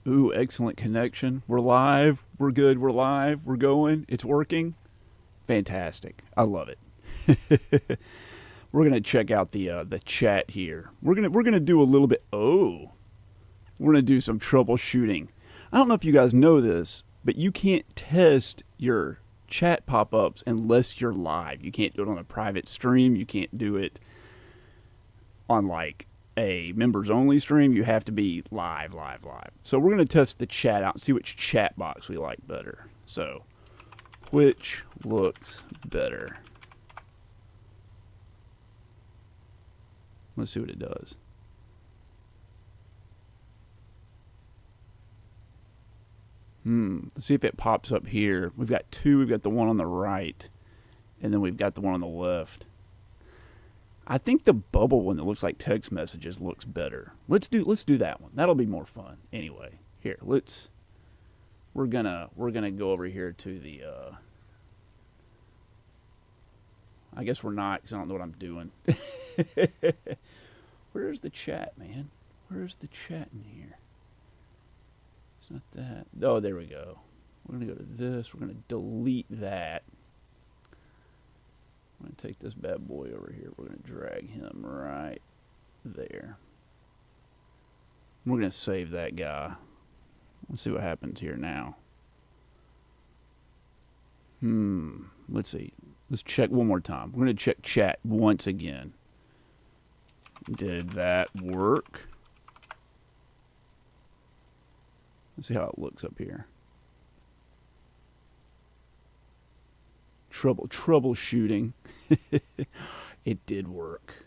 Ooh, excellent connection. We're live. We're good. We're live. We're going. It's working. Fantastic. I love it. We're gonna check out the chat here. We're gonna do a little bit. Oh, we're gonna do some troubleshooting. I don't know if you guys know this, but you can't test your chat pop-ups unless you're live. You can't do it on a private stream. You can't do it on like a members only stream. You have to be live. So we're going to test the chat out and see which chat box we like better. So which looks better? Let's see what it does. Let's see if it pops up here. We've got two. We've got the one on the right, and then we've got the one on the left. I think the bubble one that looks like text messages looks better. Let's do that one. That'll be more fun. Anyway, here, we're gonna go over here to the I guess we're not, because I don't know what I'm doing. Where's the chat, man? Where's the chat in here? It's not that. Oh, there we go. We're gonna go to this. We're gonna delete that. I'm going to take this bad boy over here. We're going to drag him right there. We're going to save that guy. Let's see what happens here now. Let's see. Let's check one more time. We're going to check chat once again. Did that work? Let's see how it looks up here. Troubleshooting. It did work.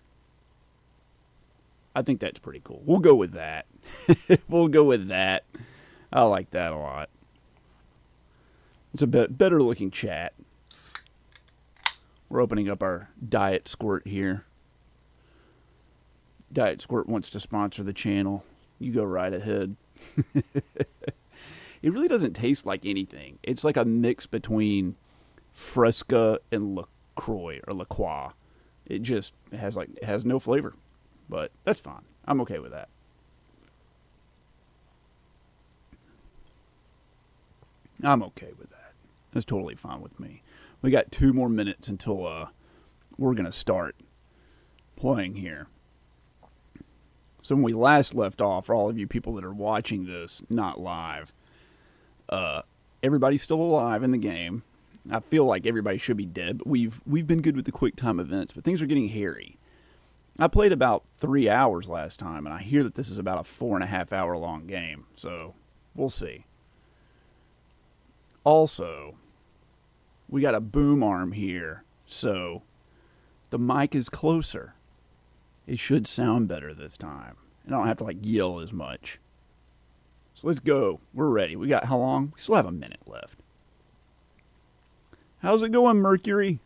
I think that's pretty cool. We'll go with that. We'll go with that. I like that a lot. It's a bit better looking chat. We're opening up our Diet Squirt here. Diet Squirt wants to sponsor the channel. You go right ahead. It really doesn't taste like anything. It's like a mix between Fresca and LaCroix or LaCroix. It just has no flavor, but that's fine. I'm okay with that. I'm okay with that. That's totally fine with me. We got 2 more minutes until we're gonna start playing here. So when we last left off, for all of you people that are watching this not live, everybody's still alive in the game. I feel like everybody should be dead, but we've been good with the quick time events, but things are getting hairy. I played about 3 hours last time, and I hear that this is about a 4.5 hour long game, so we'll see. Also, we got a boom arm here, so the mic is closer. It should sound better this time, and I don't have to like yell as much. So let's go. We're ready. We got how long? We still have a minute left. How's it going, Mercury?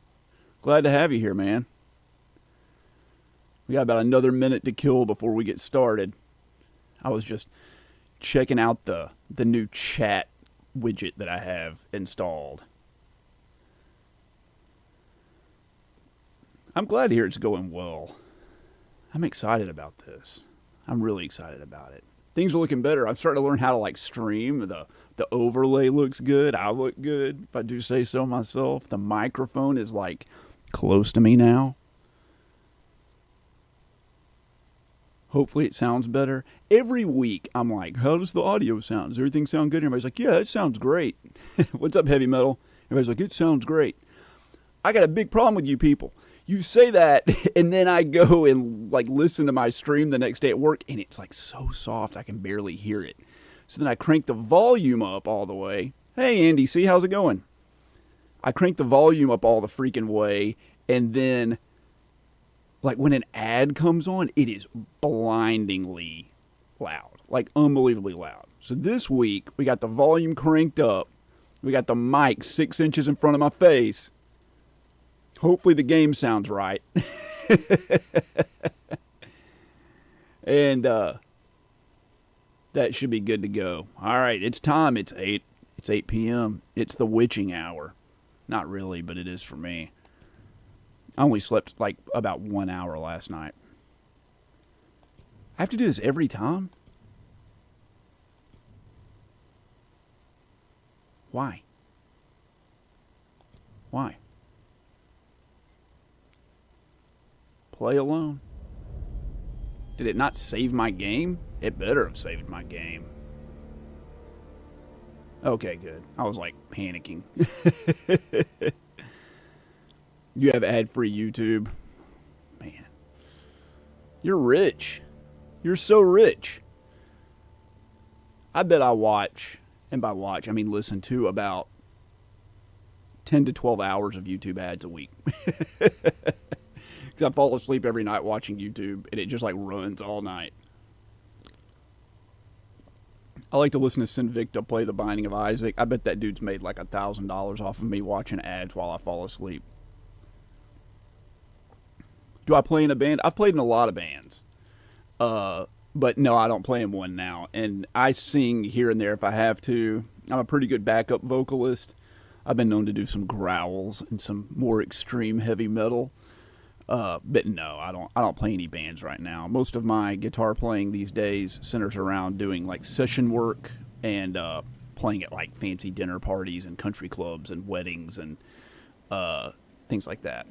Glad to have you here, man. We got about another minute to kill before we get started. I was just checking out the new chat widget that I have installed. I'm glad to hear it's going well. I'm excited about this. I'm really excited about it. Things are looking better. I'm starting to learn how to like stream. The overlay looks good. I look good, if I do say so myself. The microphone is like close to me now. Hopefully it sounds better. Every week I'm like, how does the audio sound? Does everything sound good? And everybody's like, yeah, it sounds great. What's up, Heavy Metal? Everybody's like, it sounds great. I got a big problem with you people. You say that, and then I go and like listen to my stream the next day at work, and it's like so soft I can barely hear it. So then I crank the volume up all the way. Hey, Andy, see, how's it going? I crank the volume up all the freaking way, and then like when an ad comes on, it is blindingly loud, like unbelievably loud. So this week, we got the volume cranked up. We got the mic 6 inches in front of my face. Hopefully the game sounds right. And that should be good to go. All right, it's time. It's 8 p.m. It's the witching hour. Not really, but it is for me. I only slept like about 1 hour last night. I have to do this every time? Why? Why? Play alone. Did it not save my game? It better have saved my game. Okay, good. I was like panicking. You have ad-free YouTube. Man. You're rich. You're so rich. I bet I watch, and by watch, I mean listen to about 10 to 12 hours of YouTube ads a week. Because I fall asleep every night watching YouTube, and it just like runs all night. I like to listen to Sinvicta play The Binding of Isaac. I bet that dude's made like $1,000 off of me watching ads while I fall asleep. Do I play in a band? I've played in a lot of bands. But no, I don't play in one now. And I sing here and there if I have to. I'm a pretty good backup vocalist. I've been known to do some growls and some more extreme heavy metal. But no, I don't play any bands right now. Most of my guitar playing these days centers around doing like session work and playing at like fancy dinner parties and country clubs and weddings and things like that.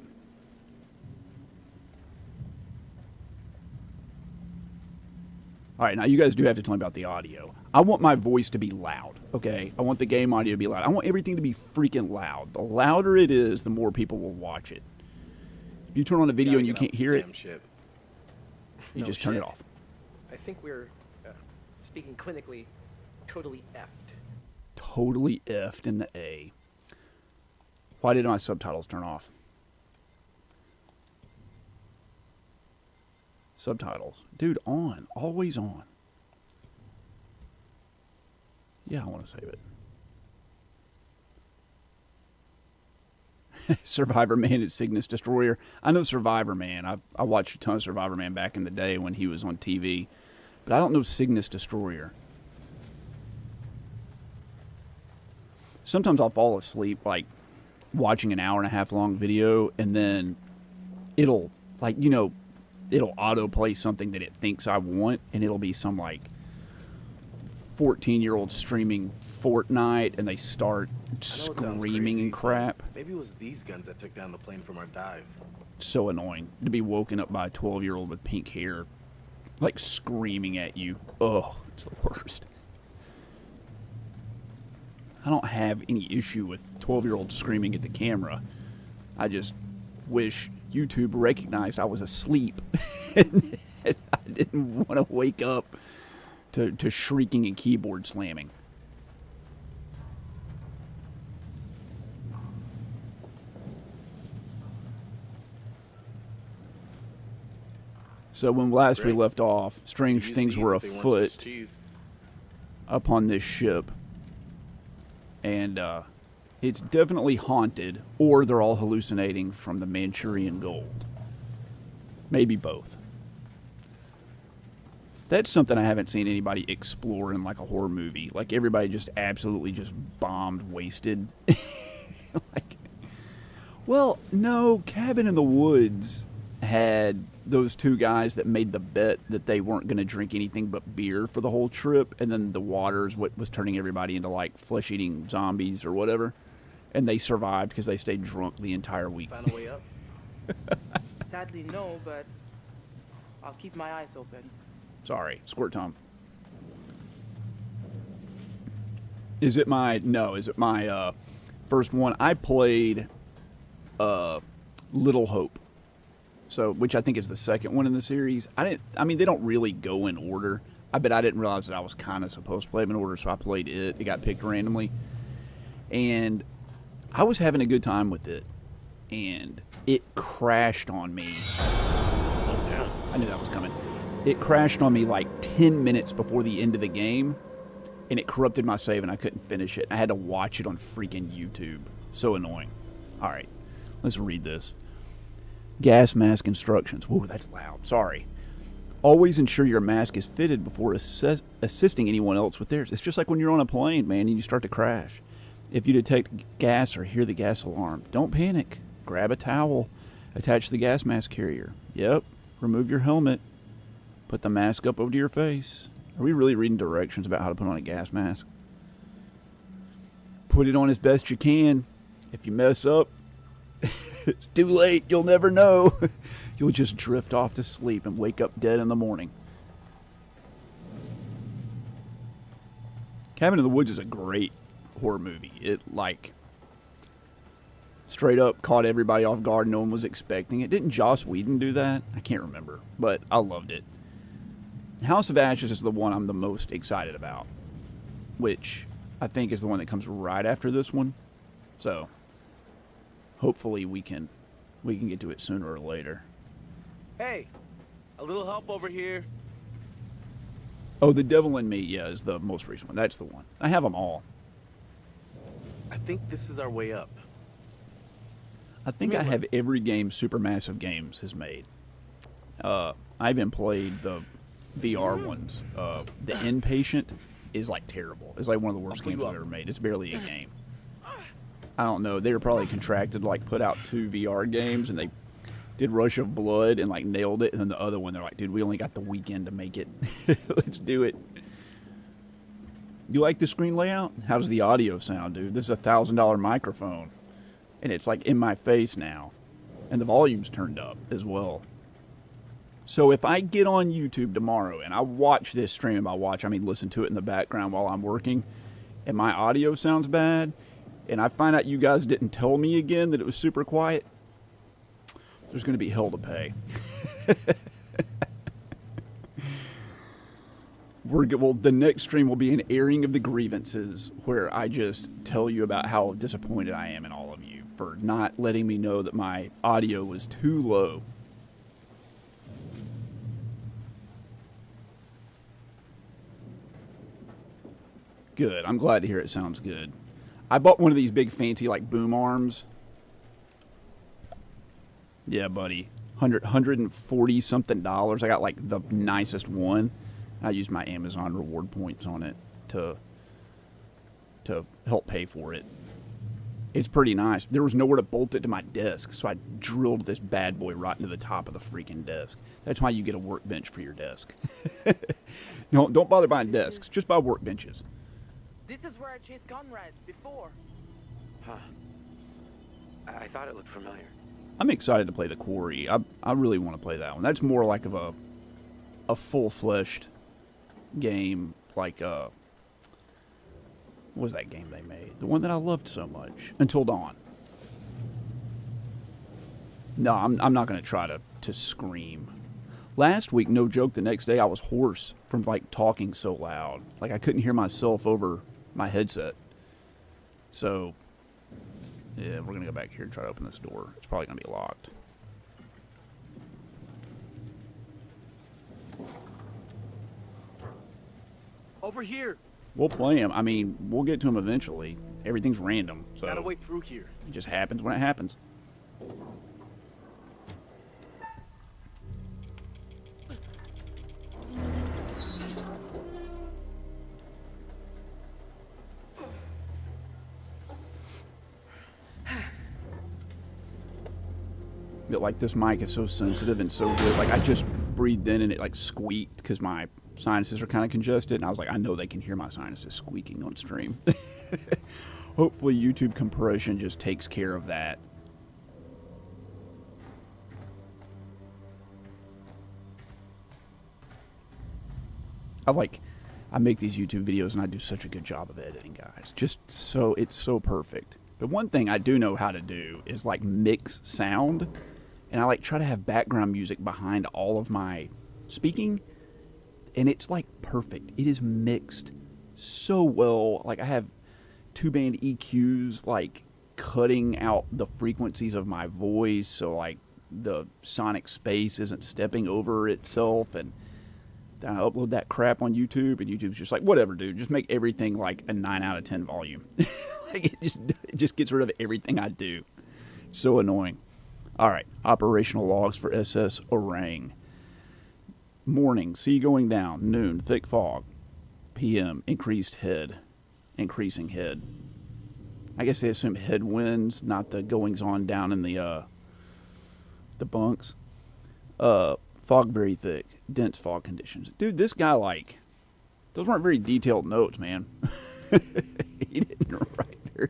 All right, now you guys do have to tell me about the audio. I want my voice to be loud, okay? I want the game audio to be loud. I want everything to be freaking loud. The louder it is, the more people will watch it. If you turn on a video and you can't hear it, you just turn it off. I think we're, speaking clinically, totally effed. Totally effed in the A. Why did my subtitles turn off? Subtitles. Dude, on. Always on. Yeah, I want to save it. Survivor Man and Cygnus Destroyer. I know Survivor Man. I watched a ton of Survivor Man back in the day when he was on TV. But I don't know Cygnus Destroyer. Sometimes I'll fall asleep, like, watching an hour and a half long video, and then it'll, like, you know, it'll autoplay something that it thinks I want, and it'll be some, like, 14-year-old streaming Fortnite, and they start screaming and crap. Maybe it was these guns that took down the plane from our dive. So annoying to be woken up by a 12-year-old with pink hair, like, screaming at you. Ugh, it's the worst. I don't have any issue with 12-year-olds screaming at the camera. I just wish YouTube recognized I was asleep and I didn't want to wake up to shrieking and keyboard slamming. So when last we left off, strange things were afoot up on this ship. And it's definitely haunted, or they're all hallucinating from the Manchurian gold. Maybe both. That's something I haven't seen anybody explore in like a horror movie. Like everybody just absolutely just bombed, wasted. Like, well, no, Cabin in the Woods had those two guys that made the bet that they weren't going to drink anything but beer for the whole trip, and then the water's what was turning everybody into like flesh-eating zombies or whatever, and they survived because they stayed drunk the entire week. Found a way up? Sadly, no, but I'll keep my eyes open. Sorry, Squirt Tom. Is it my first one? I played Little Hope. So, which I think is the second one in the series. I mean, they don't really go in order. I didn't realize that I was kind of supposed to play them in order, so I played it. It got picked randomly. And I was having a good time with it. And it crashed on me. Oh, yeah. I knew that was coming. It crashed on me like 10 minutes before the end of the game. And it corrupted my save, and I couldn't finish it. I had to watch it on freaking YouTube. So annoying. All right, let's read this. Gas mask instructions. Whoa, that's loud. Sorry. Always ensure your mask is fitted before assisting anyone else with theirs. It's just like when you're on a plane, man, and you start to crash. If you detect gas or hear the gas alarm, don't panic. Grab a towel. Attach the gas mask carrier. Yep. Remove your helmet. Put the mask up over your face. Are we really reading directions about how to put on a gas mask? Put it on as best you can. If you mess up, it's too late. You'll never know. You'll just drift off to sleep and wake up dead in the morning. Cabin in the Woods is a great horror movie. It, like, straight up caught everybody off guard. No one was expecting it. Didn't Joss Whedon do that? I can't remember, but I loved it. House of Ashes is the one I'm the most excited about, which I think is the one that comes right after this one. So hopefully we can get to it sooner or later. Hey, a little help over here. Oh, The Devil in Me, yeah, is the most recent one. That's the one. I have them all. I think this is our way up. I think I have every game Supermassive Games has made. I even played the VR ones. The Inpatient is like terrible. It's like one of the worst games I've ever made. It's barely a game. I don't know. They were probably contracted to like put out 2 VR games, and they did Rush of Blood and like nailed it. And then the other one, they're like, dude, we only got the weekend to make it. Let's do it. You like the screen layout? How does the audio sound, dude? This is a $1,000 microphone, and it's like in my face now, and the volume's turned up as well. So if I get on YouTube tomorrow and I watch this stream, and by watch I mean listen to it in the background while I'm working, and my audio sounds bad, and I find out you guys didn't tell me again that it was super quiet, there's going to be hell to pay. Well, the next stream will be an airing of the grievances, where I just tell you about how disappointed I am in all of you for not letting me know that my audio was too low. Good. I'm glad to hear it sounds good. I bought one of these big fancy like boom arms. Yeah, buddy. 140 something dollars. I got like the nicest one. I used my Amazon reward points on it to help pay for it. It's pretty nice. There was nowhere to bolt it to my desk, so I drilled this bad boy right into the top of the freaking desk. That's why you get a workbench for your desk. No, don't bother buying desks. Just buy workbenches. This is where I chased Conrad before. Huh. I thought it looked familiar. I'm excited to play The Quarry. I really want to play that one. That's more like of a full-fleshed game, like what was that game they made? The one that I loved so much, Until Dawn. No, I'm not going to try to scream. Last week, no joke, the next day I was hoarse from like talking so loud. Like I couldn't hear myself over my headset. So, yeah, we're going to go back here and try to open this door. It's probably going to be locked. Over here. We'll play him. I mean, we'll get to him eventually. Everything's random, so Got a way through here. it just happens when it happens. But like this mic is so sensitive and so good. Like I just breathed in and it like squeaked because my sinuses are kind of congested, and I was like, I know they can hear my sinuses squeaking on stream. Hopefully YouTube compression just takes care of that. I make these YouTube videos and I do such a good job of editing, guys. It's so perfect. But one thing I do know how to do is like mix sound, and I like try to have background music behind all of my speaking, and it's like perfect. It is mixed so well. Like I have 2-band EQs like cutting out the frequencies of my voice, so like the sonic space isn't stepping over itself, and I upload that crap on YouTube, and YouTube's just like, whatever, dude, just make everything like a 9 out of 10 volume. Like it just gets rid of everything I do. So annoying. All right, operational logs for SS Orang. Morning, sea going down. Noon, thick fog. PM, increasing head. I guess they assume headwinds, not the goings on down in the bunks. Fog very thick. Dense fog conditions. Dude, this guy, like, those weren't very detailed notes, man. He didn't write very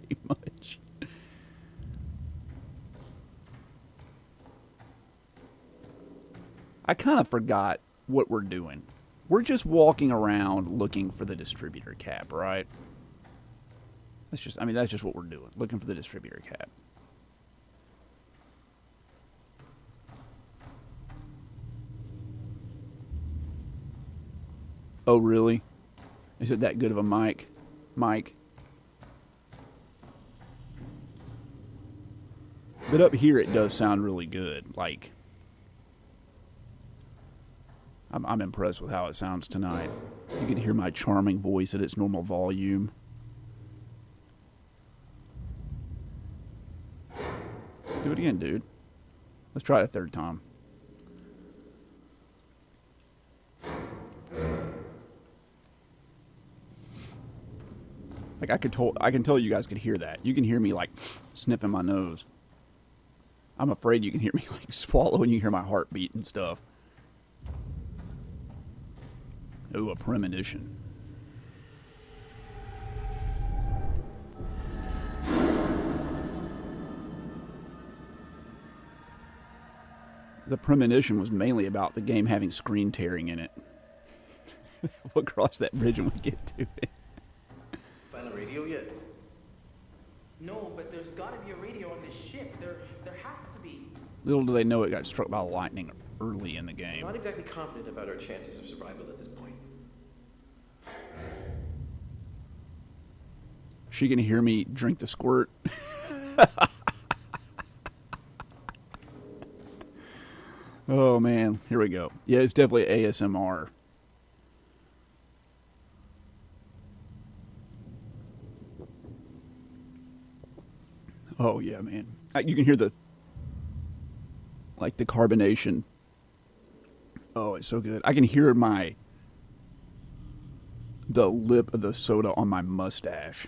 I kind of forgot what we're doing. We're just walking around looking for the distributor cap, right? That's just what we're doing. Looking for the distributor cap. Oh, really? Is it that good of a mic? Mike? But up here it does sound really good. Like, I'm impressed with how it sounds tonight. You can hear my charming voice at its normal volume. Do it again, dude. Let's try it a third time. Like, I can tell you guys could hear that. You can hear me, like, sniffing my nose. I'm afraid you can hear me, like, swallow and you hear my heartbeat and stuff. Ooh, a premonition. The premonition was mainly about the game having screen tearing in it. We'll cross that bridge when we get to it. Find a radio yet? No, but there's gotta be a radio on this ship. There has to be. Little do they know it got struck by lightning early in the game. Not exactly confident about our chances of survival at this point. She can hear me drink the squirt. Oh, man. Here we go. Yeah, it's definitely ASMR. Oh, yeah, man. You can hear the carbonation. Oh, it's so good. I can hear the lip of the soda on my mustache.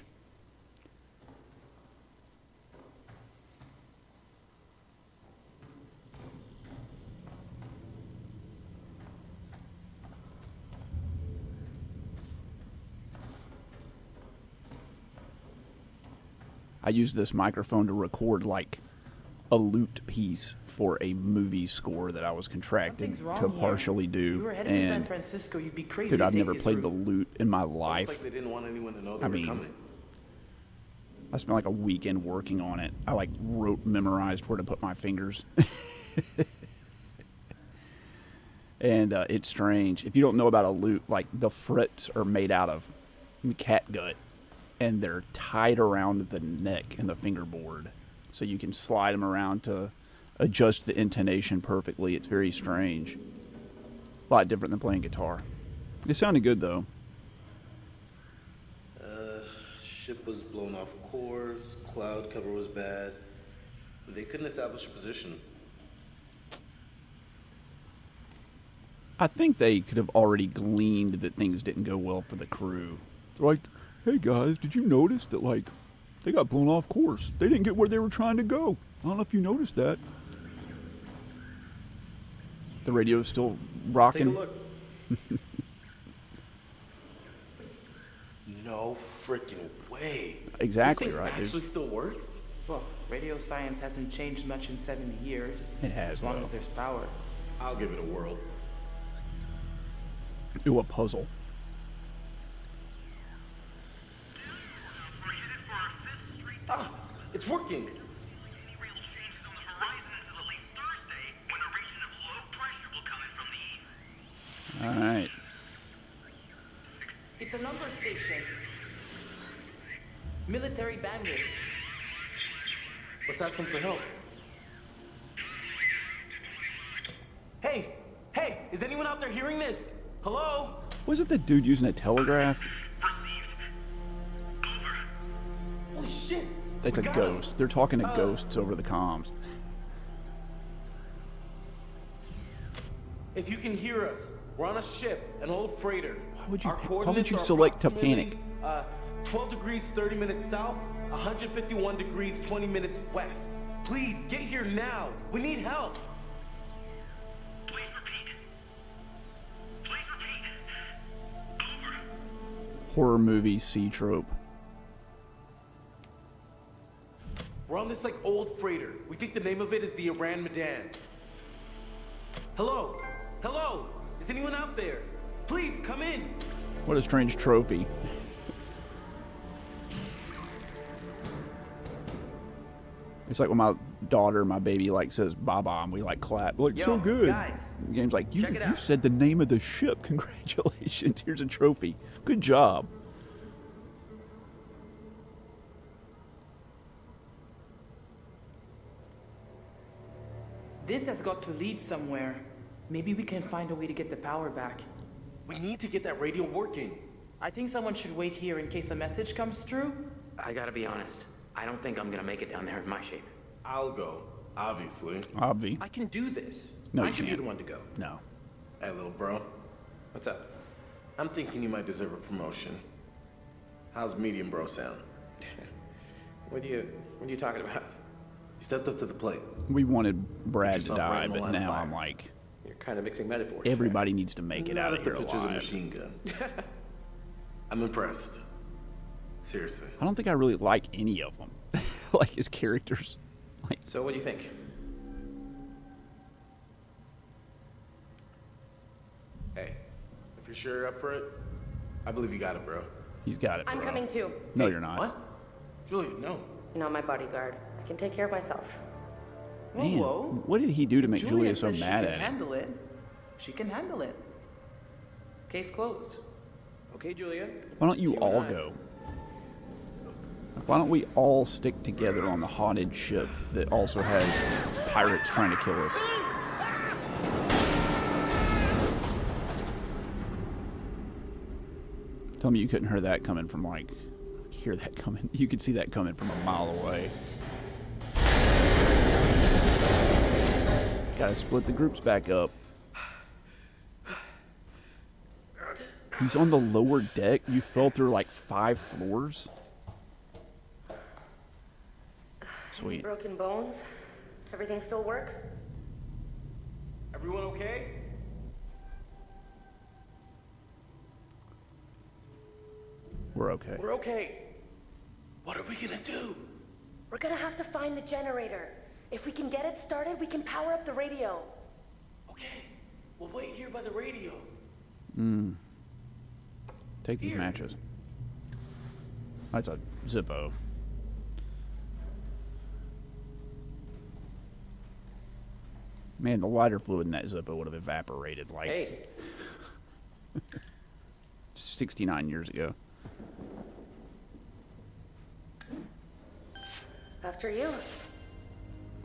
I used this microphone to record like a looped piece for a movie score that I was contracted to partially do. You were headed to San And Francisco, you'd be crazy dude, to I've take never this played the route. lute in my It's life. like they didn't want anyone to know they I were mean, coming. I spent like a weekend working on it. I like memorized where to put my fingers. And it's strange. If you don't know about a lute, like the frets are made out of catgut. And they're tied around the neck and the fingerboard. So you can slide them around to adjust the intonation perfectly. It's very strange. A lot different than playing guitar. It sounded good, though. Ship was blown off course, cloud cover was bad. They couldn't establish a position. I think they could have already gleaned that things didn't go well for the crew. They're like, hey guys, did you notice that, like, they got blown off course? They didn't get where they were trying to go. I don't know if you noticed that. The radio's still rocking. Take a look. No freaking way. Exactly This thing right, dude. actually still works? Well, radio science hasn't changed much in 70 years. It has, As long though. as there's power. I'll give it a whirl. Ooh, a puzzle. Ah, it's working. All right. It's a number station. Military bandit. Let's ask them for help. Hey, is anyone out there hearing this? Hello? Wasn't the dude using a telegraph? Holy shit. That's we a got him. ghost. They're talking to ghosts over the comms. If you can hear us, we're on a ship, an old freighter. Why would you- Our why would coordinates you are select to approximately, panic? 12 degrees 30 minutes south, 151 degrees 20 minutes west. Please get here now. We need help. Please repeat. Please repeat. Over. Horror movie C trope. We're on this like old freighter. We think the name of it is the Medan. Hello? Hello? Is anyone out there? Please come in. What a strange trophy. It's like when my daughter, my baby, like says "Baba" and we like clap. Like, Yo, so good. guys, The game's like, you check it you out. said the name of the ship. Congratulations. Here's a trophy. Good job. This has got to lead somewhere. Maybe we can find a way to get the power back. We need to get that radio working. I think someone should wait here in case a message comes through. I gotta be honest. I don't think I'm gonna make it down there in my shape. I'll go, obviously. Obvi. I can do this. No, I you should be can't. the one to go. No. Hey, little bro. What's up? I'm thinking you might deserve a promotion. How's medium bro sound? What are you talking about? You stepped up to the plate. We wanted Brad to yourself die, right in the but line of now fire. I'm like, You're kind of mixing metaphors. everybody needs to make it Not out if of the here picture's a alive. machine gun. I'm impressed. Seriously. I don't think I really like any of them. Like his characters. Like, So what do you think? Hey, if you're sure you're up for it, I believe you got it, bro. he's got it, I'm bro. coming too. No, you're not. What? Julia, no. You're not my bodyguard. I can take care of myself. Whoa, Man, whoa. what did he do to make Julia so says mad she at can him? handle it. She can handle it. Case closed. Okay, Julia. Why don't you You and all I. go? Why don't we all stick together on the haunted ship that also has pirates trying to kill us? Tell me you couldn't hear that coming from like, hear that coming. You could see that coming from a mile away. Gotta split the groups back up. He's on the lower deck. You fell through like 5 floors. Sweet. Broken bones? Everything still work? Everyone okay? We're okay. We're okay. What are we gonna do? We're gonna have to find the generator. If we can get it started, we can power up the radio. Okay, we'll wait here by the radio. Take these Here. matches. That's a Zippo. Man, the lighter fluid in that Zippo would have evaporated like Hey, 69 years ago. After you.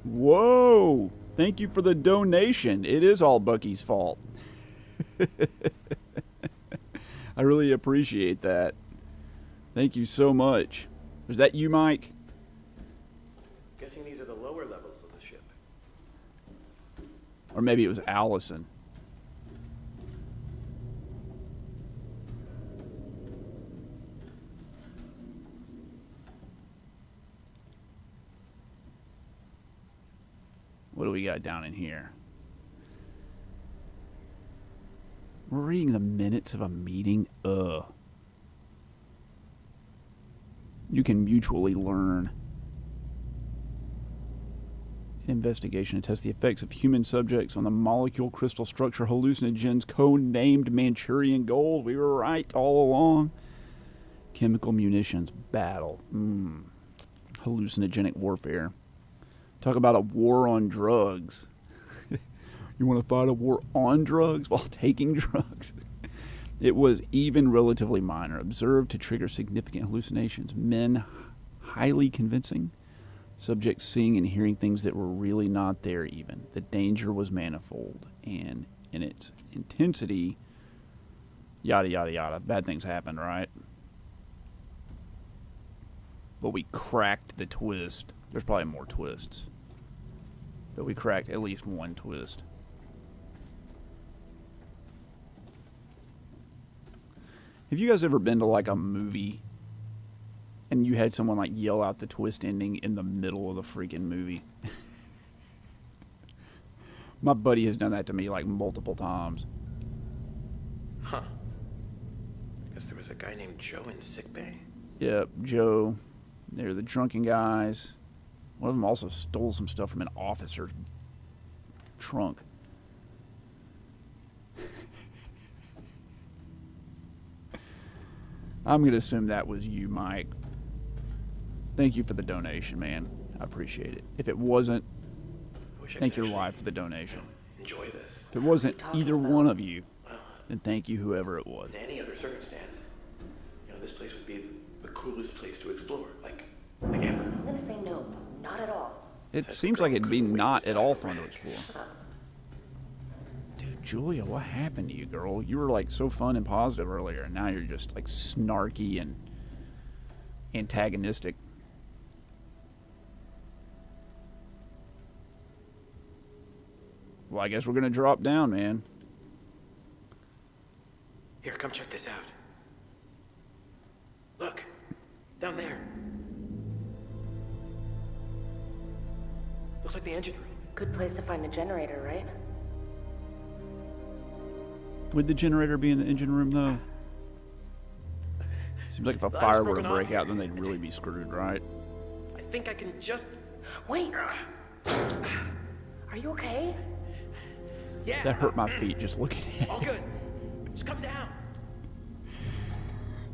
Whoa! Thank you for the donation. It is all Bucky's fault. I really appreciate that. Thank you so much. Was that you, Mike? guessing these are the lower levels of the ship. Or maybe it was Allison. What do we got down in here? We're reading the minutes of a meeting? Ugh. You can mutually learn. An investigation to test the effects of human subjects on the molecule crystal structure hallucinogens codenamed Manchurian gold. We were right all along. Chemical munitions battle. Hallucinogenic warfare. Talk about a war on drugs. You want to fight a war on drugs while taking drugs? It was even relatively minor, observed to trigger significant hallucinations. Men highly convincing. Subjects seeing and hearing things that were really not there even. The danger was manifold, and in its intensity, yada, yada, yada. Bad things happened, right? But we cracked the twist. There's probably more twists. But we cracked at least one twist. Have you guys ever been to like a movie and you had someone like yell out the twist ending in the middle of the freaking movie? My buddy has done that to me like multiple times. Huh. Guess there was a guy named Joe in sickbay. Yep, Joe. They're the drunken guys. One of them also stole some stuff from an officer's trunk. I'm going to assume that was you, Mike. Thank you for the donation, man. I appreciate it. If it wasn't, I wish I thank could your actually, wife for the donation. enjoy this. If it wasn't talking either about? one of you, then thank you, whoever it was. In any other circumstance, this place would be the coolest place to explore, like ever. I'm gonna say no. Not at all. It seems like it'd be not at all fun to explore. Dude, Julia, what happened to you, girl? You were like so fun and positive earlier, and now you're just like snarky and antagonistic. Well, I guess we're gonna drop down, man. Here, come check this out. Look, down there. Looks like the engine room. Good place to find a generator, right? Would the generator be in the engine room, though? Seems like if a Line's fire were to broken off break out, here. then they'd really be screwed, right? I think I can just... Wait. Are you okay? Yeah. That hurt my feet just looking at it. All good. Just come down.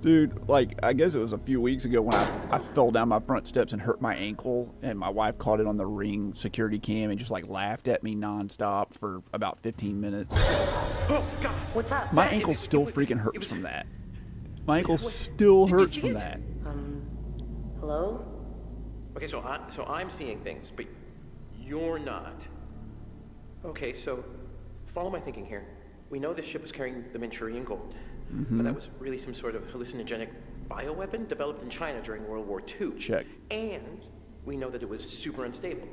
Dude, like, I guess it was a few weeks ago when I fell down my front steps and hurt my ankle, and my wife caught it on the Ring security cam and just, like, laughed at me nonstop for about 15 minutes. Oh, God. What's up? My ankle still freaking hurts from that. My ankle still Did you hurts see from it? that. Hello? Okay, so I'm seeing things, but you're not. Okay, so follow my thinking here. We know this ship was carrying the Manchurian gold, but that was really some sort of hallucinogenic bioweapon developed in China during World War II. Check. And we know that it was super unstable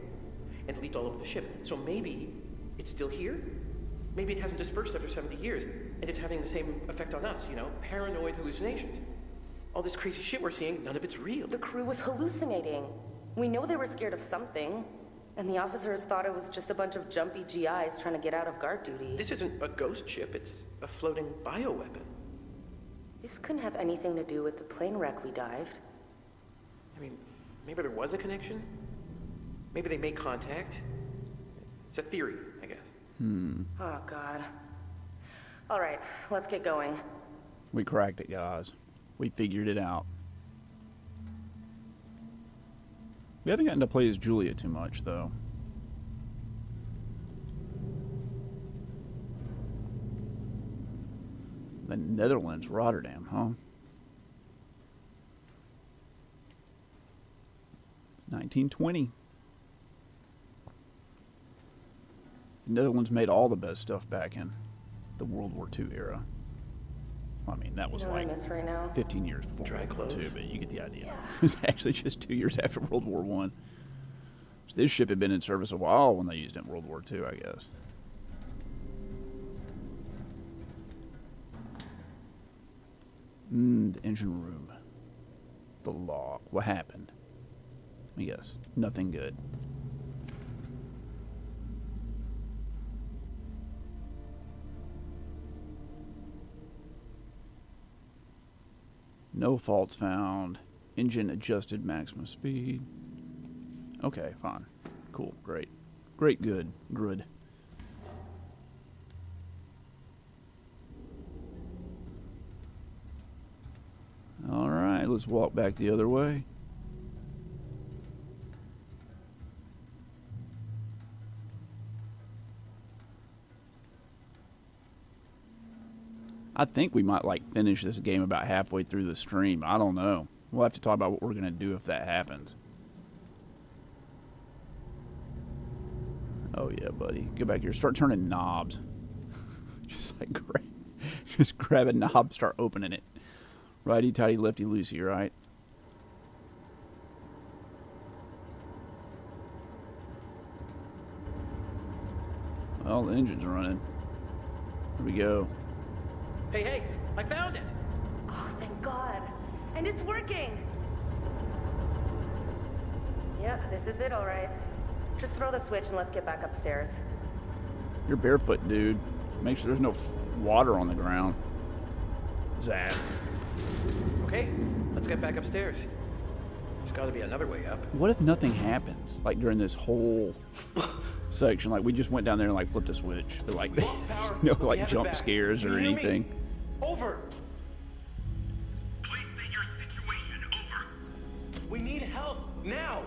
and leaked all over the ship. So maybe it's still here? Maybe it hasn't dispersed after 70 years, and it's having the same effect on us, paranoid hallucinations. All this crazy shit we're seeing, none of it's real. The crew was hallucinating. We know they were scared of something, and the officers thought it was just a bunch of jumpy GIs trying to get out of guard duty. This isn't a ghost ship, it's a floating bioweapon. This couldn't have anything to do with the plane wreck we dived. I mean, maybe there was a connection? Maybe they made contact? It's a theory, I guess. Oh, God. All right, let's get going. We cracked it, guys. We figured it out. We haven't gotten to play as Julia too much, though. The Netherlands, Rotterdam, huh? 1920. The Netherlands made all the best stuff back in the World War II era. Well, I mean, that was You know what I like miss right now? 15 years before Dry World War II, clothes. but you get the idea. It was actually just 2 years after World War I. So this ship had been in service a while when they used it in World War II, I guess. The engine room. The log. What happened? Let me guess. Nothing good. No faults found. Engine adjusted maximum speed. Okay, fine. Cool, great. Great, good. Good. Alright, let's walk back the other way. I think we might like finish this game about halfway through the stream. I don't know. We'll have to talk about what we're going to do if that happens. Oh yeah, buddy. Get back here. Start turning knobs. Just like just grab a knob, start opening it. Righty tighty, lefty loosey, right? Well, the engine's running. Here we go. Hey, I found it! Oh, thank God. And it's working! Yep, this is it, all right. Just throw the switch and let's get back upstairs. You're barefoot, dude. Make sure there's no water on the ground. Zap. Okay, let's get back upstairs. There's gotta be another way up. What if nothing happens? Like during this whole section, like we just went down there and like flipped a switch. But like Lost power. no We like have it jump back. scares Can or you hear me? anything. Over. Please Now!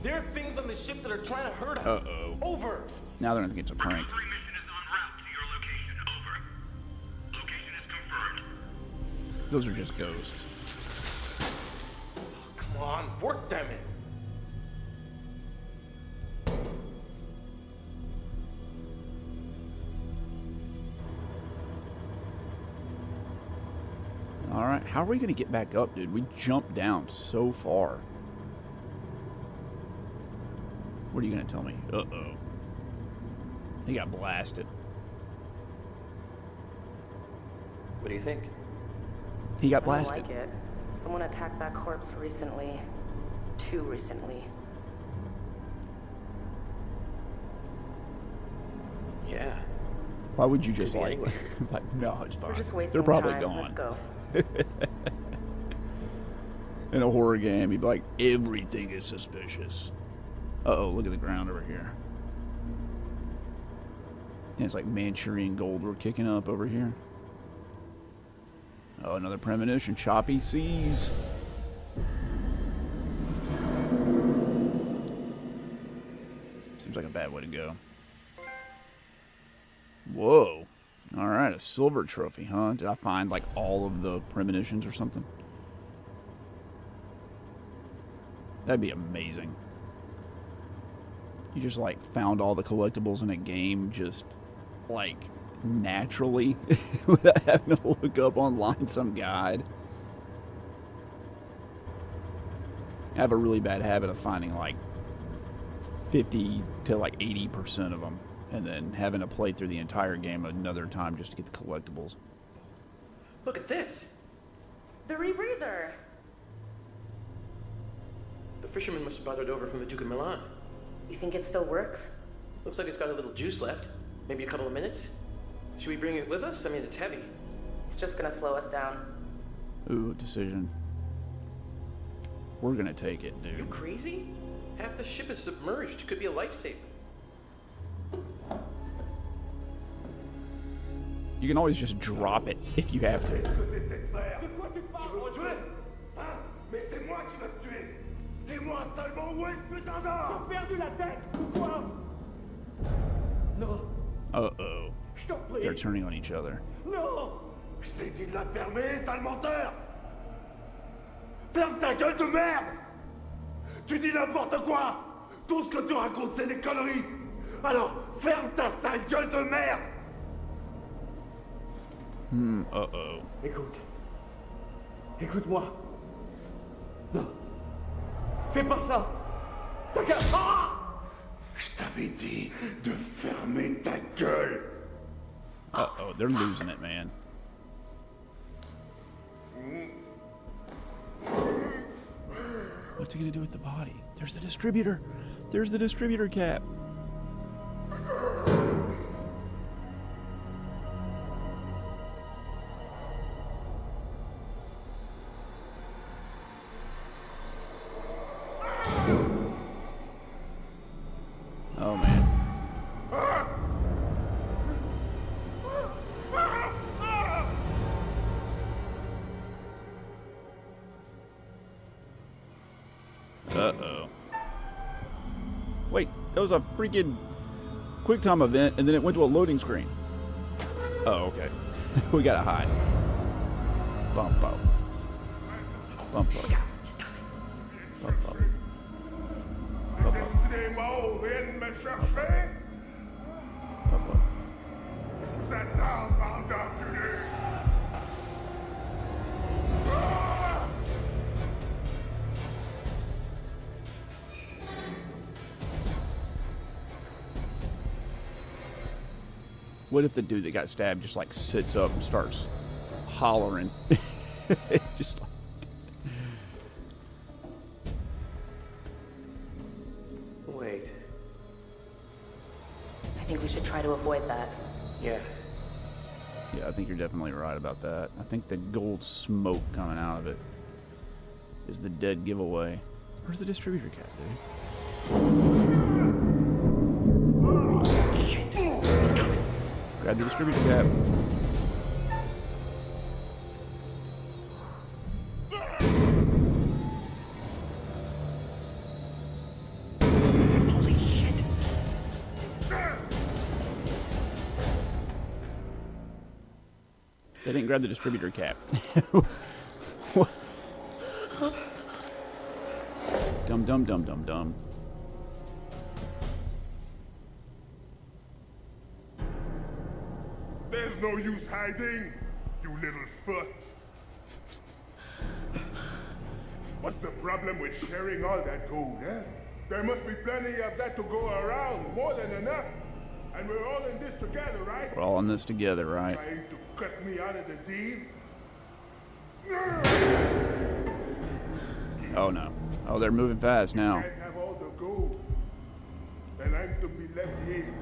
There are things on the ship that are trying to hurt us. Uh-oh. Over! Now they're gonna think it's a prank. Recovery mission is en route to your location. Over. Location is confirmed. Those are just ghosts. Come on, work them in. All right, how are we gonna get back up, dude? We jumped down so far. What are you gonna tell me? Uh-oh. He got blasted. What do you think? He got I blasted. don't like it. Someone attacked that corpse recently. Too recently. Yeah. Why would you just Could be like, anywhere. like? No, it's fine. We're just wasting They're probably time. gone. Let's go. In a horror game, he'd be like, everything is suspicious. Uh-oh, look at the ground over here. And it's like Manchurian gold we're kicking up over here. Oh, another premonition. Choppy seas. Seems like a bad way to go. Whoa. Alright, a silver trophy, huh? Did I find like all of the premonitions or something? That'd be amazing. You just like found all the collectibles in a game just like naturally without having to look up online some guide. I have a really bad habit of finding like 50 to like 80% of them and then having to play through the entire game another time just to get the collectibles. Look at this. The rebreather. The fisherman must have brought it over from the Duke of Milan. You think it still works? Looks like it's got a little juice left. Maybe a couple of minutes. Should we bring it with us? I mean, it's heavy. It's just gonna slow us down. Ooh, decision. We're gonna take it, You dude. crazy? Half the ship is submerged. Could be a lifesaver. You can always just drop it if you have to. De quoi tu parles? Tuer? Hein? Mais c'est moi qui vais te tuer. Dis-moi seulement où est ce putain d'or? T'as perdu la tête ou quoi? Non, Uh-oh. je t'en prie. They're turning on each other. Non! Je t'ai dit de la fermer, sale menteur! Ferme ta gueule de merde! Tu dis n'importe quoi! Tout ce que tu racontes, c'est des conneries! Alors, ferme ta sale gueule de merde! Uh-oh. Écoute. Écoute-moi. Non. Fais pas ça. T'as qu'à... Ah! Je t'avais dit de fermer ta gueule! Uh-oh, they're losing it, man. What's he gonna do with the body? There's the distributor. There's the distributor cap. Oh man. Uh-oh. Wait, that was a freaking QuickTime event, and then it went to a loading screen. Oh, okay. We gotta hide. Bump up. Bump up. Bump up. Bump up. Des morts viennent me chercher! Bump up. Je vous attends, bande d'enculés! Ah! What if the dude that got stabbed just like sits up and starts hollering? Just like... Wait. I think we should try to avoid that. Yeah. Yeah, I think you're definitely right about that. I think the gold smoke coming out of it is the dead giveaway. Where's the distributor cap, dude? Grab the distributor cap. They didn't grab the distributor cap. Dum dum dum dum dum. There's no use hiding, you little foot. What's the problem with sharing all that gold, eh? There must be plenty of that to go around, more than enough. And we're all in this together, right? We're all in this together, right? Trying to cut me out of the deal? Oh no. Oh, they're moving fast now. Can't have all the gold. Then I'm to be left here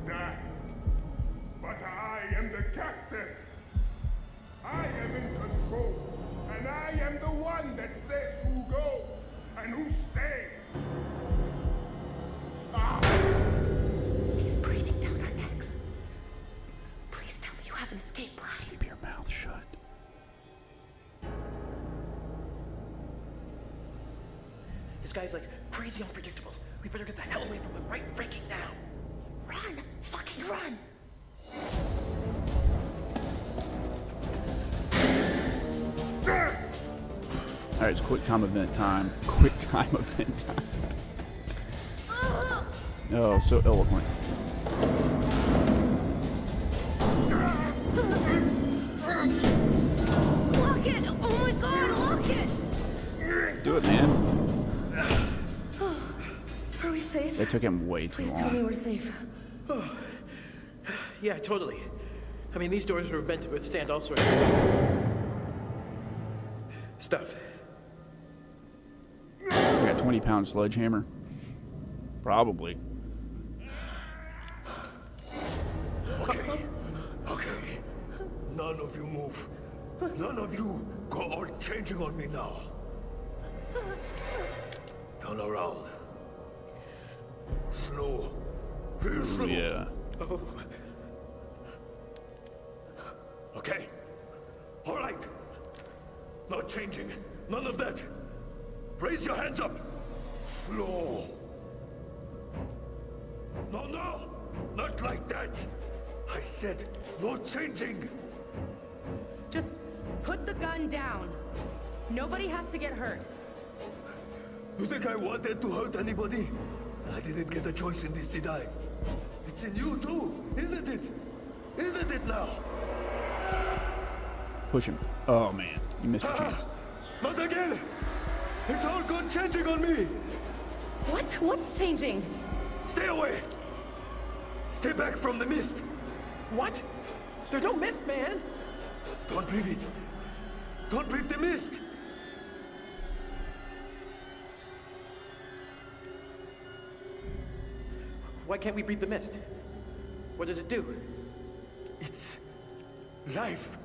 to die. But I am the captain. I am in control. And I am the one that says who goes and who stays. He's breathing down our necks. Please tell me you have an escape plan. Keep your mouth shut. This guy's like crazy unpredictable. We better get the hell away from him right freaking now. Run! Fucking run! Alright, it's quick time event time. Quick time event time. Oh, so eloquent. Lock it! Oh my god, lock it! Do it, man. Are we safe? It took him way too Please long. tell me we're safe. Yeah, totally. I mean, these doors were meant to withstand all sorts of stuff. Like a 20-pound sledgehammer? Probably. Okay. None of you move. None of you go all changing on me now. Turn around. Slow. Real slow. Yeah. Okay. All right. Not changing. None of that. Raise your hands up. Slow. No, not like that. I said no changing. Just put the gun down. Nobody has to get hurt. You think I wanted to hurt anybody? I didn't get a choice in this, did I? It's in you too, isn't it? Isn't it now? Push him. Oh, man. You missed your Ah, chance. not again! It's all gone changing on me! What? What's changing? Stay away! Stay back from the mist! What? There's no mist, man! Don't breathe it! Don't breathe the mist! Why can't we breathe the mist? What does it do? It's life.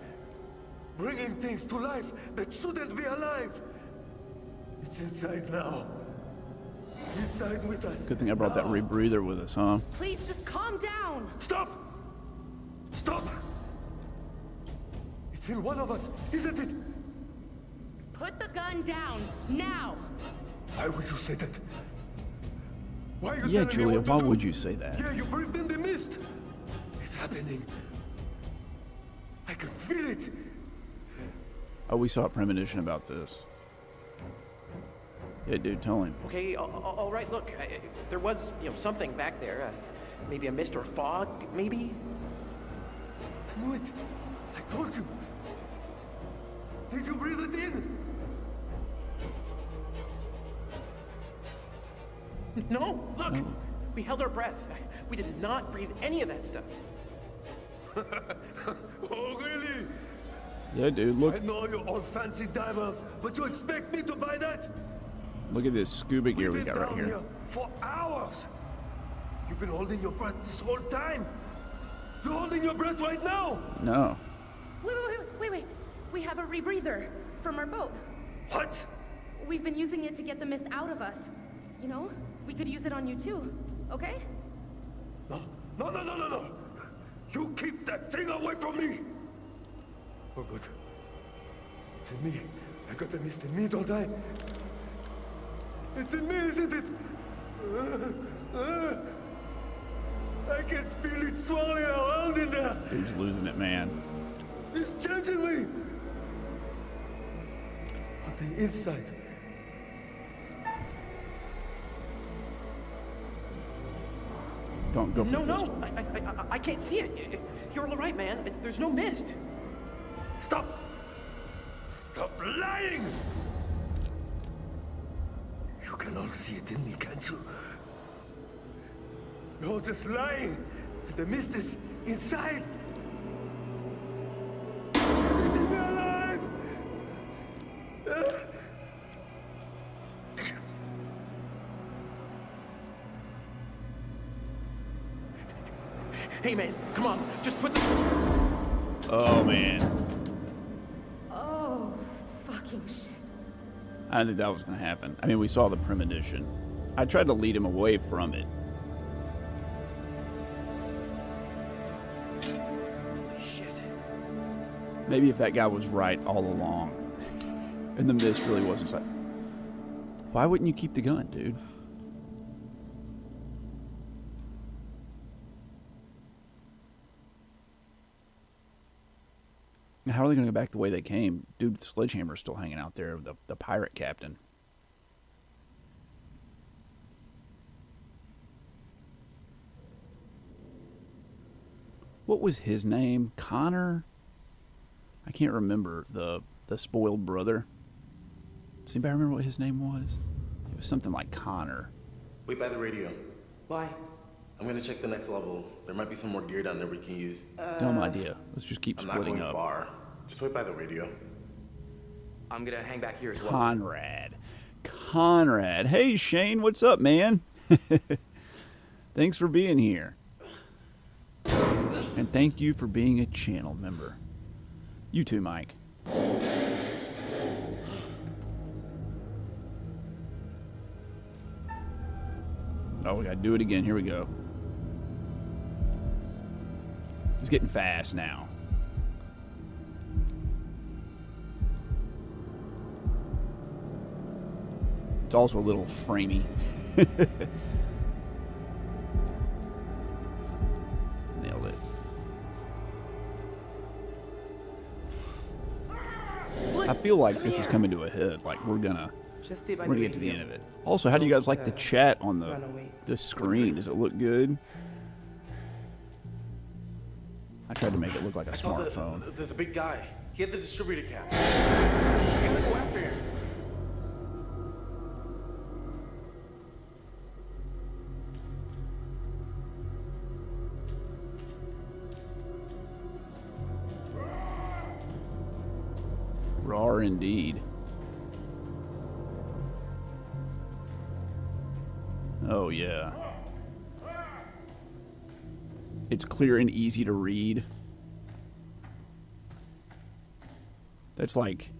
Bringing things to life that shouldn't be alive. It's inside now. Inside with us. Good thing I brought that now. rebreather with us, huh? Please just calm down. Stop! Stop! It's in one of us, isn't it? Put the gun down, now. Why would you say that? Why are you Yeah, telling me Julia, what to why do? would you say that? Yeah, you breathed in the mist. It's happening. I can feel it. Oh, we saw a premonition about this. Yeah, dude, tell him. Okay, all right, look, there was, something back there. Maybe a mist or fog, maybe? I knew it. I told you. Did you breathe it in? No, look, we held our breath. We did not breathe any of that stuff. Oh, really? Yeah, dude, look. I know you're all fancy divers, but you expect me to buy that? Look at this scuba gear we We've been got right down here. for hours. You've been holding your breath this whole time. You're holding your breath right now. No. Wait. We have a rebreather from our boat. What? We've been using it to get the mist out of us. You know, we could use it on you too, okay? No. You keep that thing away from me. Oh, good. It's in me. I got the mist in me, don't I? It's in me, isn't it? I can feel it swirling around in there. Dude's losing it, man. This changing me! On the inside. Don't go for No, the no, pistol. I can't see it. You're all right, man. There's no mist. Stop! Stop lying! You can all see it in me, can't you? You're all just lying. And the mist is inside. Keep me alive! Hey, man, come on. Just put the... Oh, man. Oh, fucking shit. I didn't think that was going to happen. I mean, we saw the premonition. I tried to lead him away from it. Holy shit. Maybe if that guy was right all along. And the mist really wasn't like... Why wouldn't you keep the gun, dude? How are they going to go back the way they came? Dude, the sledgehammer's still hanging out there, the pirate captain. What was his name? Connor? I can't remember the spoiled brother. Does anybody remember what his name was? It was something like Connor. Wait by the radio. Why? I'm gonna check the next level. There might be some more gear down there we can use. Dumb idea. Let's just keep I'm not splitting going up. far. Just wait by the radio. I'm gonna hang back here as well. Conrad. Hey, Shane, what's up, man? Thanks for being here. And thank you for being a channel member. You too, Mike. Oh, we gotta do it again. Here we go. It's getting fast now. It's also a little framey. Nailed it. I feel like this is coming to a head. Like we're gonna Just stay by get the to the radio. end of it. Also, how do you guys like the chat on Run away. the screen? Does it look good? I tried to make it look like a I saw smartphone. the big guy. He had the distributor cap. We gotta go after him. Raw indeed. Oh yeah. It's clear and easy to read. That's like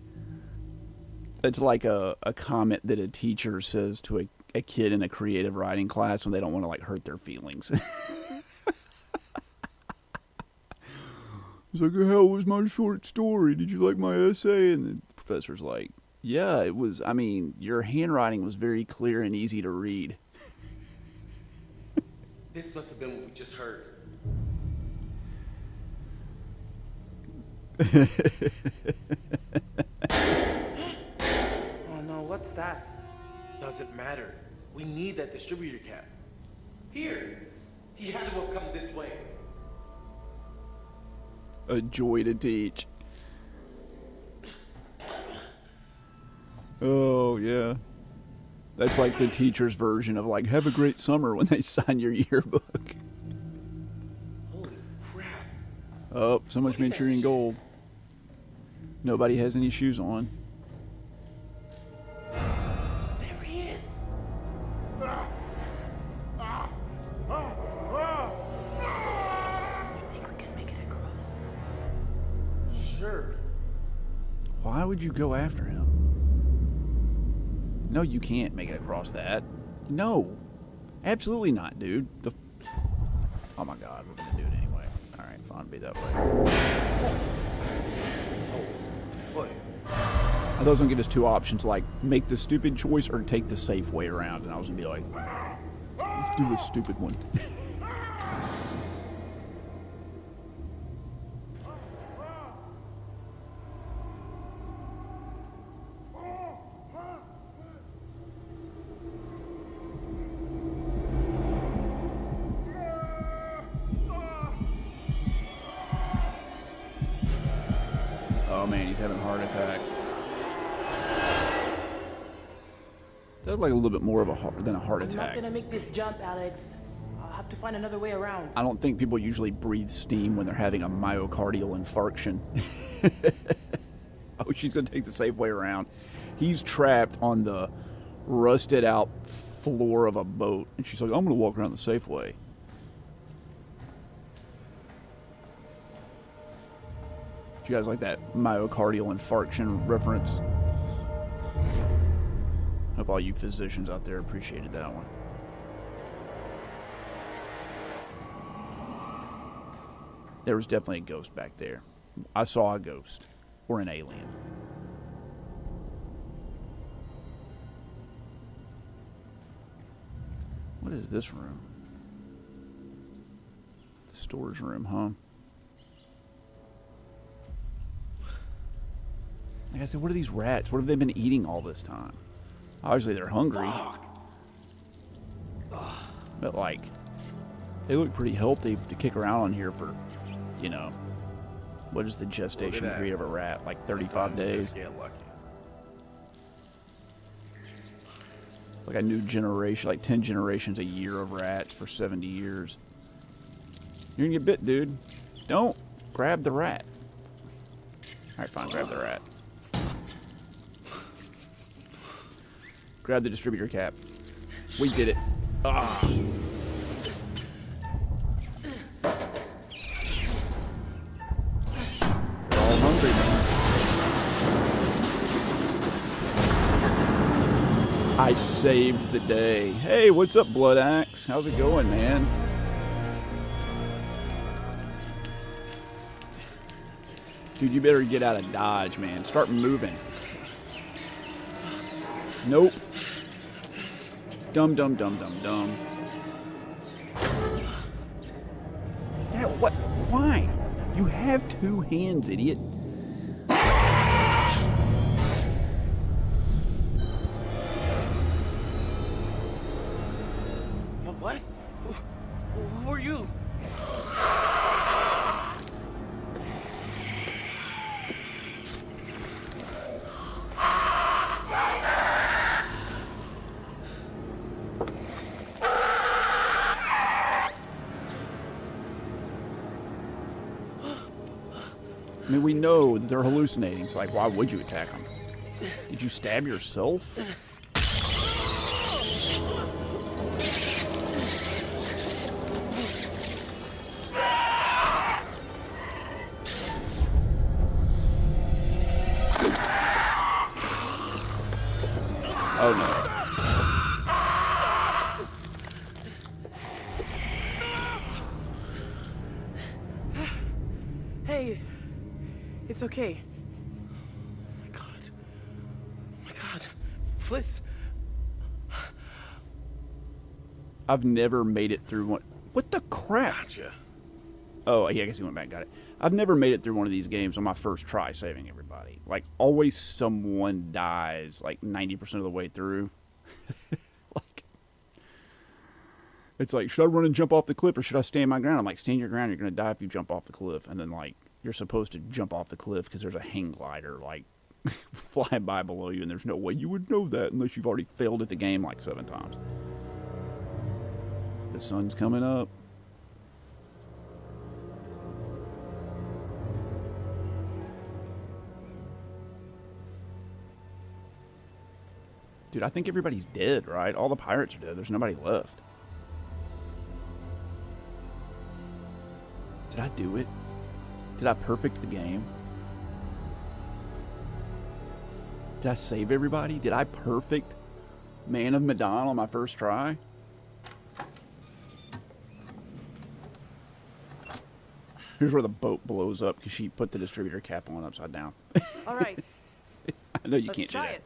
a comment that a teacher says to a kid in a creative writing class when they don't want to like hurt their feelings. It's like, how was my short story? Did you like my essay? And the professor's like, yeah, it was, I mean, your handwriting was very clear and easy to read. This must have been what we just heard. Oh no, what's that? Doesn't matter. We need that distributor cap. Here. He had to have come this way. A joy to teach. Oh, yeah. That's like the teacher's version of like, have a great summer when they sign your yearbook. Holy crap. Oh, so much Manchurian gold. Nobody has any shoes on. There he is. Think we can make it across? Sure. Why would you go after him? No, you can't make it across that. No. Absolutely not, dude. Oh my god, we're gonna do it anyway. Alright, fine, be that way. What? I was gonna give us two options, like make the stupid choice or take the safe way around, and I was gonna be like, let's do the stupid one. man, he's having a heart attack. That's like a little bit more of a heart than a heart I'm not attack. gonna make this jump, Alex. I'll have to find another way around. I don't think people usually breathe steam when they're having a myocardial infarction. Oh, she's gonna take the safe way around. He's trapped on the rusted out floor of a boat, and she's like, I'm gonna walk around the safe way. You guys like that myocardial infarction reference? Hope all you physicians out there appreciated that one. There was definitely a ghost back there. I saw a ghost. Or an alien. What is this room? The storage room, huh? Like I said, what are these rats? What have they been eating all this time? Obviously they're hungry. But like, they look pretty healthy to kick around on here for, you know, what is the gestation period of a rat? Like 35 days? Like a new generation, like 10 generations a year of rats for 70 years. You're gonna get bit, dude. Don't grab the rat. Alright, fine, grab the rat. Grab the distributor cap. We did it. Ah. They're all hungry, man. I saved the day. Hey, what's up, Blood Axe? How's it going, man? Dude, you better get out of Dodge, man. Start moving. Nope. Dumb, dumb, dumb, dumb, dumb. Yeah, what? Why? You have two hands, idiot. What? Who are you? I mean, we know that they're hallucinating. It's like, why would you attack them? Did you stab yourself? Oh no. Hey, it's okay. Oh my god. Oh my god. Fliss. I've never made it through one. What the crap? Gotcha. Oh, yeah, I guess he went back and got it. I've never made it through one of these games on my first try saving everybody. Like, always someone dies, like, 90% of the way through. Like, it's like, should I run and jump off the cliff or should I stand my ground? I'm like, stand your ground, you're going to die if you jump off the cliff. And then, like, you're supposed to jump off the cliff because there's a hang glider, like, flying by below you, and there's no way you would know that unless you've already failed at the game like 7 times. The sun's coming up. Dude, I think everybody's dead, right? All the pirates are dead. There's nobody left. Did I do it? Did I perfect the game? Did I save everybody? Did I perfect Man of Medan on my first try? Here's where the boat blows up because she put the distributor cap on upside down. All right. I know you Let's can't do try that. it.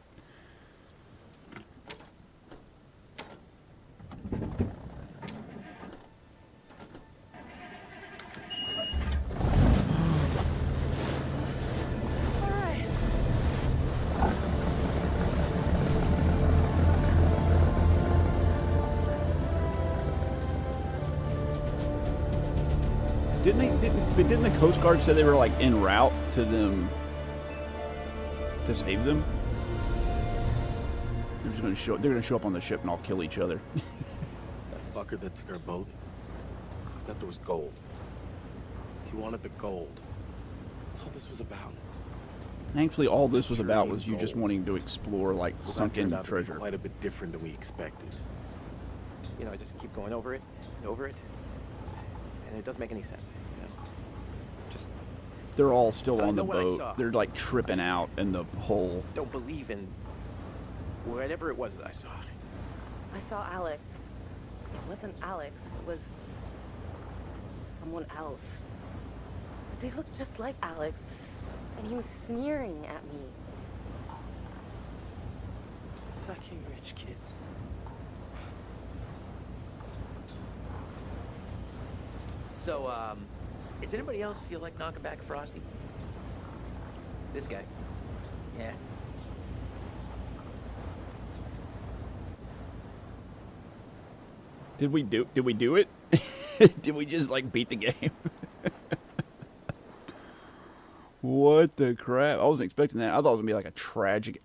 All right. Didn't the Coast Guard say they were like en route to them to save them. They're just gonna show. They're gonna show up on the ship and all kill each other. That fucker that took our boat, I thought there was gold. He wanted the gold. That's all this was about. Thankfully, all this was about was you just wanting to explore like Well, that sunken turned out to be treasure. quite a bit different than we expected. You know, I just keep going over it, and it doesn't make any sense. You know? Just They're all still I on the know what I boat. saw. They're like tripping out in the hole. don't believe in whatever it was that I saw. I saw Alex. It wasn't Alex. It was someone else. But they looked just like Alex, and he was sneering at me. Fucking rich kids. So, does anybody else feel like knocking back Frosty? This guy. Yeah. Did we do it? Did we just like beat the game? What the crap? I wasn't expecting that. I thought it was gonna be like a tragic.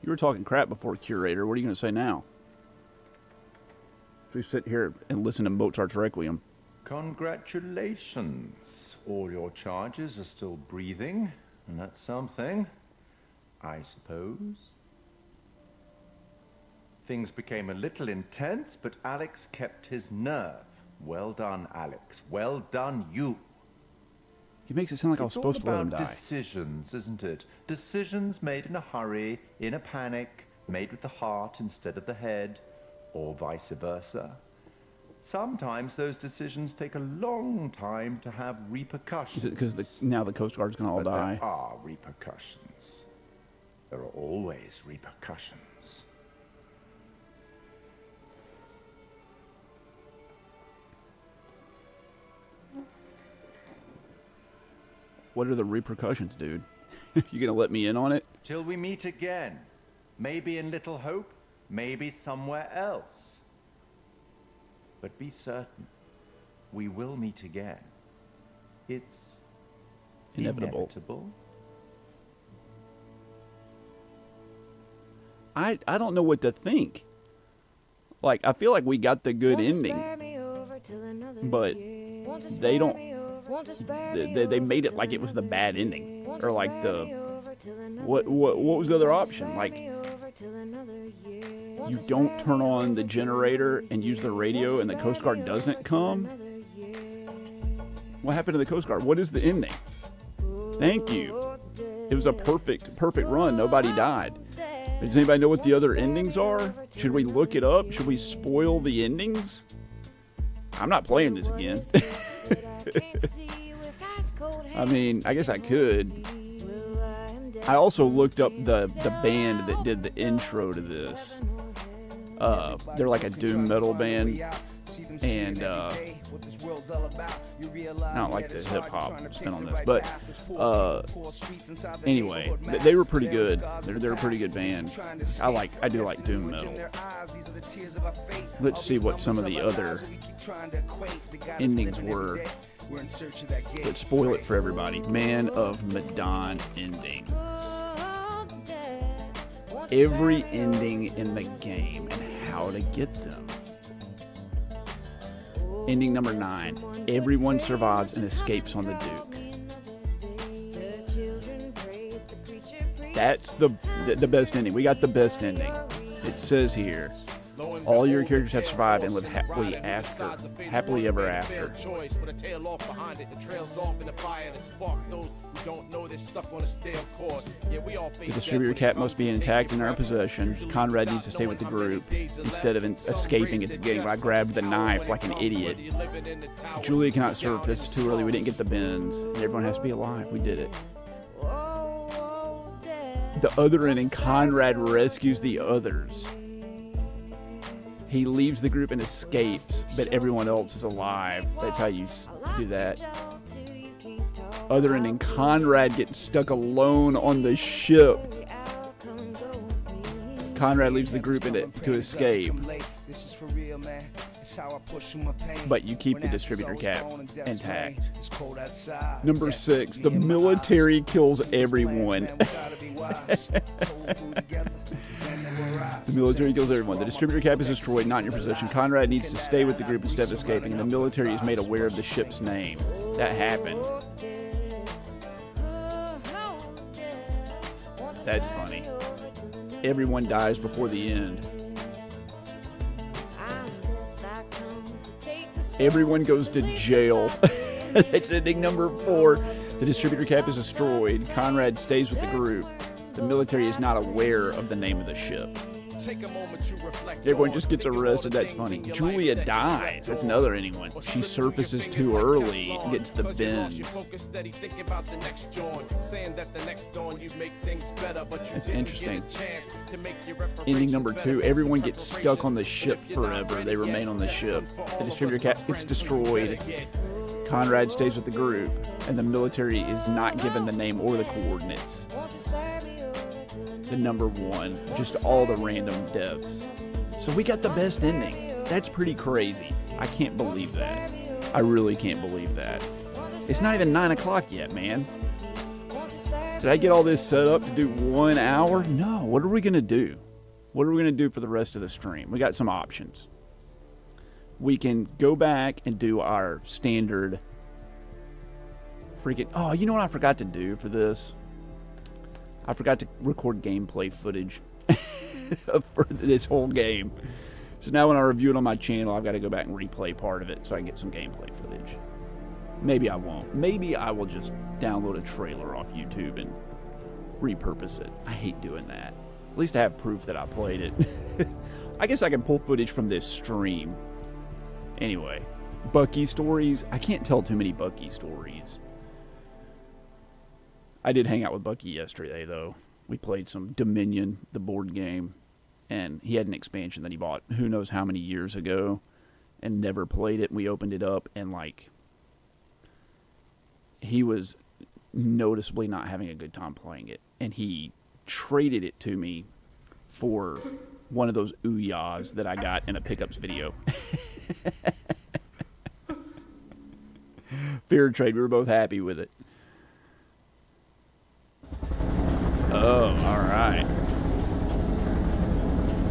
You were talking crap before, Curator. What are you going to say now? We sit here and listen to Mozart's Requiem. Congratulations. All your charges are still breathing, and that's something, I suppose. Things became a little intense, but Alex kept his nerve. Well done, Alex. Well done, you. He makes it sound like I was supposed to let him It's all die. about decisions, isn't it? Decisions made in a hurry, in a panic, made with the heart instead of the head, or vice versa. Sometimes those decisions take a long time to have repercussions. Is it because now the Coast Guard's going to all But die? there are repercussions. There are always repercussions. What are the repercussions, dude? You going to let me in on it? Till we meet again. Maybe in Little Hope, maybe somewhere else. But be certain, we will meet again. It's inevitable. I don't know what to think. Like, I feel like we got the good ending. But they don't... They made it like it was the bad ending. Or like the... What was the other option? Like, you don't turn on the generator and use the radio and the Coast Guard doesn't come? What happened to the Coast Guard? What is the ending? Thank you. It was a perfect run. Nobody died. Does anybody know what the other endings are? Should we look it up? Should we spoil the endings? I'm not playing this again. I mean, I guess I could. I also looked up the band that did the intro to this. They're like a doom metal band, and I don't like the hip hop spin on this, but anyway, they were pretty good. They're a pretty good band. I do like doom metal. Let's see what some of the other endings were. Let's spoil it for everybody. Man of Medan endings. Every ending in the game and how to get them. Ending number 9. Everyone survives and escapes on the Duke. That's the best ending. We got the best ending. It says here, all your characters have survived and live happily ever after. The distributor cap must be intact in our possession. Conrad needs to stay with the group instead of escaping at the beginning. I grabbed the knife like an idiot. Julia cannot serve. It's too early. We didn't get the bins. Everyone has to be alive. We did it. The other ending, Conrad rescues the others. He leaves the group and escapes, but everyone else is alive. That's how you do that. other ending. Conrad gets stuck alone on the ship. Conrad leaves the group to escape. But you keep the distributor cap intact. Number 6, the military kills everyone. The military kills everyone. The distributor cap is destroyed, not in your possession. Conrad needs to stay with the group instead of escaping, and the military is made aware of the ship's name. That happened. That's funny. Everyone dies before the end. Everyone goes to jail. That's ending number 4. The distributor cap is destroyed. Conrad stays with the group. The military is not aware of the name of the ship. Everyone just gets arrested. That's funny. Julia dies. That's another ending one. She surfaces too early and gets the bends. That's interesting. Ending number 2. Everyone gets stuck on the ship forever. They remain on the ship. The distributor cap gets destroyed. Conrad stays with the group, and the military is not given the name or the coordinates. The number 1, just all the random deaths. So we got the best ending. That's pretty crazy. I can't believe that. I really can't believe that. It's not even 9 o'clock yet, man. Did I get all this set up to do 1 hour? No. What are we going to do? What are we going to do for the rest of the stream? We got some options. We can go back and do our standard freaking... Oh, you know what I forgot to do for this? I forgot to record gameplay footage for this whole game. So now when I review it on my channel, I've got to go back and replay part of it so I can get some gameplay footage. Maybe I won't. Maybe I will just download a trailer off YouTube and repurpose it. I hate doing that. At least I have proof that I played it. I guess I can pull footage from this stream. Anyway, Bucky stories. I can't tell too many Bucky stories. I did hang out with Bucky yesterday, though. We played some Dominion, the board game, and he had an expansion that he bought who knows how many years ago and never played it. We opened it up, and, like, he was noticeably not having a good time playing it, and he traded it to me for one of those Ouya's that I got in a pickups video. Fair trade. We were both happy with it. Oh, all right.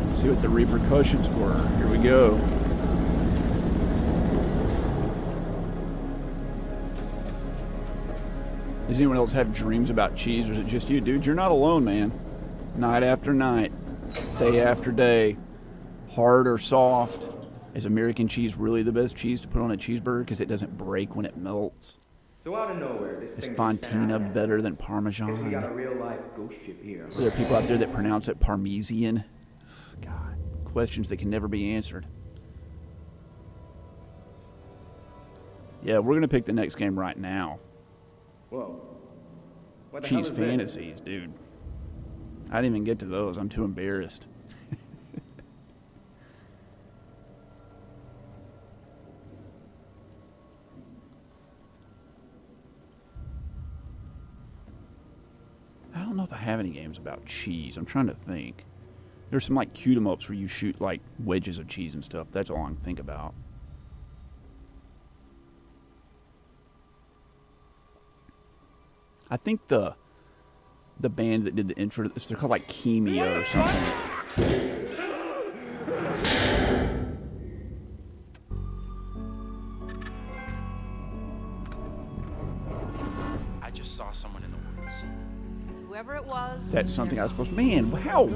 Let's see what the repercussions were. Here we go. Does anyone else have dreams about cheese, or is it just you? Dude, you're not alone, man. Night after night, day after day, hard or soft. Is American cheese really the best cheese to put on a cheeseburger because it doesn't break when it melts? So out of nowhere, this is Fontina better than Parmesan? we got a real life ghost ship here. Are there people out there that pronounce it Parmesan? God, questions that can never be answered. Yeah, we're gonna pick the next game right now. Whoa. What the Cheese hell is Fantasies, dude. I didn't even get to those. I'm too embarrassed. I don't know if I have any games about cheese. I'm trying to think. There's some like cute 'em ups where you shoot like wedges of cheese and stuff. That's all I can think about. I think the band that did the intro to this, they're called like Chemia or something. I just saw someone in the woods. Whoever it was. That's something I was supposed to... Man, how...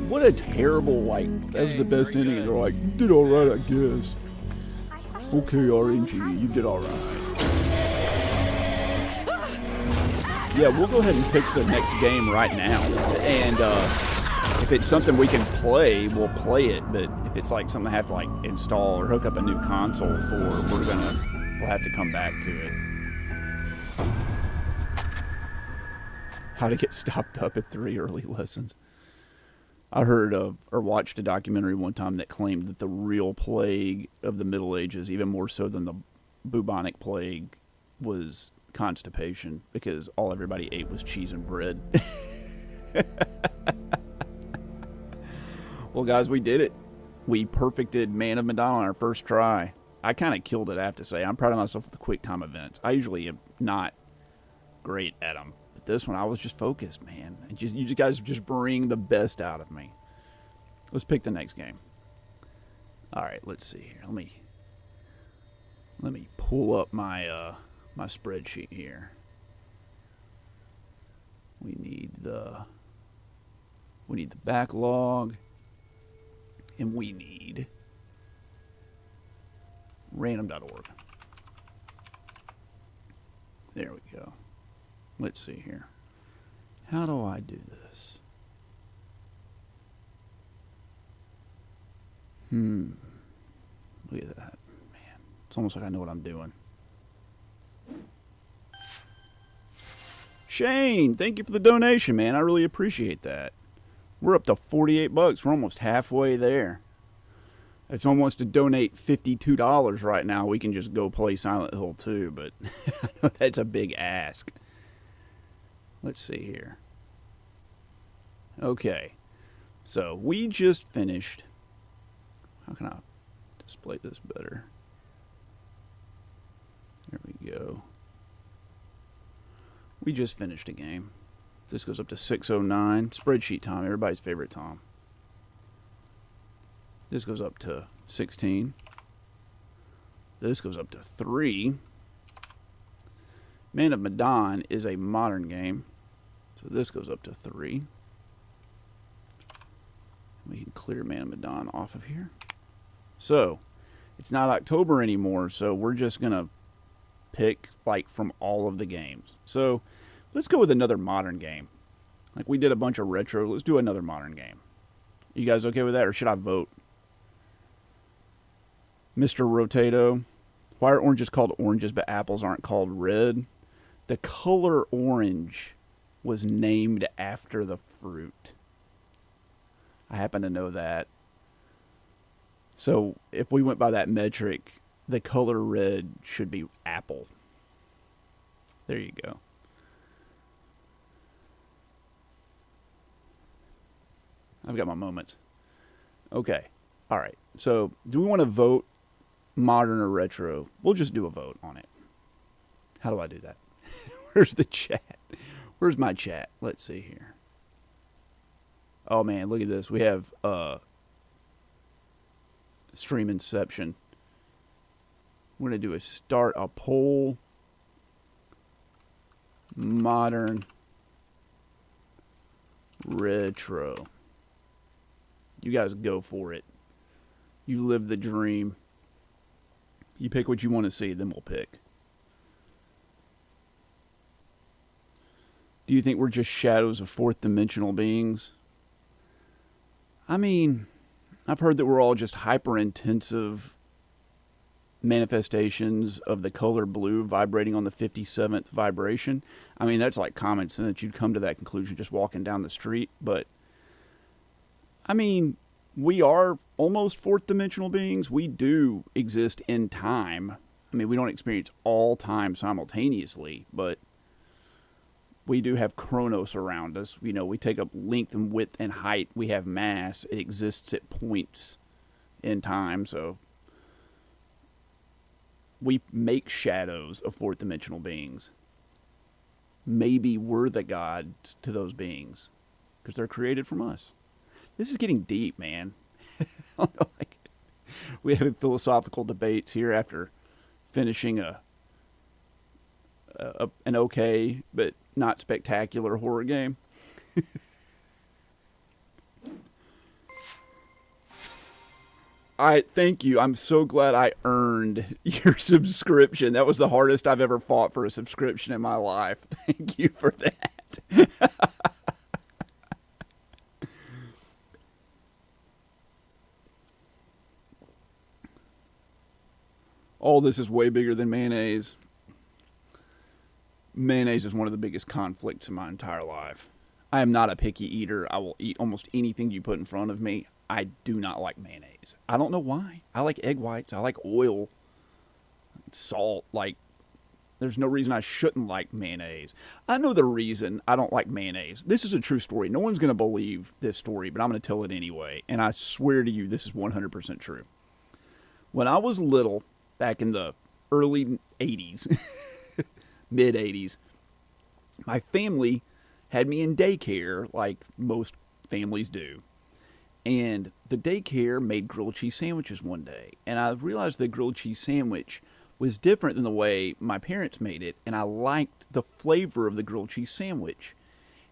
What a terrible, like... That was the best ending, and they're like, you did alright, I guess. Okay, RNG, you did alright. Yeah, we'll go ahead and pick the next game right now. And if it's something we can play, we'll play it. But if it's like something I have to like install or hook up a new console for, we'll have to come back to it. How to get stopped up at 3 early lessons. I heard of or watched a documentary one time that claimed that the real plague of the Middle Ages, even more so than the bubonic plague, was constipation because all everybody ate was cheese and bread. Well, guys, we did it. We perfected Man of Medan on our first try. I kind of killed it, I have to say. I'm proud of myself with the quick time events. I usually am not great at them. But this one, I was just focused, man. And you guys just bring the best out of me. Let's pick the next game. All right, let's see here. Let me pull up my my spreadsheet here. We need the backlog, and we need random.org. There we go. Let's see here. How do I do this? Look at that. Man, it's almost like I know what I'm doing. Shane, thank you for the donation, man. I really appreciate that. We're up to $48. We're almost halfway there. If someone wants to donate $52 right now, we can just go play Silent Hill 2, but I know that's a big ask. Let's see here. Okay. So, we just finished. How can I display this better? There we go. We just finished a game. This goes up to 6:09. Spreadsheet time, everybody's favorite time. This goes up to 16. This goes up to 3. Man of Medan is a modern game. So this goes up to 3. We can clear Man of Medan off of here. So, it's not October anymore, so we're just going to pick, like, from all of the games. So, let's go with another modern game. Like, we did a bunch of retro. Let's do another modern game. You guys okay with that, or should I vote? Mr. Rotato. Why are oranges called oranges, but apples aren't called red? The color orange was named after the fruit. I happen to know that. So, if we went by that metric, the color red should be apple. There you go. I've got my moments. Okay. All right. So, do we want to vote modern or retro? We'll just do a vote on it. How do I do that? Where's the chat? Where's my chat? Let's see here. Oh, man. Look at this. We have Stream Inception. We're going to do start a poll. Modern. Retro. You guys go for it. You live the dream. You pick what you want to see, then we'll pick. Do you think we're just shadows of fourth dimensional beings? I mean, I've heard that we're all just hyper-intensive manifestations of the color blue vibrating on the 57th vibration. I mean, that's like common sense. You'd come to that conclusion just walking down the street, but I mean, we are almost fourth dimensional beings. We do exist in time. I mean, we don't experience all time simultaneously, but we do have chronos around us. You know, we take up length and width and height. We have mass. It exists at points in time, so we make shadows of fourth dimensional beings. Maybe we're the gods to those beings because they're created from us. This is getting deep, man. Like, we have philosophical debates here after finishing an okay but not spectacular horror game. Thank you. I'm so glad I earned your subscription. That was the hardest I've ever fought for a subscription in my life. Thank you for that. All this is way bigger than mayonnaise. Mayonnaise is one of the biggest conflicts in my entire life. I am not a picky eater. I will eat almost anything you put in front of me. I do not like mayonnaise. I don't know why. I like egg whites. I like oil, salt. Like, There's no reason I shouldn't like mayonnaise. I know the reason I don't like mayonnaise. This is a true story. No one's going to believe this story, but I'm going to tell it anyway. And I swear to you, this is 100% true. When I was little, back in the early 80s, mid 80s, my family had me in daycare like most families do. And the daycare made grilled cheese sandwiches one day. And I realized the grilled cheese sandwich was different than the way my parents made it. And I liked the flavor of the grilled cheese sandwich.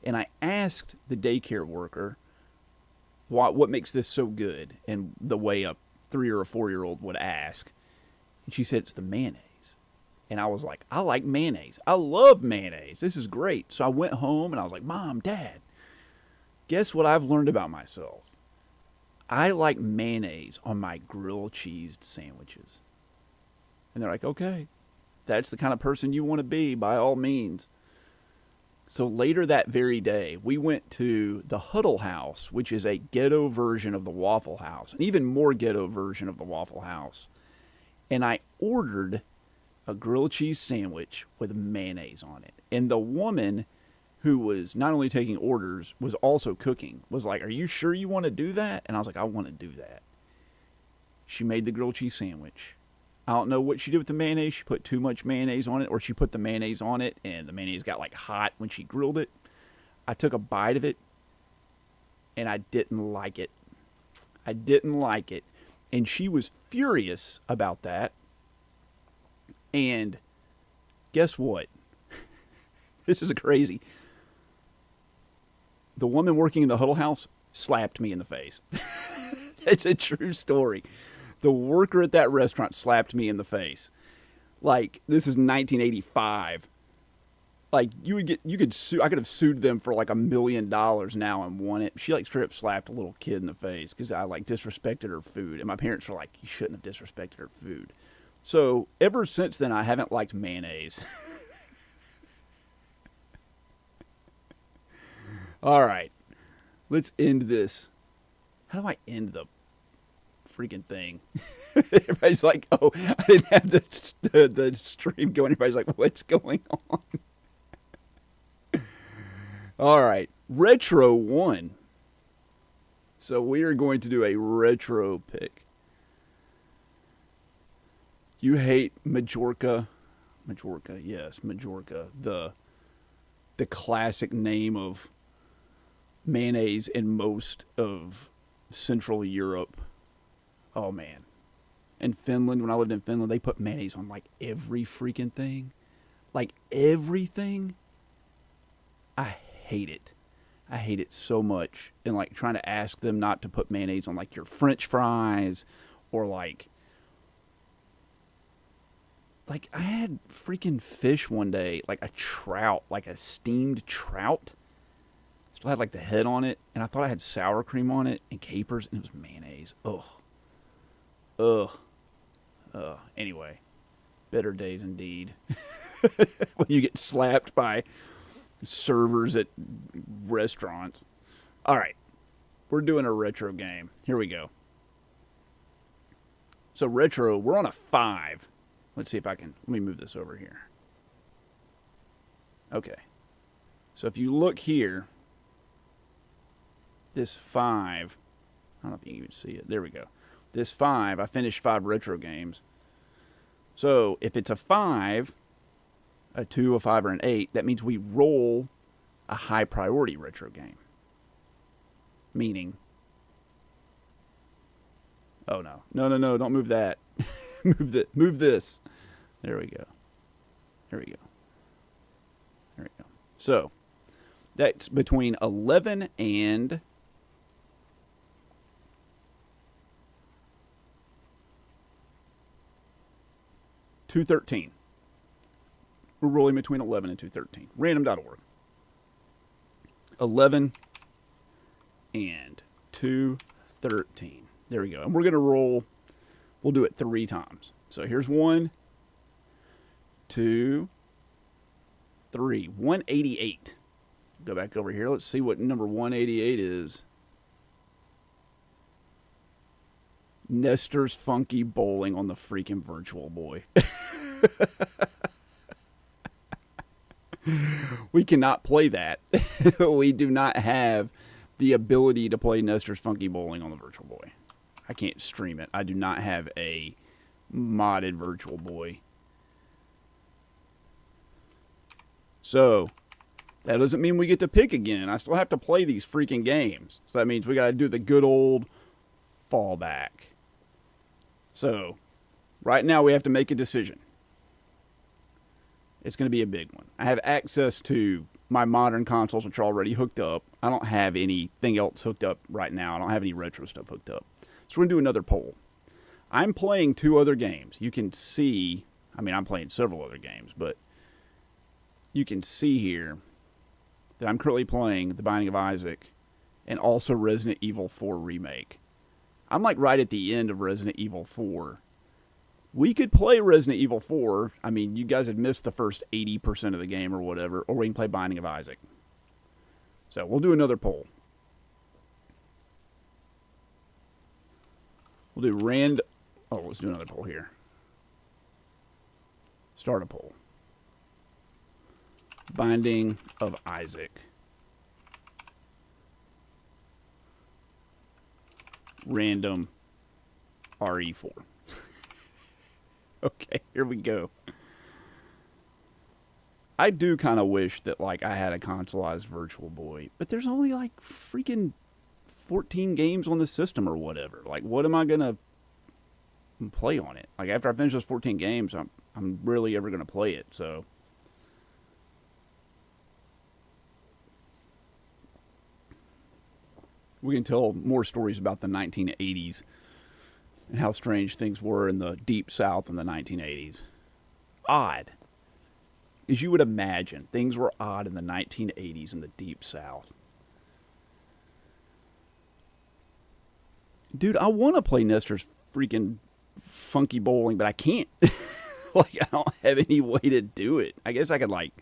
And I asked the daycare worker, what makes this so good? And the way a 3 or a 4-year-old would ask. And she said, it's the mayonnaise. And I was like, I like mayonnaise. I love mayonnaise. This is great. So I went home and I was like, Mom, Dad, guess what I've learned about myself? I like mayonnaise on my grilled cheese sandwiches. And they're like, okay, that's the kind of person you want to be, by all means. So later that very day, we went to the Huddle House, which is a ghetto version of the Waffle House, an even more ghetto version of the Waffle House. And I ordered a grilled cheese sandwich with mayonnaise on it. And the woman who was not only taking orders, was also cooking, was like, are you sure you want to do that? And I was like, I want to do that. She made the grilled cheese sandwich. I don't know what she did with the mayonnaise. She put too much mayonnaise on it, or she put the mayonnaise on it, and the mayonnaise got like hot when she grilled it. I took a bite of it, and I didn't like it. I didn't like it. And she was furious about that. And guess what? This is crazy. The woman working in the Huddle House slapped me in the face. It's a true story. The worker at that restaurant slapped me in the face. Like, this is 1985. Like, I could have sued them for like $1 million now and won it. She like straight up slapped a little kid in the face because I like disrespected her food. And my parents were like, you shouldn't have disrespected her food. So ever since then, I haven't liked mayonnaise. All right, let's end this. How do I end the freaking thing? Everybody's like, oh, I didn't have the stream going. Everybody's like, what's going on? All right, Retro 1. So we are going to do a retro pick. You hate Majorca. Majorca, yes, Majorca. The classic name of mayonnaise in most of Central Europe. Oh, man. In Finland, when I lived in Finland, they put mayonnaise on like every freaking thing. Like everything. I hate it. I hate it so much. And like trying to ask them not to put mayonnaise on like your French fries or like I had freaking fish one day, like a trout, like a steamed trout. Still had like the head on it, and I thought I had sour cream on it and capers, and it was mayonnaise. Ugh. Anyway, better days indeed. When you get slapped by servers at restaurants. All right, we're doing a retro game. Here we go. So retro, we're on a 5. Let's see if I can, let me move this over here. Okay. So if you look here, this 5, I don't know if you can even see it. There we go. This 5, I finished 5 retro games. So if it's a 5, a 2, a 5, or an 8, that means we roll a high priority retro game. Meaning, oh no, don't move that. Move this. There we go. So, that's between 11 and 213. We're rolling between 11 and 213. Random.org. 11 and 213. There we go. And we're going to roll. We'll do it 3 times. So here's 1, 2, 3. 188. Go back over here. Let's see what number 188 is. Nestor's Funky Bowling on the freaking Virtual Boy. We cannot play that. We do not have the ability to play Nestor's Funky Bowling on the Virtual Boy. I can't stream it. I do not have a modded Virtual Boy. So, that doesn't mean we get to pick again. I still have to play these freaking games. So that means we got to do the good old fallback. So, right now we have to make a decision. It's going to be a big one. I have access to my modern consoles, which are already hooked up. I don't have anything else hooked up right now. I don't have any retro stuff hooked up. So we're going to do another poll. I'm playing 2 other games. You can see, I mean, I'm playing several other games, but you can see here that I'm currently playing The Binding of Isaac and also Resident Evil 4 Remake. I'm like right at the end of Resident Evil 4. We could play Resident Evil 4. I mean, you guys had missed the first 80% of the game or whatever, or we can play Binding of Isaac. So we'll do another poll. We'll do let's do another poll here. Start a poll. Binding of Isaac. Random RE4. Okay, here we go. I do kind of wish that, like, I had a consoleized Virtual Boy, but there's only, like, freaking 14 games on the system or whatever. Like, what am I going to play on it? Like, after I finish those 14 games, I'm rarely ever going to play it, so. We can tell more stories about the 1980s and how strange things were in the Deep South in the 1980s. Odd. As you would imagine, things were odd in the 1980s in the Deep South. Dude, I want to play Nestor's freaking Funky Bowling, but I can't. Like, I don't have any way to do it. I guess I could, like,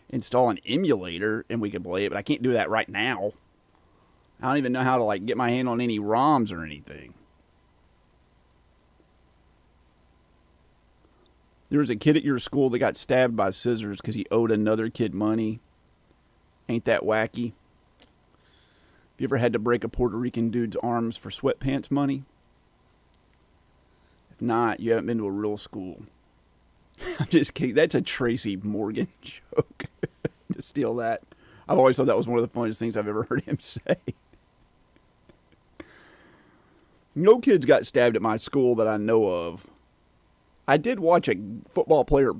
install an emulator and we could play it, but I can't do that right now. I don't even know how to, like, get my hand on any ROMs or anything. There was a kid at your school that got stabbed by scissors because he owed another kid money. Ain't that wacky? Have you ever had to break a Puerto Rican dude's arms for sweatpants money? If not, you haven't been to a real school. I'm just kidding. That's a Tracy Morgan joke. To steal that. I've always thought that was one of the funniest things I've ever heard him say. No kids got stabbed at my school that I know of. I did watch a football player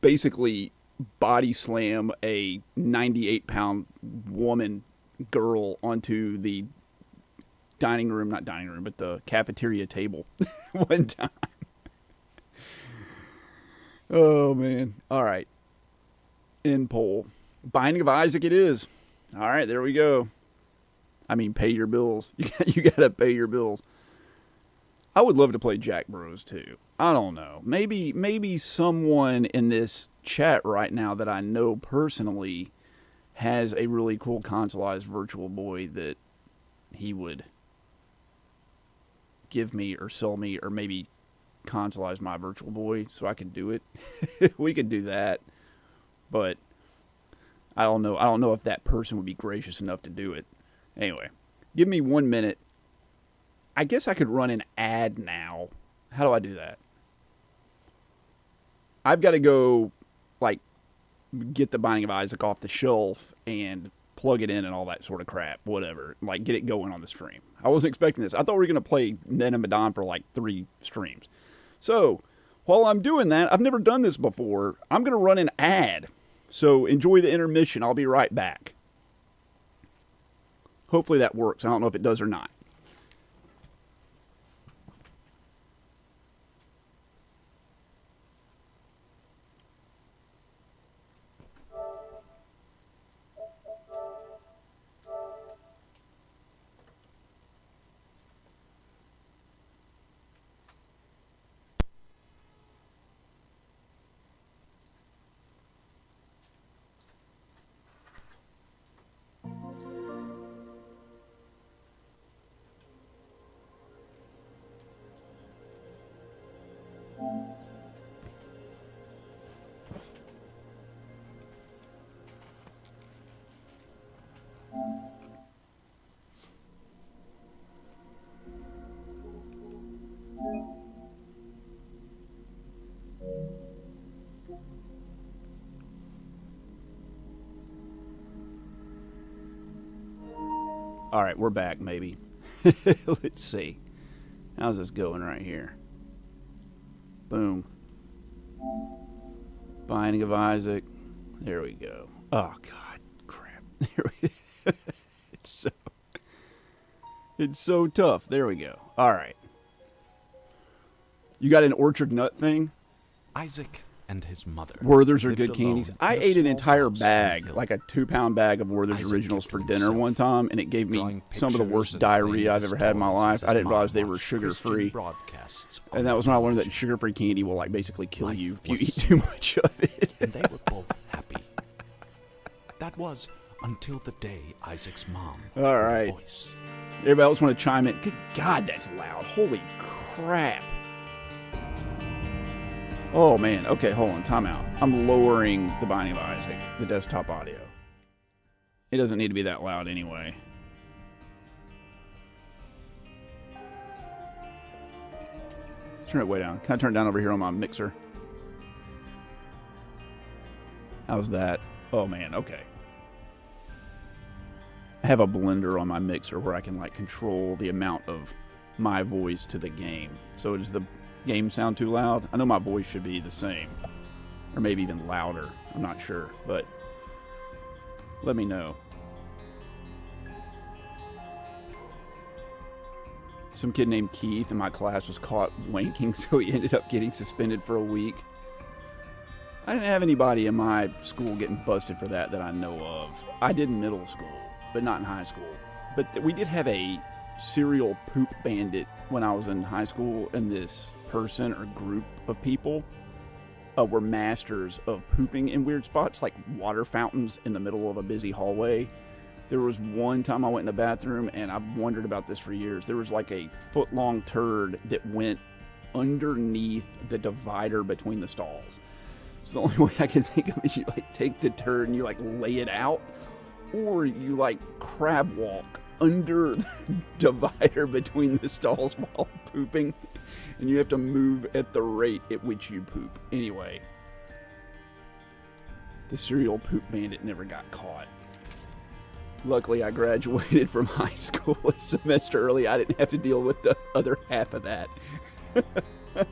basically body slam a 98-pound girl onto the not dining room, but the cafeteria table one time. Oh, man. All right. End poll. Binding of Isaac it is. All right, there we go. I mean, pay your bills. You got to pay your bills. I would love to play Jack Bros too. I don't know. Maybe someone in this chat right now that I know personally has a really cool consoleized Virtual Boy that he would give me or sell me, or maybe consoleize my Virtual Boy so I could do it. We could do that. But I don't know. I don't know if that person would be gracious enough to do it. Anyway, give me 1 minute. I guess I could run an ad now. How do I do that? I've got to go, like, get the Binding of Isaac off the shelf and plug it in and all that sort of crap. Whatever. Like, get it going on the stream. I wasn't expecting this. I thought we were going to play Medan and Medan for, like, 3 streams. So, while I'm doing that, I've never done this before. I'm going to run an ad. So, enjoy the intermission. I'll be right back. Hopefully that works. I don't know if it does or not. All right, we're back, maybe. Let's see. How's this going right here? Boom. Binding of Isaac. There we go. Oh, God. Crap. It's so tough. There we go. All right. You got an orchard nut thing? Isaac and his mother. Werther's are good candies. I ate an entire bag, like a 2-pound bag of Werther's Originals for dinner one time, and it gave me some of the worst diarrhea I've ever had in my life. I didn't realize they were sugar-free. And that was when I learned that sugar-free candy will, like, basically kill you if you eat too much of it. And they were both happy. That was until the day Isaac's mom All right. voice. Everybody else want to chime in? Good God, that's loud. Holy crap. Oh, man. Okay, hold on. Time out. I'm lowering the Binding of Isaac, the desktop audio. It doesn't need to be that loud anyway. Turn it way down. Can I turn it down over here on my mixer? How's that? Oh, man. Okay. I have a blender on my mixer where I can, like, control the amount of my voice to the game. So does the game sound too loud? I know my voice should be the same, or maybe even louder. I'm not sure, but let me know. Some kid named Keith in my class was caught wanking, so he ended up getting suspended for a week. I didn't have anybody in my school getting busted for that I know of. I did in middle school, but not in high school. But we did have a serial poop bandit when I was in high school, and this person or group of people were masters of pooping in weird spots, like water fountains in the middle of a busy hallway. There was one time I went in the bathroom, and I've wondered about this for years. There was like a foot-long turd that went underneath the divider between the stalls. So the only way I can think of is you like take the turd and you like lay it out, or you like crab walk under the divider between the stalls while pooping, and you have to move at the rate at which you poop. Anyway, the serial poop bandit never got caught. Luckily, I graduated from high school a semester early. I didn't have to deal with the other half of that. I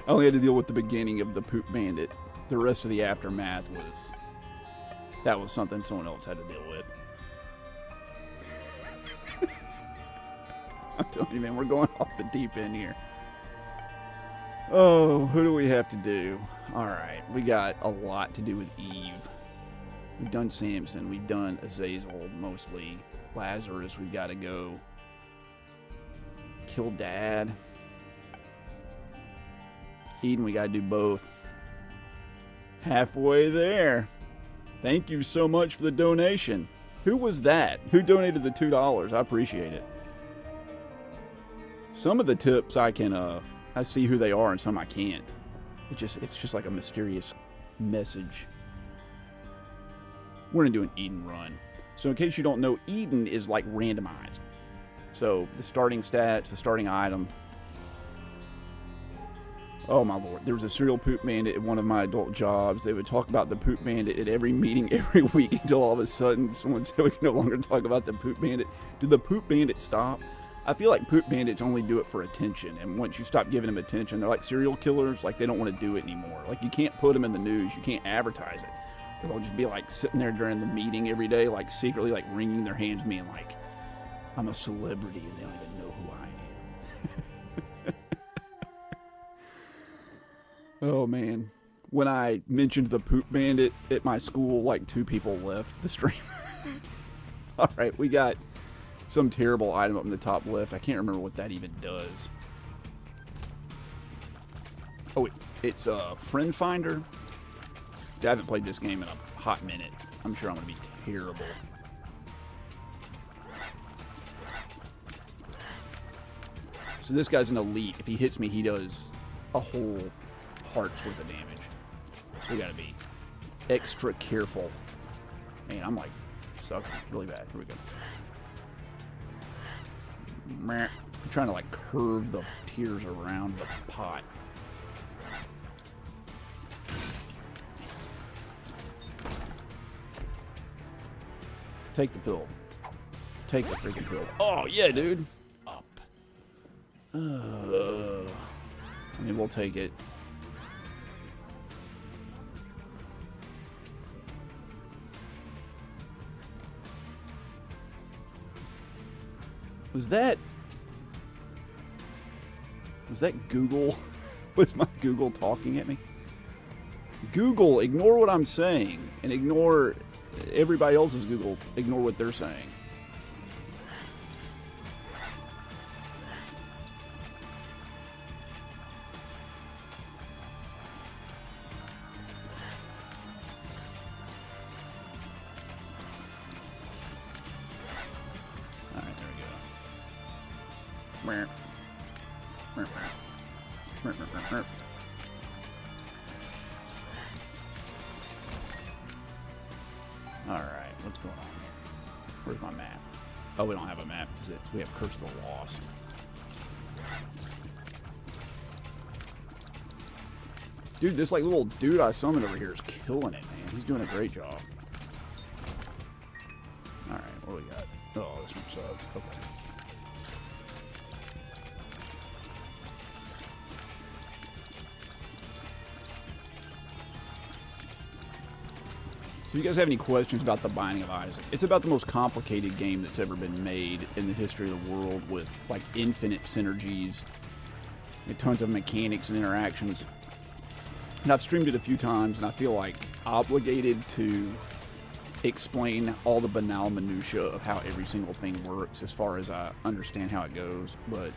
only had to deal with the beginning of the poop bandit. The rest of the aftermath was something someone else had to deal with. I'm telling you, man, we're going off the deep end here. Oh, who do we have to do? All right, we got a lot to do with Eve. We've done Samson. We've done Azazel, mostly. Lazarus, we've got to go kill Dad. Eden, we got to do both. Halfway there. Thank you so much for the donation. Who was that? Who donated the $2? I appreciate it. Some of the tips I can, I see who they are, and some I can't. It's just like a mysterious message. We're going to do an Eden run. So in case you don't know, Eden is like randomized. So the starting stats, the starting item. Oh my Lord. There was a serial poop bandit at one of my adult jobs. They would talk about the poop bandit at every meeting every week until all of a sudden someone said we can no longer talk about the poop bandit. Did the poop bandit stop? I feel like poop bandits only do it for attention. And once you stop giving them attention, they're like serial killers. Like they don't want to do it anymore. Like you can't put them in the news. You can't advertise it. They'll just be like sitting there during the meeting every day, like secretly like wringing their hands being like, I'm a celebrity and they don't even know who I am. Oh man. When I mentioned the poop bandit at my school, like 2 people left the stream. All right, we got some terrible item up in the top left. I can't remember what that even does. Oh wait, it's a friend finder. I haven't played this game in a hot minute. I'm sure I'm going to be terrible. So this guy's an elite. If he hits me, he does a whole heart's worth of damage. So we got to be extra careful. Man, I'm like sucking really bad. Here we go. I'm trying to like curve the tears around the pot. Take the pill. Take the freaking pill. Oh, yeah, dude. Up. I mean, we'll take it. Was that Google? Was my Google talking at me? Google, ignore what I'm saying and ignore everybody else's Google. Ignore what they're saying. All right, there we go. Alright, what's going on here? Where's my map? Oh, we don't have a map because we have Curse of the Lost. Dude, this like little dude I summoned over here is killing it, man. He's doing a great job. Alright, what do we got? Oh, this one sucks. Okay. So, you guys have any questions about The Binding of Isaac? It's about the most complicated game that's ever been made in the history of the world, with like infinite synergies and tons of mechanics and interactions. And I've streamed it a few times, and I feel like obligated to explain all the banal minutia of how every single thing works as far as I understand how it goes. But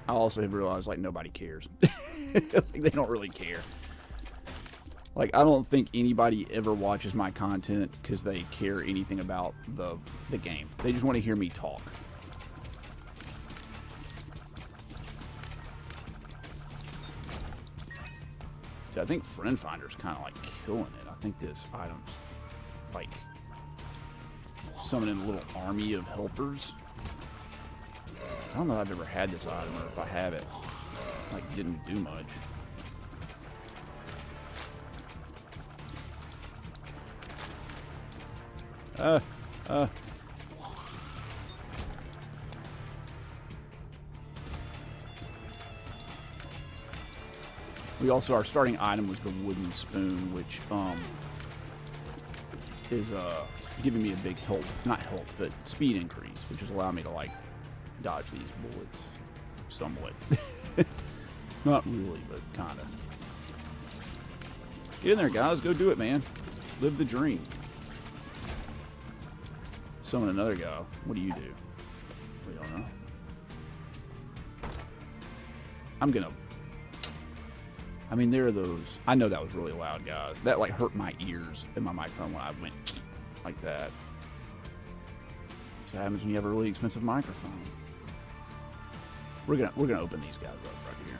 I also have realized like nobody cares. Like, they don't really care. Like, I don't think anybody ever watches my content because they care anything about the game. They just want to hear me talk. See, I think Friend Finder's kind of like killing it. I think this item's like summoning a little army of helpers. I don't know if I've ever had this item, or if I have it, like, didn't do much. We also, our starting item was the wooden spoon, which is giving me a big but speed increase, which is allowing me to like dodge these bullets somewhat. Not really, but kind of. Get in there, guys. Go do it, man. Live the dream. Summon another guy. What do you do? We don't know. I mean, there are those. I know that was really loud, guys. That like hurt my ears in my microphone when I went like that. That's what happens when you have a really expensive microphone. We're gonna open these guys up right here.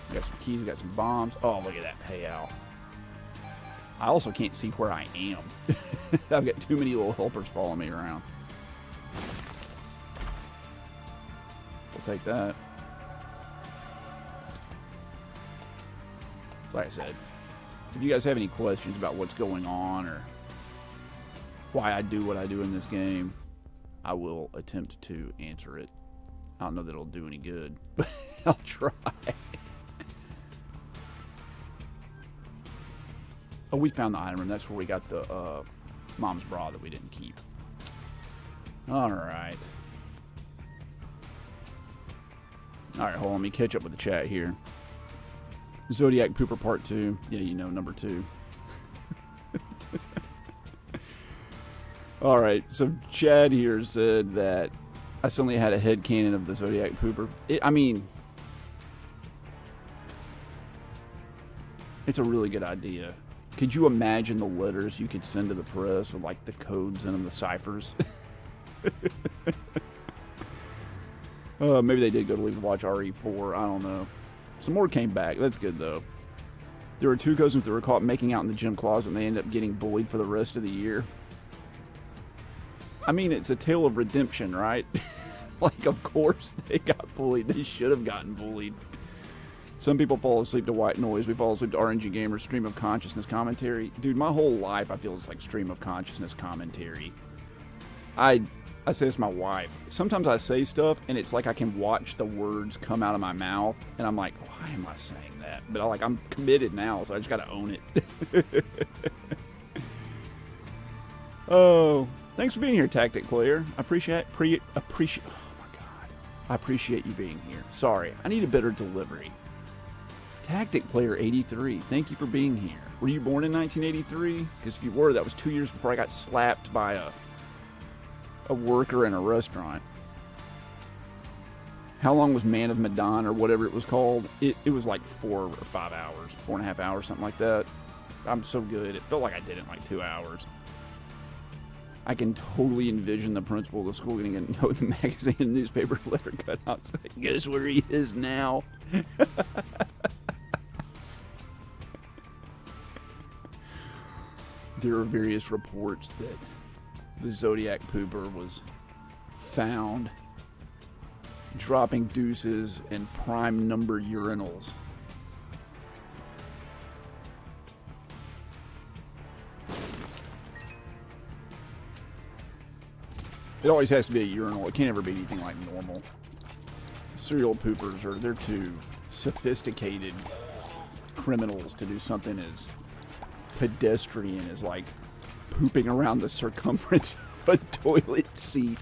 We got some keys. We got some bombs. Oh, look at that payout. I also can't see where I am. I've got too many little helpers following me around. We'll take that. Like I said, if you guys have any questions about what's going on or why I do what I do in this game, I will attempt to answer it. I don't know that it'll do any good, but I'll try. Oh, we found the item room. That's where we got the mom's bra that we didn't keep. All right. All right, hold on. Let me catch up with the chat here. Zodiac Pooper Part 2. Yeah, you know, number 2. All right, so Chad here said that I suddenly had a headcanon of the Zodiac Pooper. I mean, it's a really good idea. Could you imagine the letters you could send to the press with, like, the codes in them, the ciphers? Maybe they did go to leave to watch RE4. I don't know. Some more came back. That's good, though. There were 2 cousins that were caught making out in the gym closet, and they ended up getting bullied for the rest of the year. I mean, it's a tale of redemption, right? Like, of course they got bullied. They should have gotten bullied. Some people fall asleep to white noise. We fall asleep to RNG Gamer's stream of consciousness commentary. Dude, my whole life I feel is like stream of consciousness commentary. I say this to my wife. Sometimes I say stuff and it's like I can watch the words come out of my mouth, and I'm like, why am I saying that? But I'm committed now, so I just got to own it. Oh, thanks for being here, Tactic Player. I appreciate. Oh my God, I appreciate you being here. Sorry, I need a better delivery. Tactic Player 83. Thank you for being here. Were you born in 1983? Because if you were, that was 2 years before I got slapped by a worker in a restaurant. How long was Man of Medan or whatever it was called? It was like 4 or 5 hours, 4.5 hours, something like that. I'm so good. It felt like I did it in like 2 hours. I can totally envision the principal of the school getting a note in the magazine and newspaper letter cut out. So guess where he is now? There are various reports that the Zodiac Pooper was found dropping deuces in prime number urinals. It always has to be a urinal. It can't ever be anything like normal. Serial poopers they're too sophisticated criminals to do something as pedestrian as like pooping around the circumference of a toilet seat.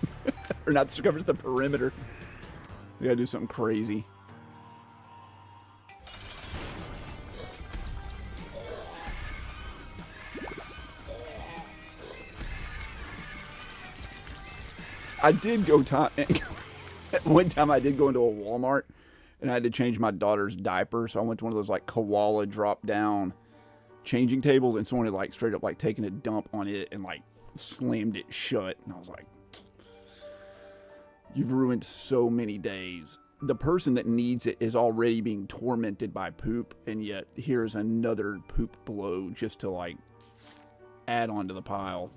Or not the circumference, the perimeter. You gotta do something crazy. I did go one time I did go into a Walmart and I had to change my daughter's diaper, so I went to one of those like koala drop down changing tables, and someone had like straight up like taken a dump on it and like slammed it shut, and I was like, you've ruined so many days. The person that needs it is already being tormented by poop, and yet here's another poop blow just to like add on to the pile.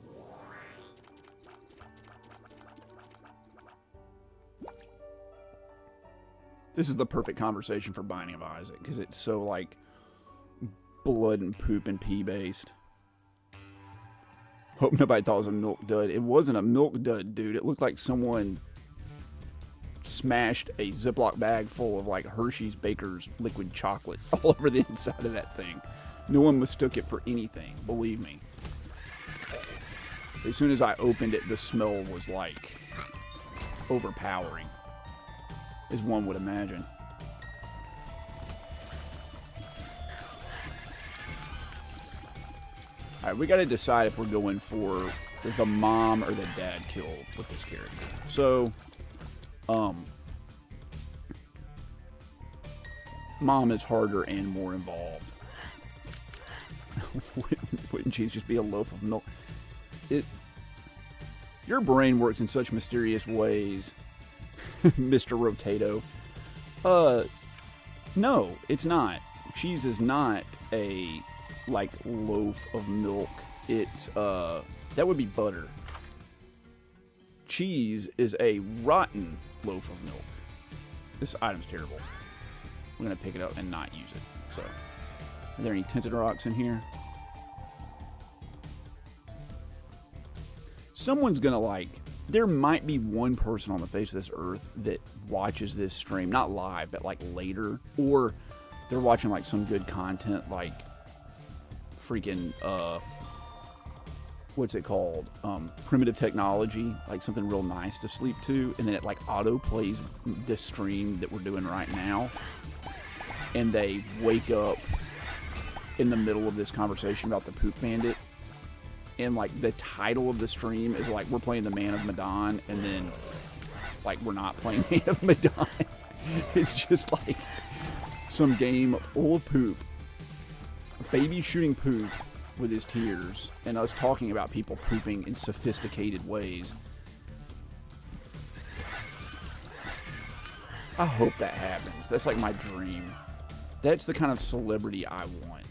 This is the perfect conversation for Binding of Isaac, because it's so like blood and poop and pee based. Hope nobody thought it was a milk dud. It wasn't a milk dud, dude. It looked like someone smashed a Ziploc bag full of like Hershey's Baker's liquid chocolate all over the inside of that thing. No one mistook it for anything, believe me. As soon as I opened it, the smell was like overpowering, as one would imagine. Alright, we gotta decide if we're going for the mom or the dad kill with this character. So, mom is harder and more involved. Wouldn't she just be a loaf of milk? Your brain works in such mysterious ways, Mr. Rotato. No, it's not. Cheese is not a like loaf of milk. It's that would be butter. Cheese is a rotten loaf of milk. This item's terrible. I'm gonna pick it up and not use it. So, are there any tinted rocks in here? Someone's gonna like. There might be one person on the face of this earth that watches this stream, not live, but like later, or they're watching like some good content, like freaking what's it called? Primitive Technology, like something real nice to sleep to, and then it like auto plays this stream that we're doing right now, and they wake up in the middle of this conversation about the Poop Bandit. And like the title of the stream is like we're playing the Man of Medan, and then like we're not playing Man of Medan. It's just like some game full of poop, baby shooting poop with his tears, and us talking about people pooping in sophisticated ways. I hope that happens. That's like my dream. That's the kind of celebrity I want.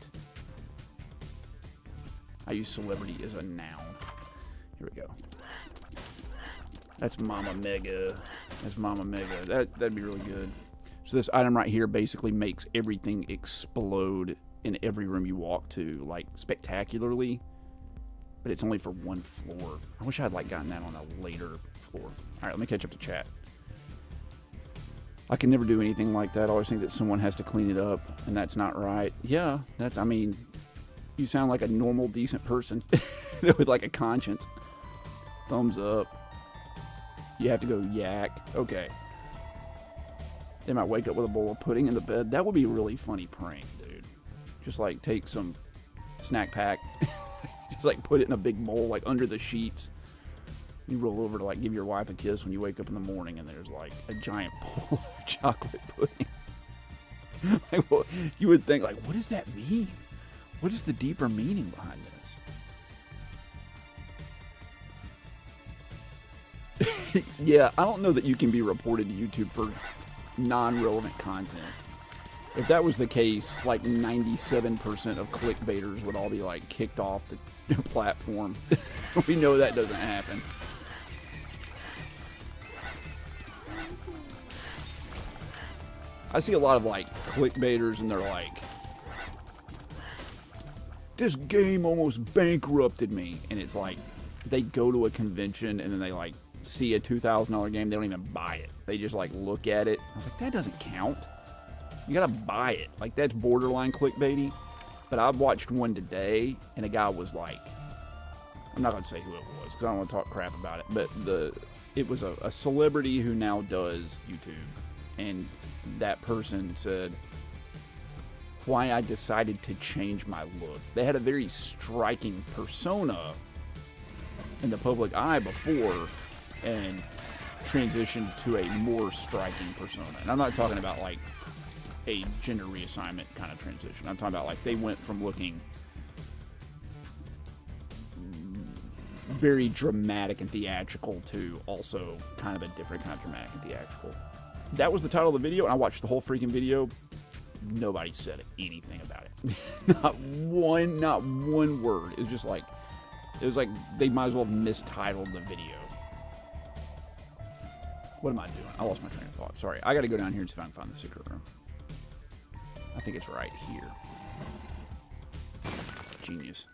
I use celebrity as a noun. Here we go. That's Mama Mega. That's Mama Mega. That'd be really good. So this item right here basically makes everything explode in every room you walk to, like spectacularly. but it's only for one floor. I wish I had like gotten that on a later floor. All right, let me catch up to chat. I can never do anything like that. I always think that someone has to clean it up, and that's not right. Yeah, I mean, you sound like a normal, decent person with like a conscience. Thumbs up. You have to go yak. Okay. They might wake up with a bowl of pudding in the bed. That would be a really funny prank, dude. Just like take some snack pack, just like put it in a big bowl, like under the sheets. You roll over to like give your wife a kiss when you wake up in the morning, and there's like a giant bowl of chocolate pudding. Like, well, you would think, like, what does that mean? What is the deeper meaning behind this? Yeah, I don't know that you can be reported to YouTube for non-relevant content. If that was the case, like 97% of clickbaiters would all be like kicked off the platform. We know that doesn't happen. I see a lot of like clickbaiters and they're like, this game almost bankrupted me. And it's like, they go to a convention and then they like see a $2,000 game. They don't even buy it. They just like look at it. I was like, that doesn't count. You gotta buy it. Like, that's borderline clickbaity. But I watched one today and a guy was like, I'm not gonna say who it was because I don't want to talk crap about it. But it was a celebrity who now does YouTube. And that person said why I decided to change my look. They had a very striking persona in the public eye before and transitioned to a more striking persona. And I'm not talking about like a gender reassignment kind of transition. I'm talking about like they went from looking very dramatic and theatrical to also kind of a different kind of dramatic and theatrical. That was the title of the video, and I watched the whole freaking video. Nobody said anything about it. Not one word. It was like they might as well have mistitled the video. What am I doing? I lost my train of thought. Sorry. I got to go down here and see if I can find the secret room. I think it's right here. Genius.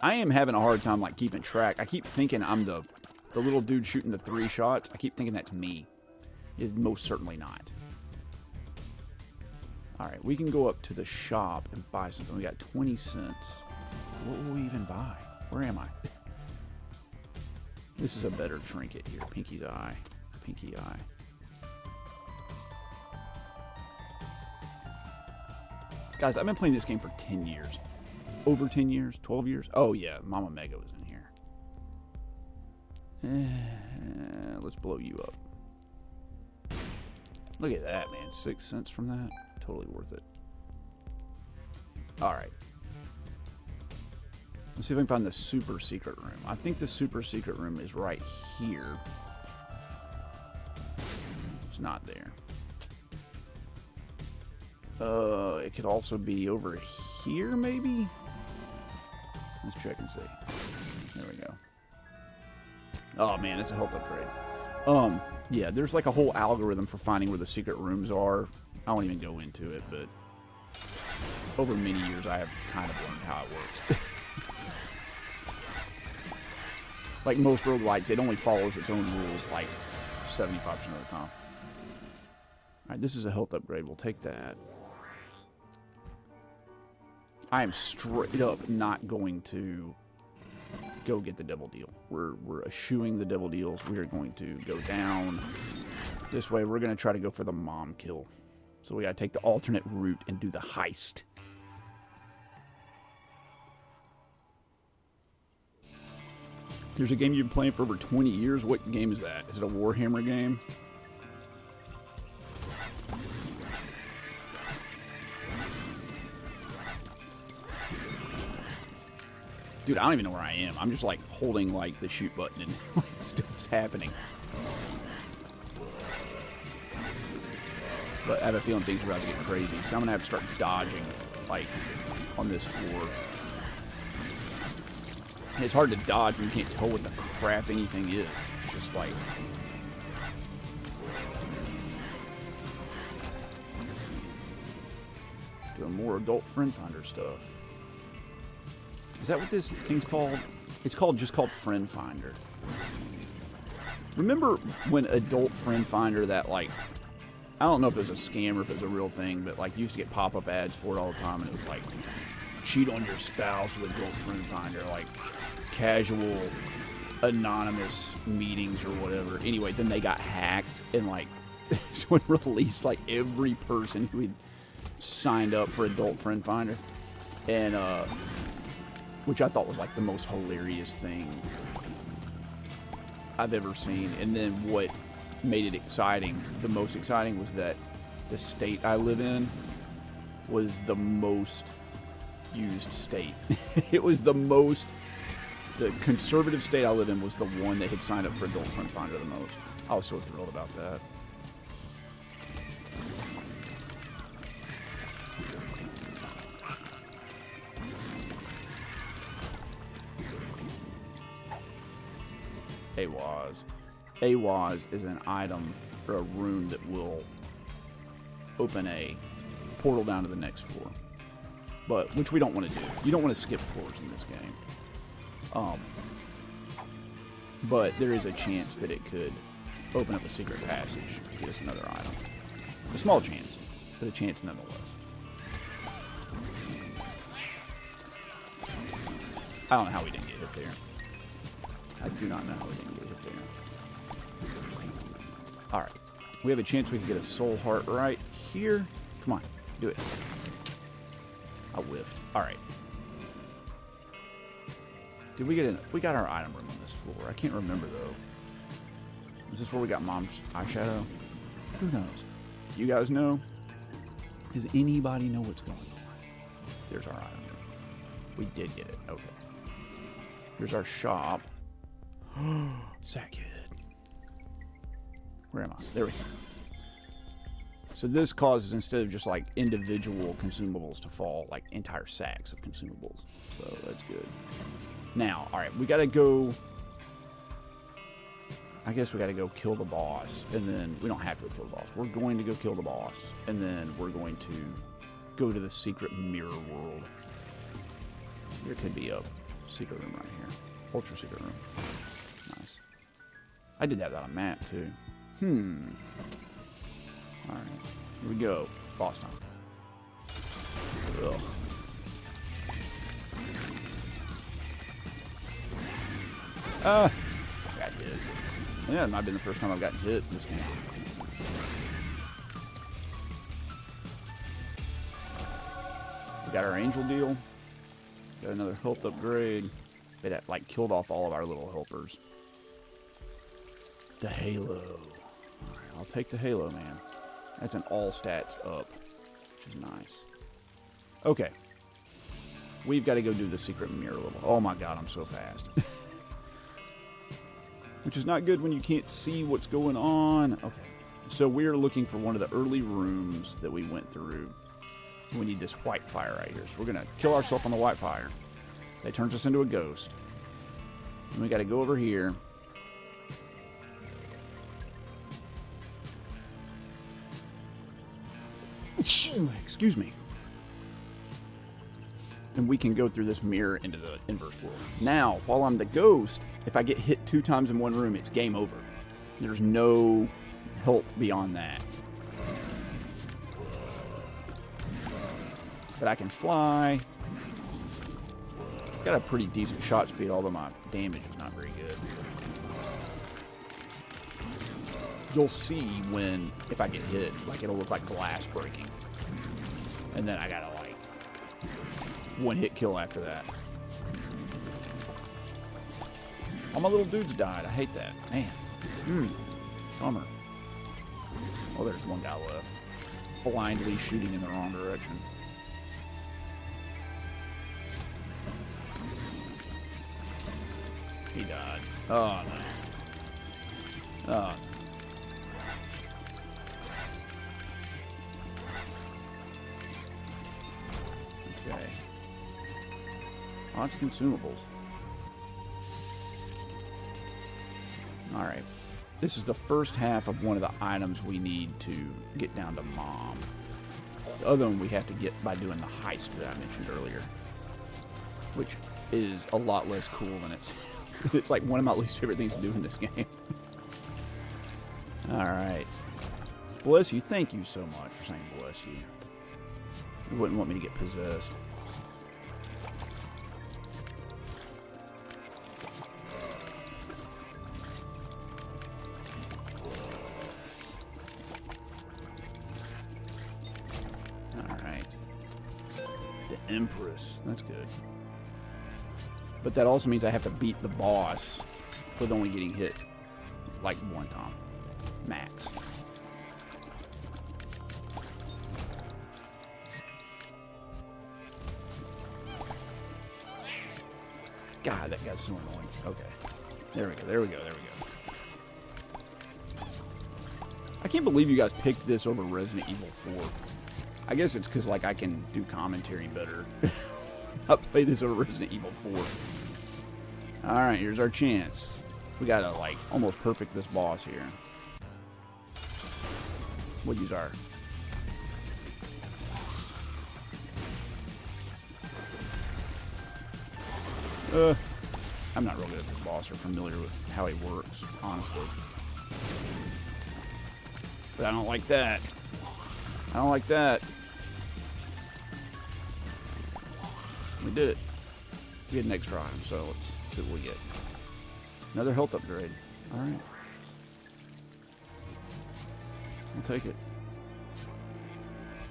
I am having a hard time like keeping track. I keep thinking I'm the little dude shooting the 3 shots. I keep thinking that's me. Is most certainly not. Alright, we can go up to the shop and buy something. We got 20 cents. What will we even buy? Where am I? This is a better trinket here. Pinky's eye. Pinky eye. Guys, I've been playing this game for 10 years. Over 10 years? 12 years? Oh yeah, Mama Mega was in here. Let's blow you up. Look at that, man. 6 cents from that. Totally worth it. Alright. Let's see if I can find the super secret room. I think the super secret room is right here. It's not there. It could also be over here, maybe? Let's check and see. There we go. Oh, man, it's a health upgrade. Yeah, there's like a whole algorithm for finding where the secret rooms are. I won't even go into it, but over many years I have kind of learned how it works. Like most roguelites, it only follows its own rules like 75% of the time. Alright, this is a health upgrade. We'll take that. I am straight up not going to go get the double deal. We're eschewing the double deals. We are going to go down this way. We're going to try to go for the mom kill. So we got to take the alternate route and do the heist. There's a game you've been playing for over 20 years. What game is that? Is it a Warhammer game? Dude, I don't even know where I am. I'm just like holding like the shoot button and like stuff's happening. But I have a feeling things are about to get crazy. So I'm gonna have to start dodging like on this floor. And it's hard to dodge when you can't tell what the crap anything is. It's just like doing more adult friend finder stuff. Is that what this thing's called? It's just called Friend Finder. Remember when Adult Friend Finder, that like, I don't know if it was a scam or if it was a real thing, but like you used to get pop-up ads for it all the time, and it was like, cheat on your spouse with Adult Friend Finder, like casual, anonymous meetings or whatever. Anyway, then they got hacked, and like, someone released like every person who had signed up for Adult Friend Finder, and which I thought was like the most hilarious thing I've ever seen. And then what made it exciting, the most exciting, was that the state I live in was the most used state. It was the conservative state I live in was the one that had signed up for Adult Friend Finder the most. I was so thrilled about that. AWAS. AWAS is an item or a room that will open a portal down to the next floor, but which we don't want to do. You don't want to skip floors in this game. But there is a chance that it could open up a secret passage to get us another item. A small chance, but a chance nonetheless. I don't know how we didn't get hit there. I do not know how we didn't get hit there. Alright. We have a chance we can get a soul heart right here. Come on. Do it. I whiffed. Alright. Did we get in? We got our item room on this floor. I can't remember, though. Is this where we got Mom's eyeshadow? Who knows? You guys know? Does anybody know what's going on? There's our item room. We did get it. Okay. Here's our shop. Sackhead. Where am I? There we go. So this causes, instead of just like individual consumables to fall, like entire sacks of consumables. So that's good. Now, alright, we gotta go. I guess we gotta go kill the boss. And then we don't have to go kill the boss. We're going to go kill the boss. And then we're going to go to the secret mirror world. There could be a secret room right here. Ultra secret room. Nice. I did that without a map, too. Alright. Here we go. Boss time. Ugh. Got hit. Yeah, it might have been the first time I've gotten hit in this game. We got our angel deal. Got another health upgrade. It like killed off all of our little helpers. The halo. Alright, I'll take the halo, man. That's an all stats up, which is nice. Okay. We've got to go do the secret mirror level. Oh my god, I'm so fast. Which is not good when you can't see what's going on. Okay. So we're looking for one of the early rooms that we went through. We need this white fire right here. So we're going to kill ourselves on the white fire. That turns us into a ghost. And we got to go over here. Excuse me. And we can go through this mirror into the inverse world. Now, while I'm the ghost, if I get hit 2 times in one room, it's game over. There's no help beyond that. But I can fly. Got a pretty decent shot speed, although my damage is not very good. You'll see when, if I get hit, like it'll look like glass breaking. And then I gotta like one hit kill after that. All my little dudes died. I hate that. Man. Bummer. Oh, there's one guy left. Blindly shooting in the wrong direction. He died. Oh, no. Oh, okay. Lots of consumables. Alright. This is the first half of one of the items we need to get down to Mom. The other one we have to get by doing the heist that I mentioned earlier. Which is a lot less cool than it sounds. It's like one of my least favorite things to do in this game. Alright. Bless you. Thank you so much for saying bless you. You wouldn't want me to get possessed. Alright. The Empress. That's good. But that also means I have to beat the boss with only getting hit like one time. Max. God, that guy's so annoying. Okay. There we go, there we go, there we go. I can't believe you guys picked this over Resident Evil 4. I guess it's because, like, I can do commentary better. I play this over Resident Evil 4. Alright, here's our chance. We gotta, like, almost perfect this boss here. We'll use our... I'm not real good at this boss or familiar with how he works, honestly. But I don't like that. I don't like that. We did it. We get an extra item, so let's see what we get. Another health upgrade. Alright. I'll take it.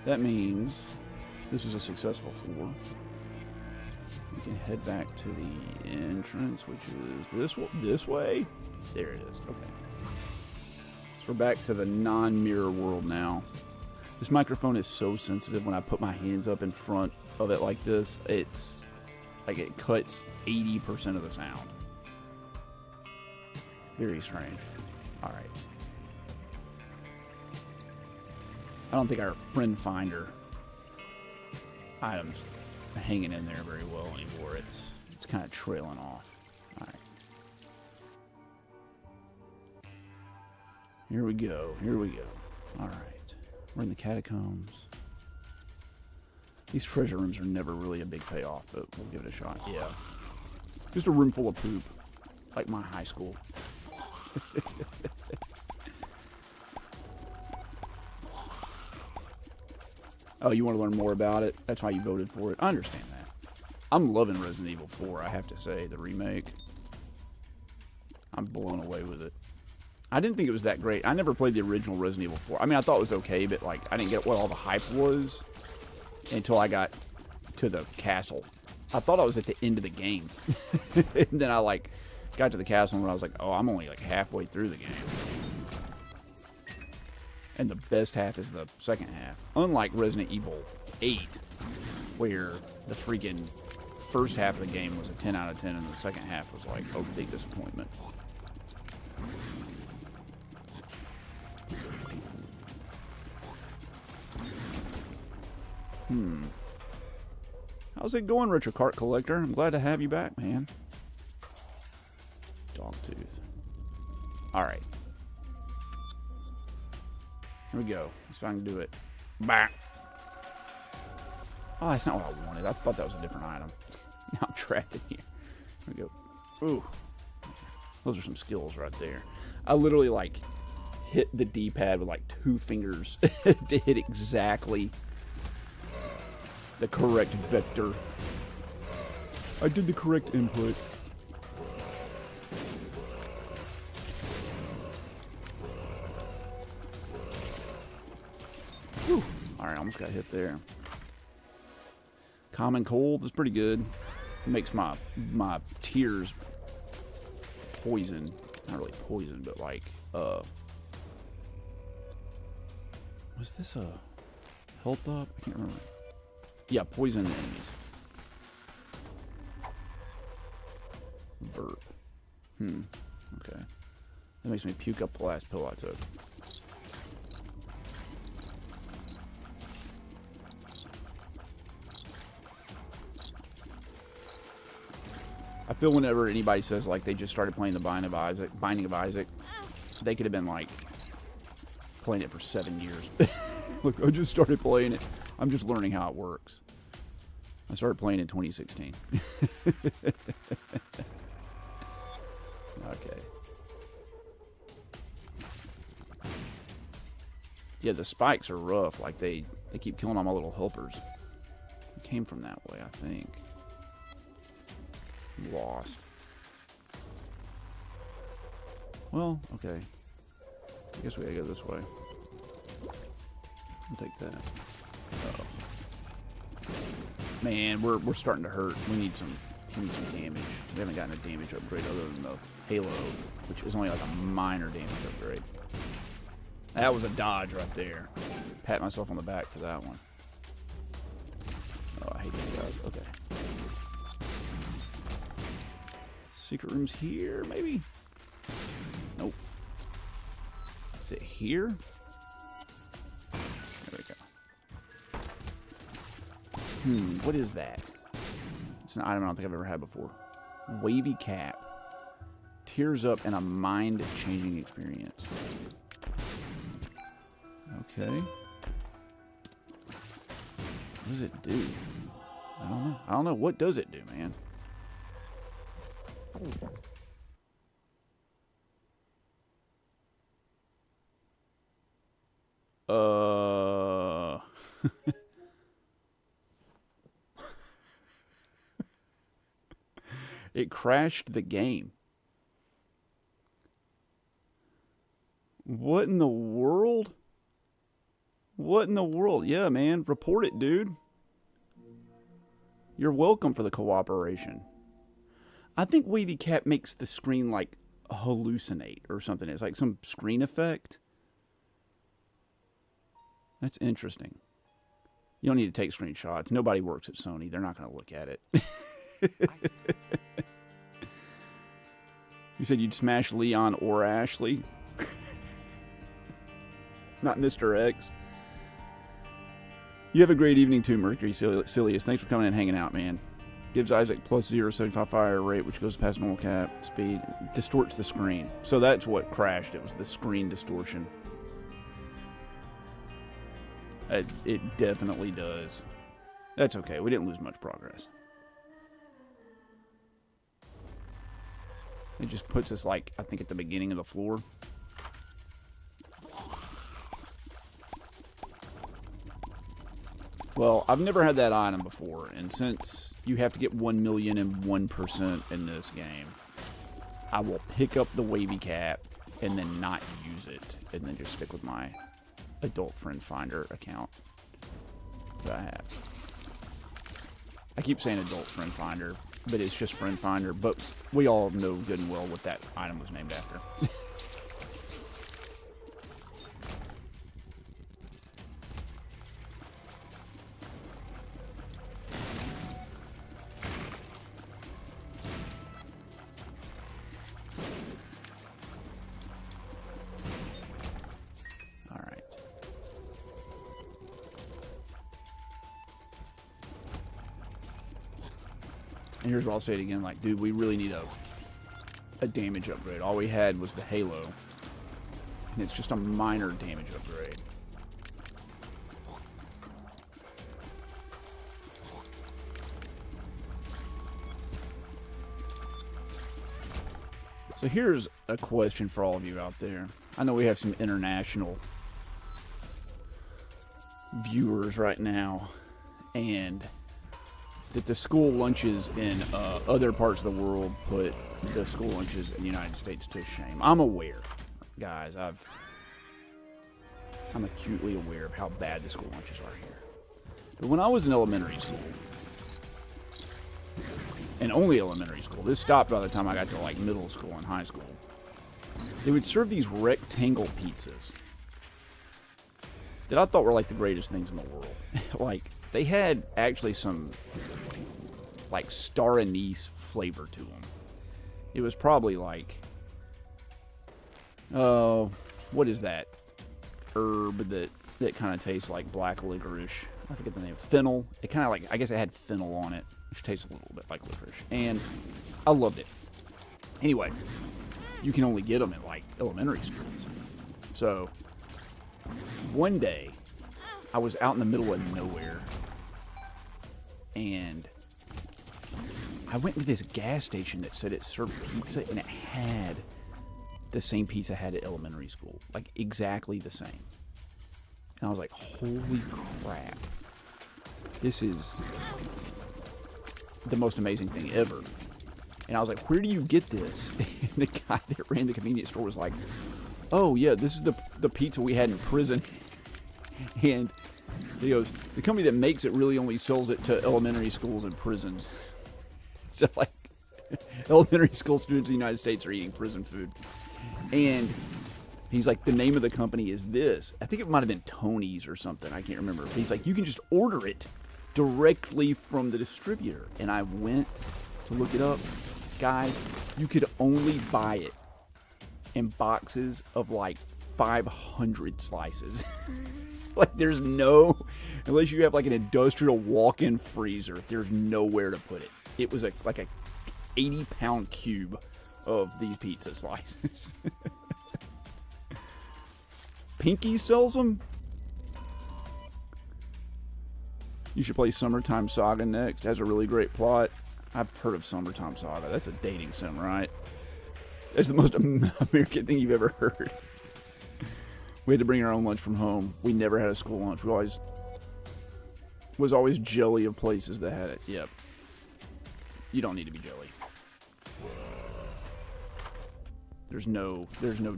That means this was a successful floor. We can head back to the entrance, which is this way? There it is. Okay. So we're back to the non-mirror world now. This microphone is so sensitive when I put my hands up in front of it like this. It's like it cuts 80% of the sound. Very strange. All right. I don't think our friend finder items are hanging in there very well anymore. It's kind of trailing off. All right. Here we go. Here we go. All right. We're in the catacombs. These treasure rooms are never really a big payoff, but we'll give it a shot. Yeah. Just a room full of poop. Like my high school. Oh, you want to learn more about it? That's why you voted for it. I understand that. I'm loving Resident Evil 4, I have to say, the remake. I'm blown away with it. I didn't think it was that great. I never played the original Resident Evil 4. I mean, I thought it was okay, but like I didn't get what all the hype was until I got to the castle. I thought I was at the end of the game. And then I like got to the castle and I was like, oh, I'm only like halfway through the game. And the best half is the second half. Unlike Resident Evil 8, where the freaking first half of the game was a 10 out of 10 and the second half was like, oh, big disappointment. How's it going, Retro Cart Collector? I'm glad to have you back, man. Dogtooth. Alright. Here we go. Let's see if I can do it. Bah. Oh, that's not what I wanted. I thought that was a different item. Now I'm trapped in here. Here we go. Ooh. Those are some skills right there. I literally, like, hit the D-pad with, like, 2 fingers to hit exactly the correct vector. I did the correct input. Whew. Alright, almost got hit there. Common cold is pretty good. It makes my tears poison. Not really poison, but like, was this a health up? I can't remember. Yeah, poison enemies. Verb. Okay. That makes me puke up the last pill I took. I feel whenever anybody says like they just started playing the Binding of Isaac, they could have been like playing it for 7 years. Look, I just started playing it. I'm just learning how it works. I started playing in 2016. Okay. Yeah, the spikes are rough. Like, they keep killing all my little helpers. It came from that way, I think. Lost. Well, okay. I guess we gotta go this way. I'll take that. Uh-oh. Man, we're starting to hurt. We need some damage. We haven't gotten a damage upgrade other than the Halo, which is only like a minor damage upgrade. That was a dodge right there. Pat myself on the back for that one. Oh, I hate these guys. Okay. Secret room's here, maybe? Nope. Is it here? There we go. What is that? It's an item I don't think I've ever had before. Wavy cap. Tears up and a mind-changing experience. Okay. What does it do? I don't know. I don't know. What does it do, man? It crashed the game. What in the world? What in the world? Yeah, man. Report it, dude. You're welcome for the cooperation. I think Wavy Cap makes the screen, like, hallucinate or something. It's like some screen effect. That's interesting. You don't need to take screenshots. Nobody works at Sony. They're not going to look at it. You said you'd smash Leon or Ashley? Not Mr. X. You have a great evening too, Mercury Silius. Thanks for coming and hanging out, man. Gives Isaac plus 0.75 fire rate, which goes past normal cap speed. Distorts the screen. So that's what crashed. It was the screen distortion. It definitely does. That's okay. We didn't lose much progress. It just puts us, like, I think at the beginning of the floor. Well, I've never had that item before, and since you have to get 1,001% in this game, I will pick up the Wavy Cap and then not use it, and then just stick with my Adult Friend Finder account that I have. I keep saying Adult Friend Finder, but it's just Friend Finder, but we all know good and well what that item was named after. And here's what I'll say it again, like, dude, we really need a damage upgrade. All we had was the Halo, and it's just a minor damage upgrade. So here's a question for all of you out there. I know we have some international viewers right now, and that the school lunches in other parts of the world put the school lunches in the United States to shame. I'm aware, guys. I'm acutely aware of how bad the school lunches are here. But when I was in elementary school, and only elementary school, this stopped by the time I got to like middle school and high school, they would serve these rectangle pizzas that I thought were like the greatest things in the world. Like, they had actually some like star anise flavor to them. It was probably like, what is that herb that kind of tastes like black licorice? I forget the name. Fennel. It kind of like, I guess it had fennel on it, which tastes a little bit like licorice. And I loved it. Anyway, you can only get them at like elementary schools. So one day, I was out in the middle of nowhere, and I went to this gas station that said it served pizza, and it had the same pizza I had at elementary school. Like, exactly the same. And I was like, holy crap. This is the most amazing thing ever. And I was like, where do you get this? And the guy that ran the convenience store was like, oh, yeah, this is the pizza we had in prison. And he goes, the company that makes it really only sells it to elementary schools and prisons. So, like, elementary school students in the United States are eating prison food. And he's like, the name of the company is this. I think it might have been Tony's or something. I can't remember. But he's like, you can just order it directly from the distributor. And I went to look it up. Guys, you could only buy it in boxes of like 500 slices. Like, there's no, unless you have like an industrial walk-in freezer, there's nowhere to put it. It was like a 80-pound cube of these pizza slices. Pinky sells them. You should play Summertime Saga next. It has a really great plot. I've heard of Summertime Saga. That's a dating sim, right? That's the most American thing you've ever heard. We had to bring our own lunch from home. We never had a school lunch. We was always jelly of places that had it. Yep. You don't need to be jelly. There's no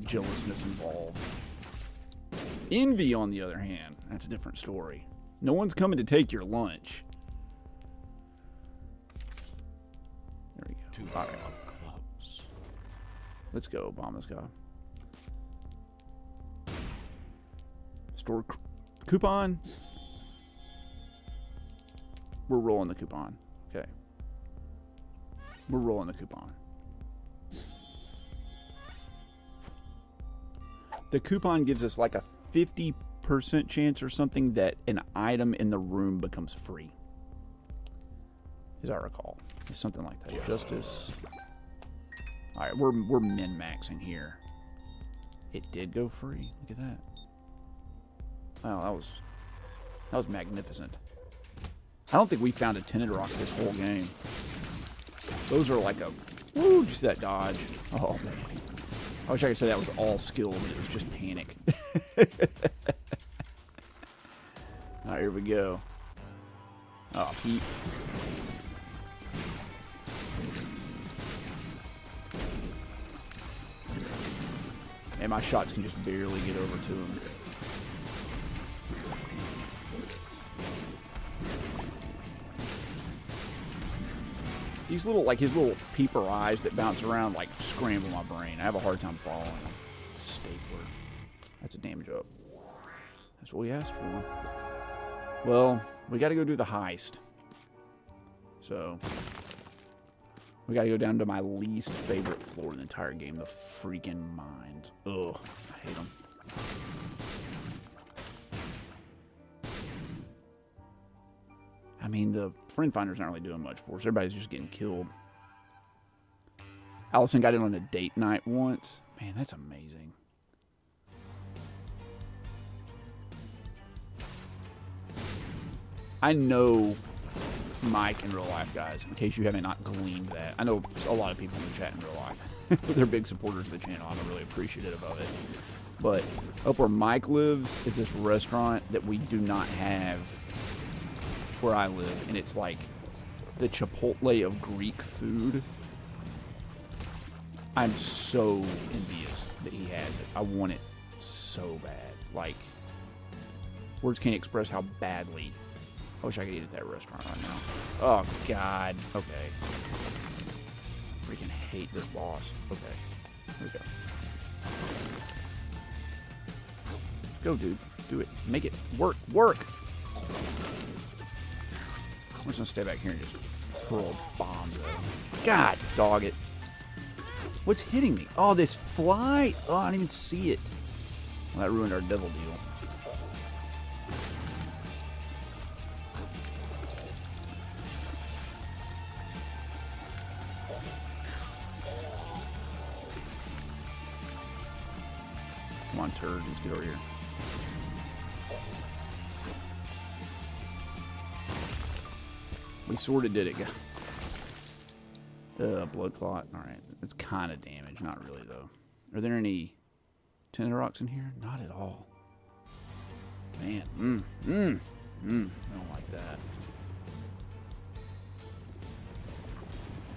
jealousness involved. Envy, on the other hand, that's a different story. No one's coming to take your lunch. There we go. 2 pair of clubs. Let's go, Obama's guy. Store coupon. We're rolling the coupon. Okay. We're rolling the coupon. The coupon gives us like a 50% chance or something that an item in the room becomes free. As I recall. It's something like that. Justice. Alright, we're min-maxing here. It did go free. Look at that. Wow, that was magnificent. I don't think we found a tinted rock this whole game. Those are like a... Woo, just that dodge. Oh, man. I wish I could say that was all skill, but it was just panic. Alright, here we go. Oh, Pete. And my shots can just barely get over to him. These little, like his little peeper eyes that bounce around, like scramble my brain. I have a hard time following them. Stapler. That's a damage up. That's what we asked for. Well, we got to go do the heist. So, we got to go down to my least favorite floor in the entire game, the freaking mines. Ugh, I hate them. I mean, the friend finder's not really doing much for us. Everybody's just getting killed. Allison got in on a date night once. Man, that's amazing. I know Mike in real life, guys, in case you haven't not gleaned that. I know a lot of people in the chat in real life. They're big supporters of the channel. I'm really appreciative of it. But up where Mike lives is this restaurant that we do not have where I live, and it's like the Chipotle of Greek food. I'm so envious that he has it. I want it so bad. Like, words can't express how badly I wish I could eat at that restaurant right now. Oh, God. Okay. Freaking hate this boss. Okay. Here we go. Go, dude. Do it. Make it work. Work! I'm just gonna stay back here and just hurl bombs at him. God, dog it. What's hitting me? Oh, this fly. Oh, I didn't even see it. Well, that ruined our devil deal. Come on, turd. Let's get over here. We sort of did it, guys. Blood clot. All right. It's kind of damaged. Not really, though. Are there any tender rocks in here? Not at all. Man. I don't like that.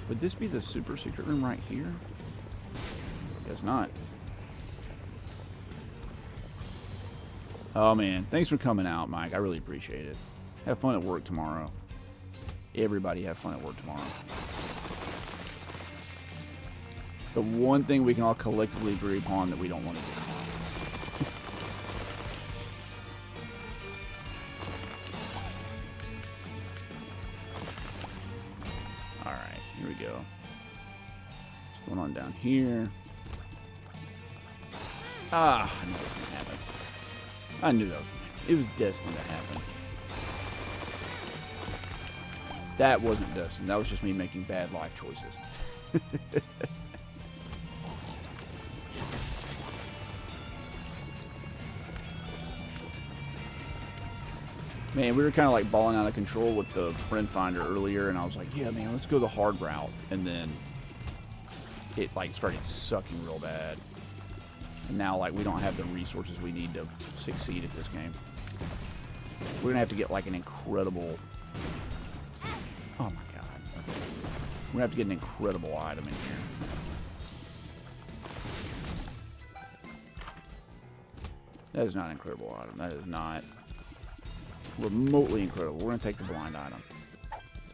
Would this be the super secret room right here? Guess not. Oh, man. Thanks for coming out, Mike. I really appreciate it. Have fun at work tomorrow. Everybody have fun at work tomorrow. The one thing we can all collectively agree upon that we don't want to do. Alright, here we go. What's going on down here? Ah, I knew that was going to happen. I knew that was going to happen. It was destined to happen. That wasn't destined. That was just me making bad life choices. Man, we were kind of like balling out of control with the friend finder earlier, and I was like, yeah, man, let's go the hard route. And then it like started sucking real bad. And now like we don't have the resources we need to succeed at this game. We're gonna have to get like an incredible... Oh my god. We're gonna have to get an incredible item in here. That is not an incredible item. That is not remotely incredible. We're gonna take the blind item.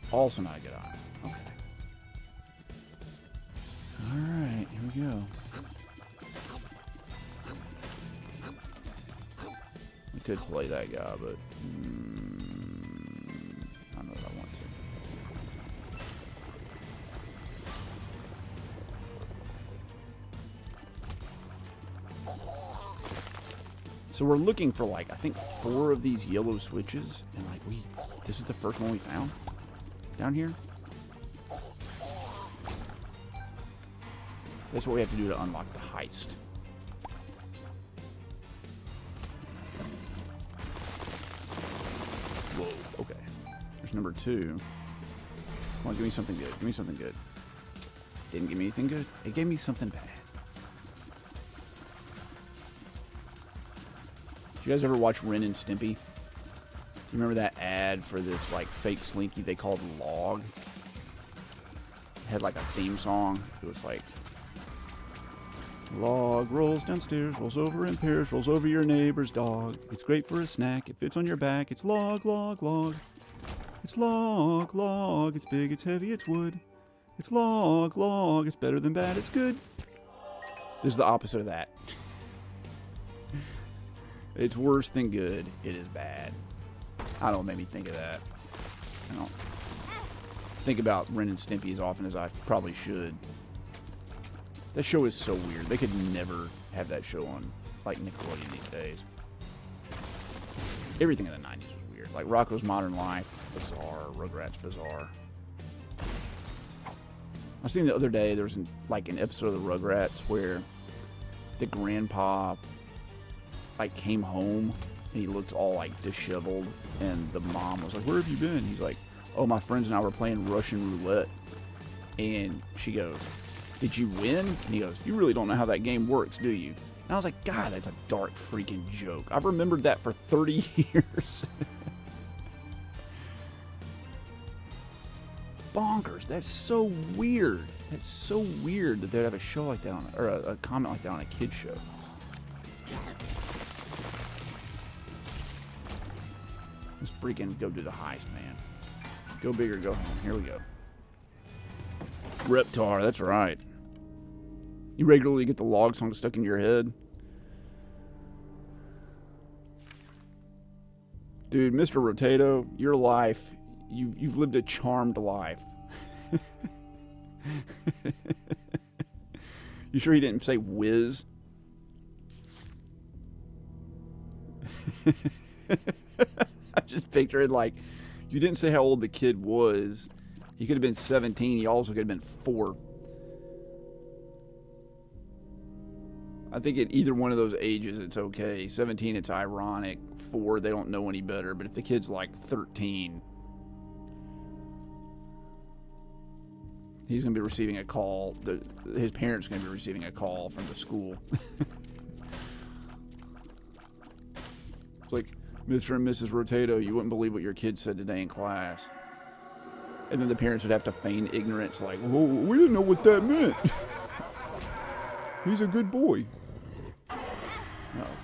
It's also not a good item. Okay. Alright, here we go. We could play that guy, but I don't know if I want to. So we're looking for like, I think 4 of these yellow switches, and like this is the first one we found down here. That's what we have to do to unlock the heist. Whoa, okay. There's number 2. Come on, give me something good. Give me something good. Didn't give me anything good. It gave me something bad. Did you guys ever watch Ren and Stimpy? You remember that ad for this like fake Slinky they called Log? It had like a theme song. It was like, Log rolls downstairs, rolls over in pairs, rolls over your neighbor's dog. It's great for a snack. It fits on your back. It's log, log, log. It's log, log. It's big, it's heavy, it's wood. It's log, log. It's better than bad, it's good. This is the opposite of that. It's worse than good. It is bad. I don't make me think of that. I don't think about Ren and Stimpy as often as I probably should. That show is so weird. They could never have that show on like Nickelodeon these days. Everything in the 90s was weird. Like Rocko's Modern Life, bizarre. Rugrats, bizarre. I was seeing the other day there was an episode of the Rugrats where the grandpa like came home and he looked all like disheveled, and the mom was like, "Where have you been?" He's like, "Oh, my friends and I were playing Russian roulette." And she goes, "Did you win?" And he goes, "You really don't know how that game works, do you?" And I was like, God, that's a dark freaking joke. I've remembered that for 30 years. Bonkers. That's so weird. That's so weird that they'd have a show like that on, or a comment like that on a kid's show. Let's freaking go do the heist, man. Go big or go home. Here we go. Reptar, that's right. You regularly get the log song stuck in your head? Dude, Mr. Rotato, your life, you've lived a charmed life. You sure he didn't say whiz? I just pictured like, you didn't say how old the kid was. He could have been 17. He also could have been 4. I think at either one of those ages, it's okay. 17, it's ironic. 4, they don't know any better. But if the kid's like 13, He's going to be receiving a call. His parents are going to be receiving a call from the school. It's like, Mr. and Mrs. Rotato, you wouldn't believe what your kid said today in class. And then the parents would have to feign ignorance, like, well, we didn't know what that meant. He's a good boy. Oh, God.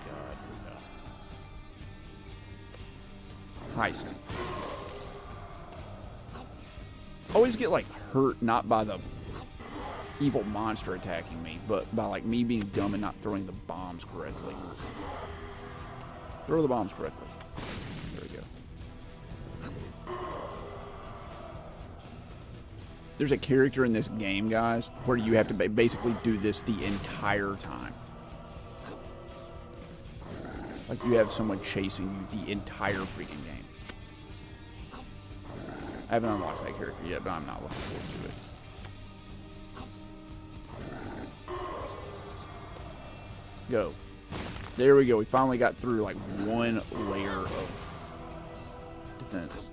Heist. Always get, like, hurt not by the evil monster attacking me, but by, like, me being dumb and not throwing the bombs correctly. Throw the bombs correctly. There we go. There's a character in this game, guys, where you have to basically do this the entire time. Like, you have someone chasing you the entire freaking game. I haven't unlocked that character yet, but I'm not looking forward to it. Go. There we go. We finally got through, like, one layer of defense.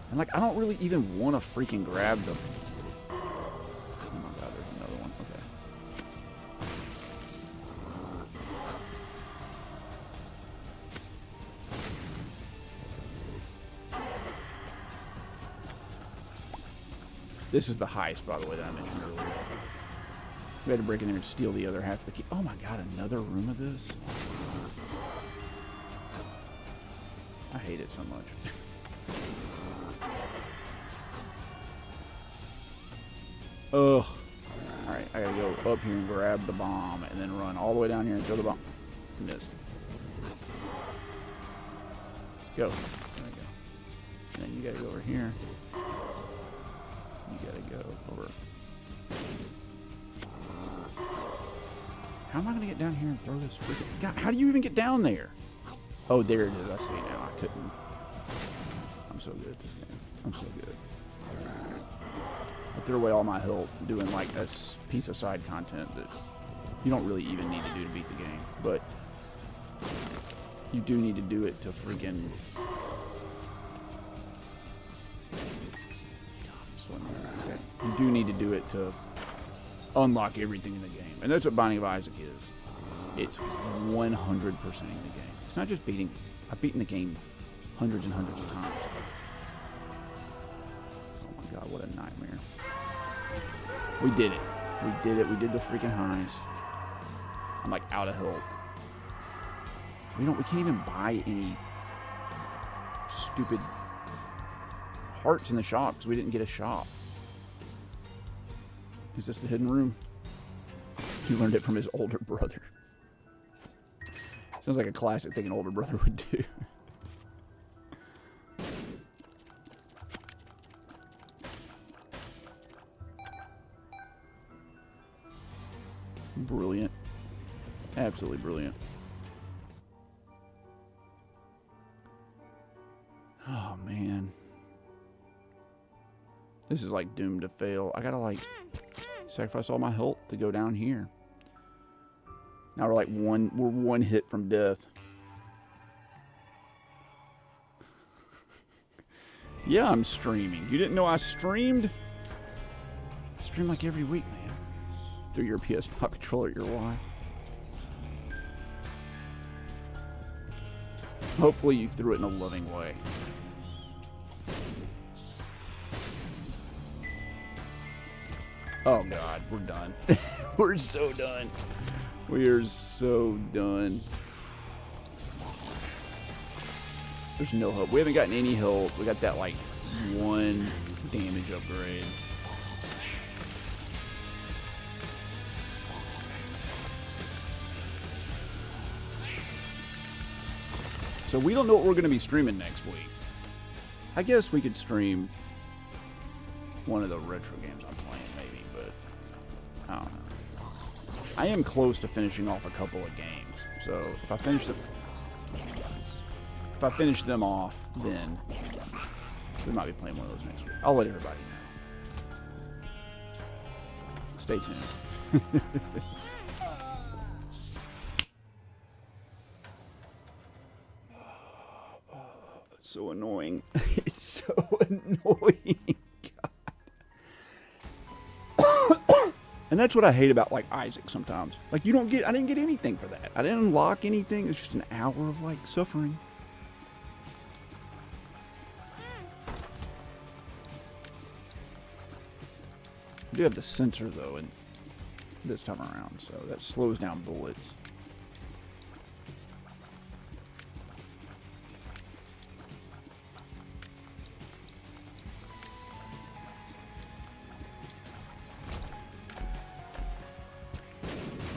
And, like, I don't really even want to freaking grab them. Oh, my God. There's another one. Okay. This is the heist, by the way, that I mentioned earlier. We had to break in there and steal the other half of the key. Oh my God, another room of this? I hate it so much. Ugh. Alright, I gotta go up here and grab the bomb and then run all the way down here and throw the bomb. Missed. Go. There we go. And then you gotta go over here. You gotta go over. How am I going to get down here and throw this freaking... God, how do you even get down there? Oh, there it is. I see now. I couldn't... I'm so good at this game. I'm so good. I threw away all my health doing, like, a piece of side content that you don't really even need to do to beat the game. But you do need to do it to freaking... God, I'm so annoying. Okay. You do need to do it to unlock everything in the game. And that's what Binding of Isaac is. It's 100% in the game. It's not just beating. I've beaten the game hundreds and hundreds of times. Oh my God, what a nightmare. We did it. We did it. We did the freaking heist. I'm like out of health. We can't even buy any stupid hearts in the shop because we didn't get a shop. Is this the hidden room? He learned it from his older brother. Sounds like a classic thing an older brother would do. Brilliant. Absolutely brilliant. Oh, man. This is like doomed to fail. I gotta like sacrifice all my health to go down here. Now we're like one hit from death. Yeah, I'm streaming. You didn't know I streamed? I stream like every week, man. Through your PS5 controller at your wife. Hopefully you threw it in a loving way. Oh God, we're done. We're so done. We are so done. There's no hope. We haven't gotten any health. We got that like one damage upgrade. So we don't know what we're going to be streaming next week. I guess we could stream one of the retro games I'm playing, maybe, but I don't know. I am close to finishing off a couple of games, so if I finish them off, then we might be playing one of those next week. I'll let everybody know. Stay tuned. so annoying. It's so annoying. God. And that's what I hate about, like, Isaac sometimes. Like, I didn't get anything for that. I didn't unlock anything. It's just an hour of, like, suffering. I do have the sensor, though, and this time around, so that slows down bullets.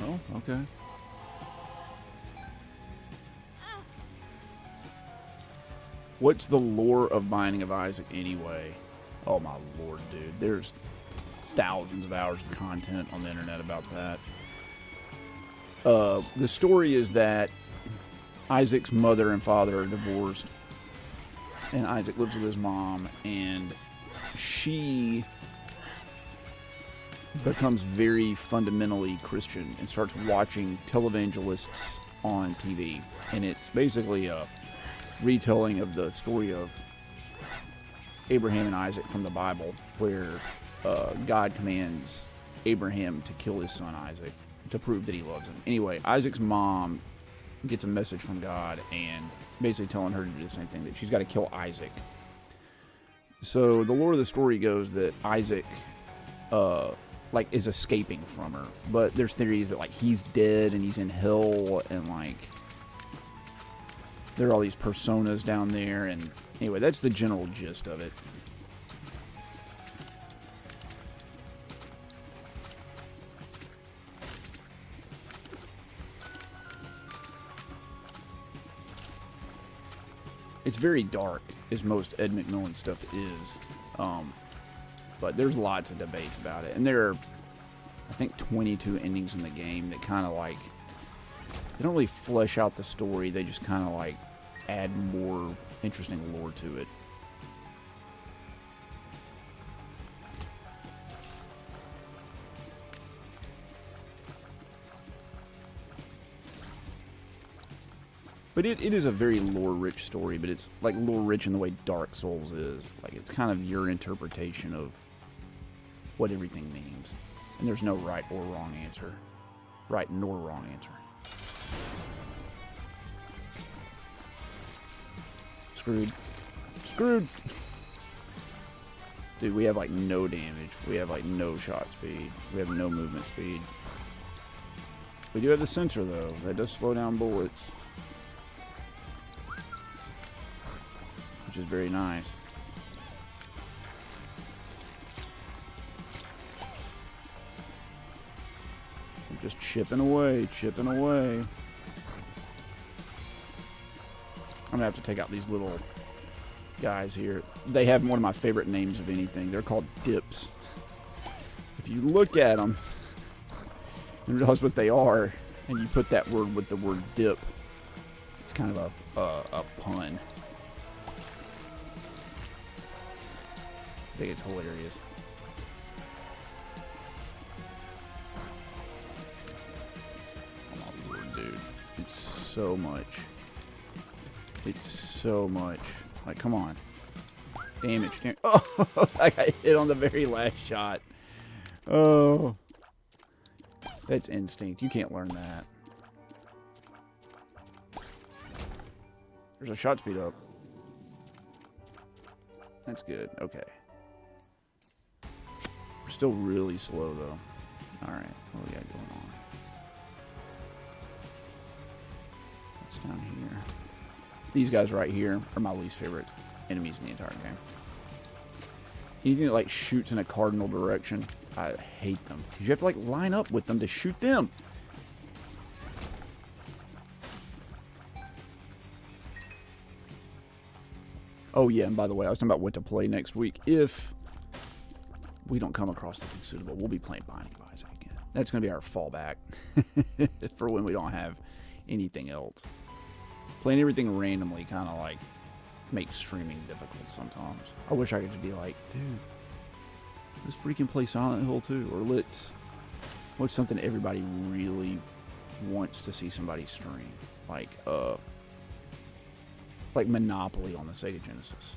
Oh, okay. What's the lore of Binding of Isaac anyway? Oh my lord, dude. There's thousands of hours of content on the internet about that. The story is that Isaac's mother and father are divorced, and Isaac lives with his mom, and she becomes very fundamentally Christian and starts watching televangelists on TV. And it's basically a retelling of the story of Abraham and Isaac from the Bible, where God commands Abraham to kill his son Isaac to prove that he loves him. Anyway, Isaac's mom gets a message from God and basically telling her to do the same thing, that she's got to kill Isaac. So the lore of the story goes that Isaac is escaping from her, but there's theories that, like, he's dead and he's in hell, and, like, there are all these personas down there, and anyway, that's the general gist of it. It's very dark, as most Ed McMillan stuff is, but there's lots of debates about it, and there are, I think, 22 endings in the game that kind of, like, they don't really flesh out the story, they just kind of, like, add more interesting lore to it. But it is a very lore-rich story, but it's, like, lore-rich in the way Dark Souls is. Like, it's kind of your interpretation of what everything means. And there's no right or wrong answer. Right nor wrong answer. Screwed. Screwed! Dude, we have, like, no damage. We have, like, no shot speed. We have no movement speed. We do have the sensor, though. That does slow down bullets. Which is very nice. I'm just chipping away, chipping away. I'm gonna have to take out these little guys here. They have one of my favorite names of anything. They're called dips. If you look at them and realize what they are, and you put that word with the word dip, it's kind of a pun. I think it's hilarious. Oh my lord, dude. It's so much. It's so much. Like, come on. Damage. Oh, I got hit on the very last shot. Oh. That's instinct. You can't learn that. There's a shot speed up. That's good. Okay. We're still really slow, though. Alright. What do we got going on? What's down here? These guys right here are my least favorite enemies in the entire game. Anything that, like, shoots in a cardinal direction, I hate them. Because you have to, like, line up with them to shoot them. Oh, yeah, and by the way, I was talking about what to play next week. If we don't come across something suitable, we'll be playing Binding of Isaac again. That's going to be our fallback for when we don't have anything else. Playing everything randomly kind of, like, makes streaming difficult sometimes. I wish I could just be like, dude, let's freaking play Silent Hill 2, or what's something everybody really wants to see somebody stream? Like, like Monopoly on the Sega Genesis.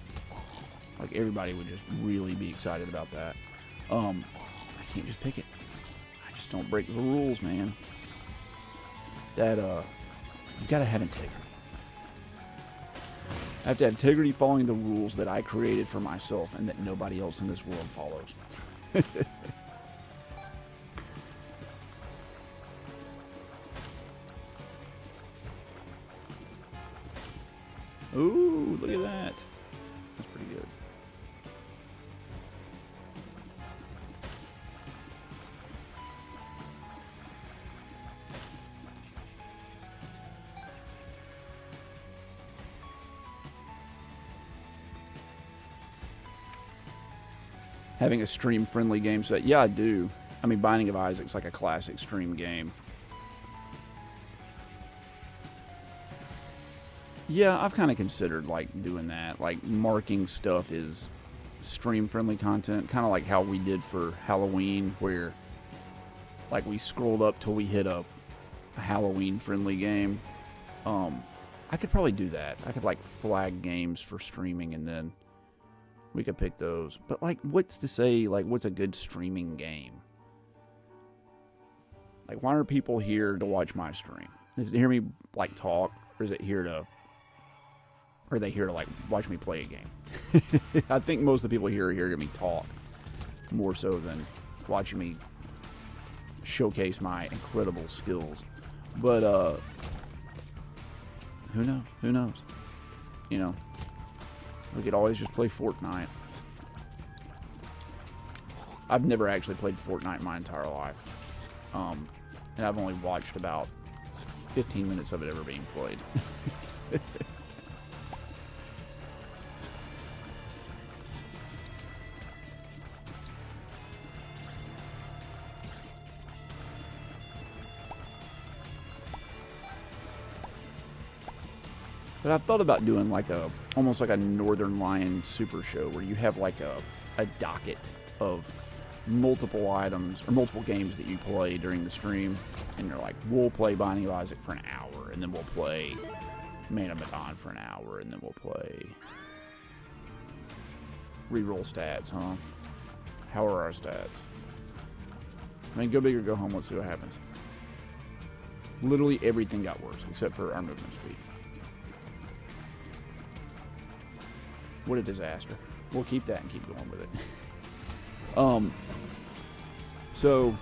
Like everybody would just really be excited about that. I can't just pick it. I just don't break the rules, man. That you gotta have integrity. I have to have integrity following the rules that I created for myself and that nobody else in this world follows. Ooh, look at that. That's pretty good. Having a stream-friendly game set. Yeah, I do. I mean, Binding of Isaac's like a classic stream game. Yeah, I've kind of considered like doing that, like marking stuff is stream-friendly content, kind of like how we did for Halloween, where like we scrolled up till we hit a Halloween-friendly game. I could probably do that. I could like flag games for streaming, and then we could pick those. But like, what's to say? Like, what's a good streaming game? Like, why are people here to watch my stream? Is it to hear me like talk, or is it here to? Or are they here to like watch me play a game? I think most of the people here are here to me talk, more so than watching me showcase my incredible skills. But who knows? Who knows? You know, we could always just play Fortnite. I've never actually played Fortnite my entire life, and I've only watched about 15 minutes of it ever being played. But I've thought about doing like almost like a Northern Lion Super Show, where you have like a docket of multiple items or multiple games that you play during the stream, and you're like, we'll play Binding of Isaac for an hour, and then we'll play Medan for an hour, and then we'll play reroll stats, huh? How are our stats? I mean, go big or go home. Let's see what happens. Literally everything got worse except for our movement speed. What a disaster. We'll keep that and keep going with it. So,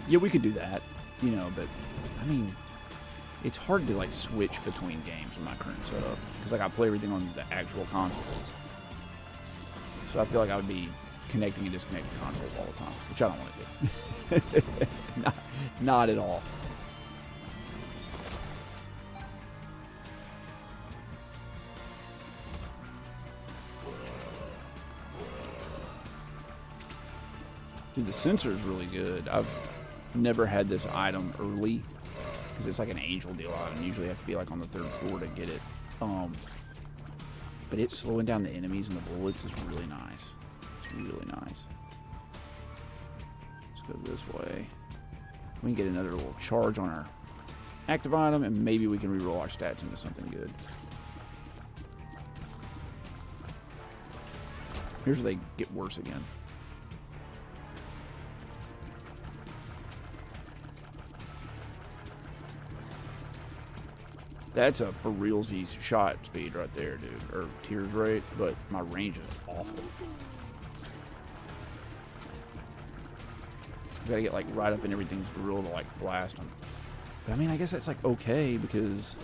yeah, we could do that, you know, but, I mean, it's hard to, like, switch between games with my current setup, because, like, I play everything on the actual consoles. So I feel like I would be connecting and disconnecting consoles all the time, which I don't want to do. Not at all. Dude, the sensor's really good. I've never had this item early, because it's like an angel deal item. You usually have to be like on the 3rd floor to get it. But it's slowing down the enemies and the bullets is really nice. It's really nice. Let's go this way. We can get another little charge on our active item, and maybe we can reroll our stats into something good. Here's where they get worse again. That's a for realsies shot speed right there, dude. Or tears rate, but my range is awful. You gotta get like right up in everything's grill to like blast them. But I mean, I guess that's like okay, because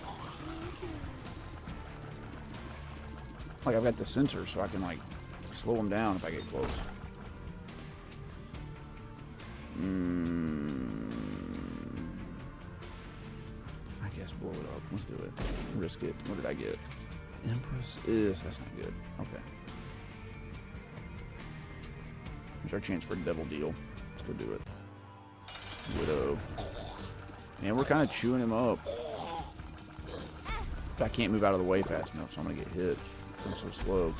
like I've got the sensor, so I can like slow them down if I get close. I guess blow it up. Let's do it. Risk it. What did I get? Empress? That's not good. Okay. Here's our chance for a double deal. Let's go do it. Widow. Man, we're kind of chewing him up. I can't move out of the way fast enough, so I'm going to get hit. I'm so slow.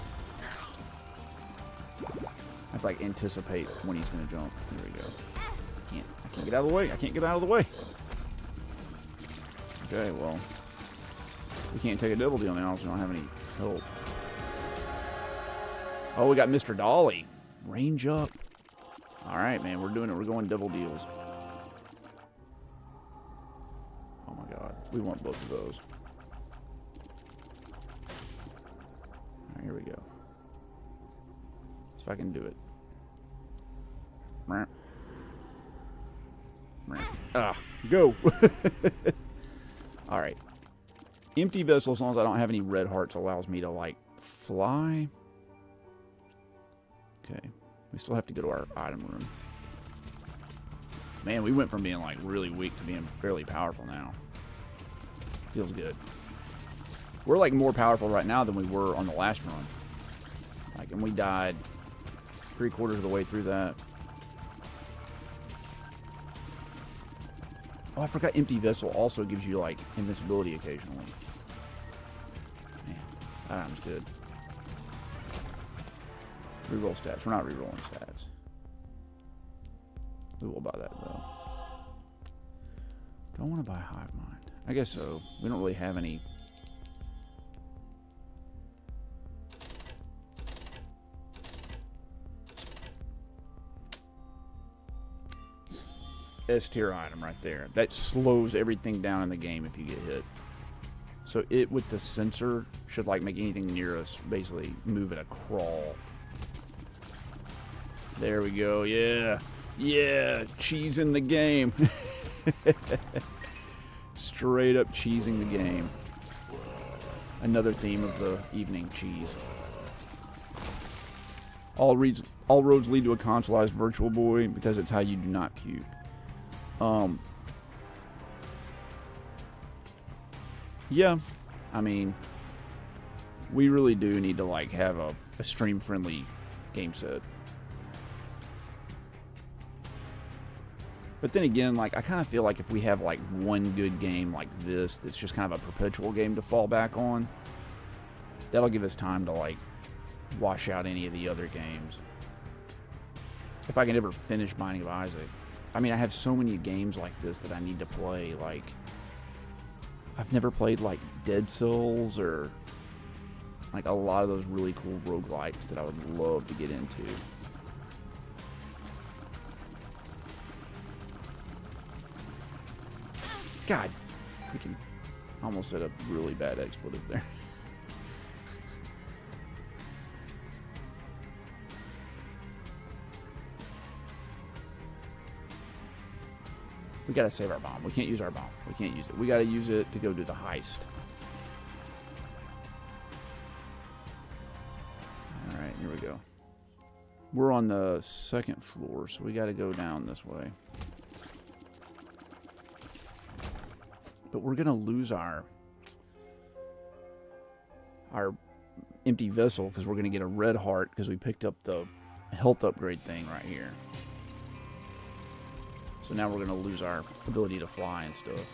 I have to like anticipate when he's going to jump. Here we go. I can't get out of the way. I can't get out of the way. Okay, well. We can't take a double deal now, so we don't have any help. Oh, we got Mr. Dolly. Range up. All right, man, we're doing it. We're going double deals. Oh my God, we want both of those. All right, here we go. See if I can do it. Ah, go. All right. Empty vessel, as long as I don't have any red hearts, allows me to, like, fly. Okay. We still have to go to our item room. Man, we went from being, like, really weak to being fairly powerful now. Feels good. We're, like, more powerful right now than we were on the last run. Like, and we died 3/4 of the way through that. Oh, I forgot Empty Vessel also gives you, like, invincibility occasionally. Man, that item's good. Reroll stats. We're not rerolling stats. We will buy that, though. Do I want to buy Hive Mind? I guess so. We don't really have any. S tier item right there. That slows everything down in the game if you get hit. So it, with the sensor, should like make anything near us basically move at a crawl. There we go. Yeah. Yeah. Cheesing the game. Straight up cheesing the game. Another theme of the evening, cheese. All roads lead to a consoleized Virtual Boy because it's how you do not puke. Yeah, I mean, we really do need to like have a stream-friendly game set. But then again, like, I kind of feel like if we have like one good game like this that's just kind of a perpetual game to fall back on, that'll give us time to like wash out any of the other games. If I can ever finish Binding of Isaac. I mean, I have so many games like this that I need to play. Like, I've never played like Dead Cells or like a lot of those really cool roguelikes that I would love to get into. God, freaking, almost said a really bad expletive there. We gotta save our bomb. We can't use our bomb. We can't use it. We gotta use it to go do the heist. Alright, here we go. We're on the second floor, so we gotta go down this way. But we're gonna lose our empty vessel because we're gonna get a red heart because we picked up the health upgrade thing right here. So now we're going to lose our ability to fly and stuff.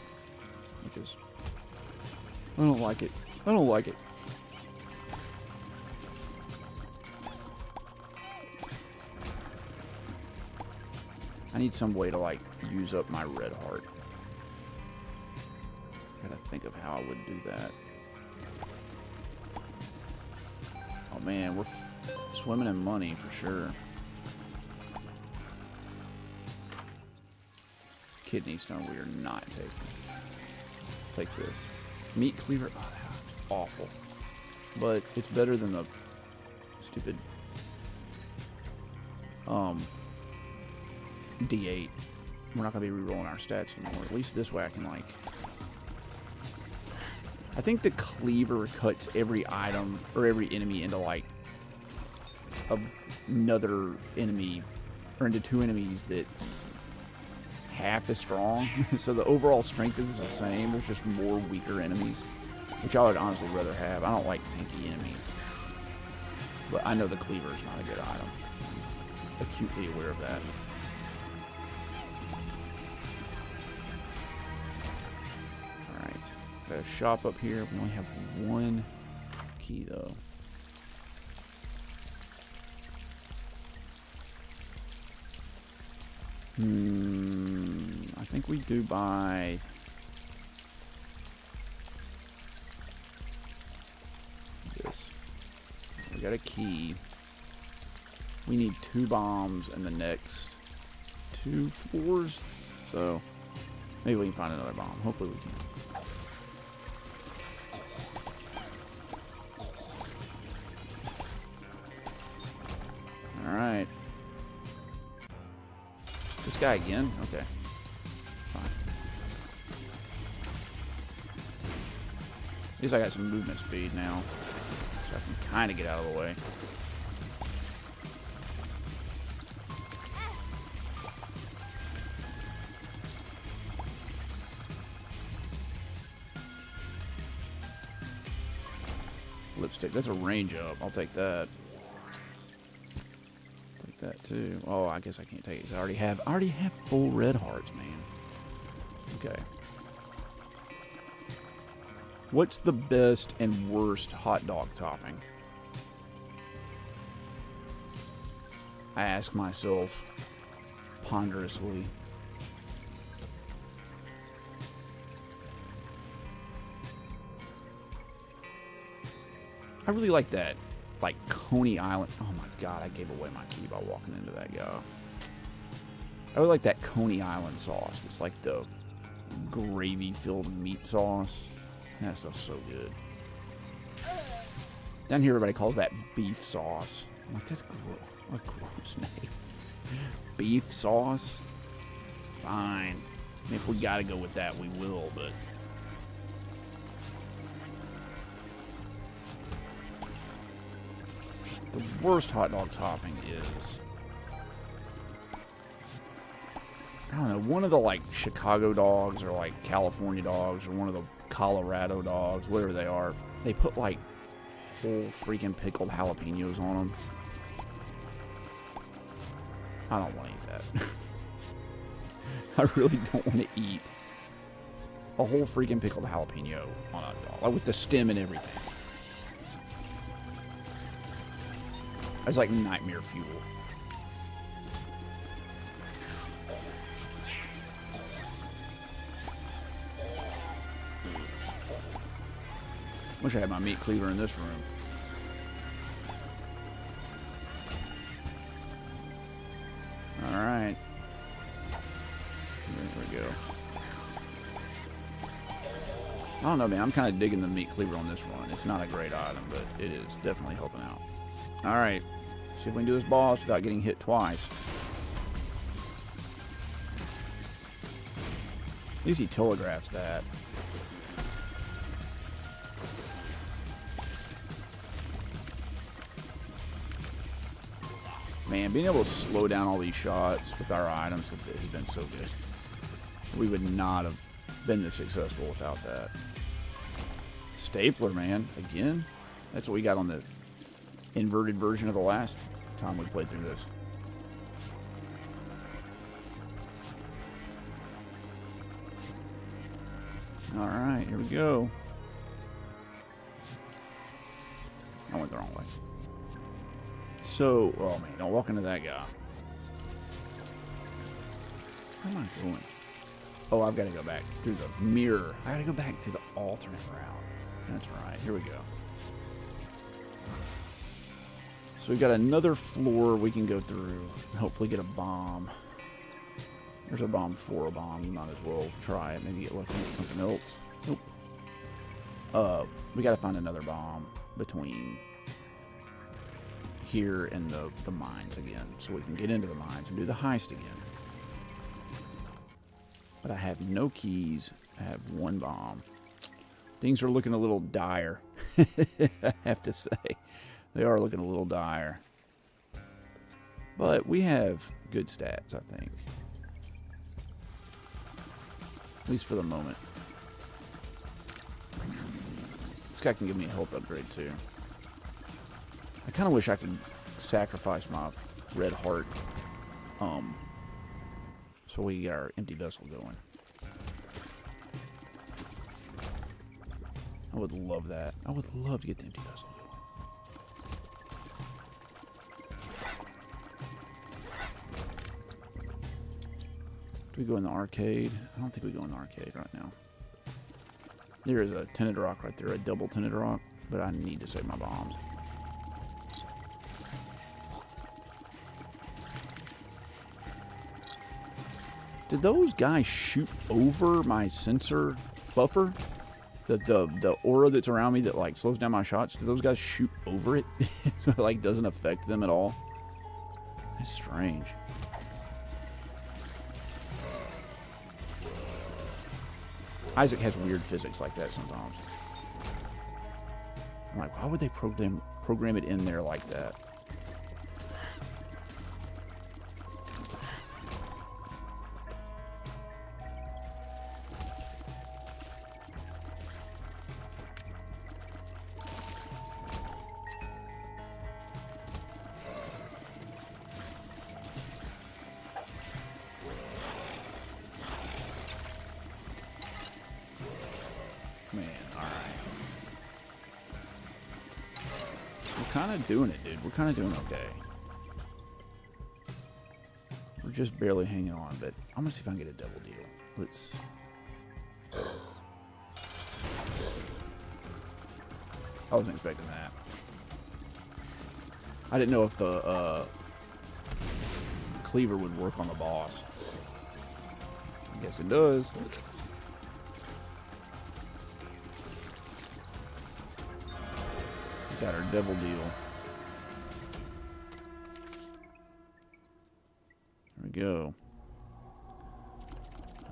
Which is... I don't like it. I don't like it. I need some way to, like, use up my red heart. Gotta think of how I would do that. Oh man, we're swimming in money for sure. Kidney stone we are not taking. Take this. Meat cleaver. Oh, that's awful. But it's better than the stupid D8. We're not going to be rerolling our stats anymore. At least this way I can like... I think the cleaver cuts every item or every enemy into like another enemy or into two enemies that's half as strong. So the overall strength is the same. There's just more weaker enemies, which I would honestly rather have. I don't like tanky enemies, but I know the cleaver is not a good item. I'm acutely aware of that. Alright, got a shop up here. We only have one key though. I think we do buy... We got a key. We need 2 bombs in the next 2 floors. So maybe we can find another bomb. Hopefully we can. Alright. This guy again? Okay. Fine. At least I got some movement speed now. So I can kind of get out of the way. Lipstick. That's a range up. I'll take that. Take that too. Oh, I guess I can't take it. I already have full red hearts, man. Okay. What's the best and worst hot dog topping? I ask myself ponderously. I really like that, like, Coney Island. Oh my god, I gave away my key by walking into that guy. I really like that Coney Island sauce. It's like the gravy-filled meat sauce. That stuff's so good. Down here, everybody calls that beef sauce. I'm like, that's gross. What a gross name. Beef sauce? Fine. I mean, if we gotta go with that, we will, but... The worst hot dog topping is... I don't know, one of the, like, Chicago dogs or, like, California dogs or one of the Colorado dogs, whatever they are. They put, like, whole freaking pickled jalapenos on them. I don't want to eat that. I really don't want to eat a whole freaking pickled jalapeno on a dog, like with the stem and everything. It's like nightmare fuel. Wish I had my meat cleaver in this room. Alright. There we go. I don't know, man. I'm kind of digging the meat cleaver on this one. It's not a great item, but it is definitely helping out. Alright. See if we can do this boss without getting hit twice. At least he telegraphs that. Man, being able to slow down all these shots with our items has been so good. We would not have been this successful without that. Stapler, man. Again? That's what we got on the inverted version of the last time we played through this. Alright, here we go. I went the wrong way. So, oh man, don't walk into that guy. Where am I going? Oh, I've got to go back through the mirror. I got to go back to the alternate route. That's right. Here we go. So we've got another floor we can go through and hopefully get a bomb. There's a bomb for a bomb. You might as well try it. Maybe get lucky and get something else. Nope. We got to find another bomb between here and the mines again, so we can get into the mines and do the heist again. But I have no keys. I have one bomb. Things are looking a little dire. I have to say. They are looking a little dire. But we have good stats, I think. At least for the moment. This guy can give me a health upgrade too. I kind of wish I could sacrifice my red heart so we get our empty vessel going. I would love that. I would love to get the empty vessel going. Do we go in the arcade? I don't think we go in the arcade right now. There is a tinted rock right there, a double tinted rock, but I need to save my bombs. Did those guys shoot over my sensor buffer? The aura that's around me that like slows down my shots, do those guys shoot over it? So it like doesn't affect them at all? That's strange. Isaac has weird physics like that sometimes. I'm like, why would they program it in there like that? Doing it, dude. We're kind of doing okay. We're just barely hanging on, but I'm gonna see if I can get a double deal. Let's. I wasn't expecting that. I didn't know if the cleaver would work on the boss. I guess it does. Got our devil deal. There we go.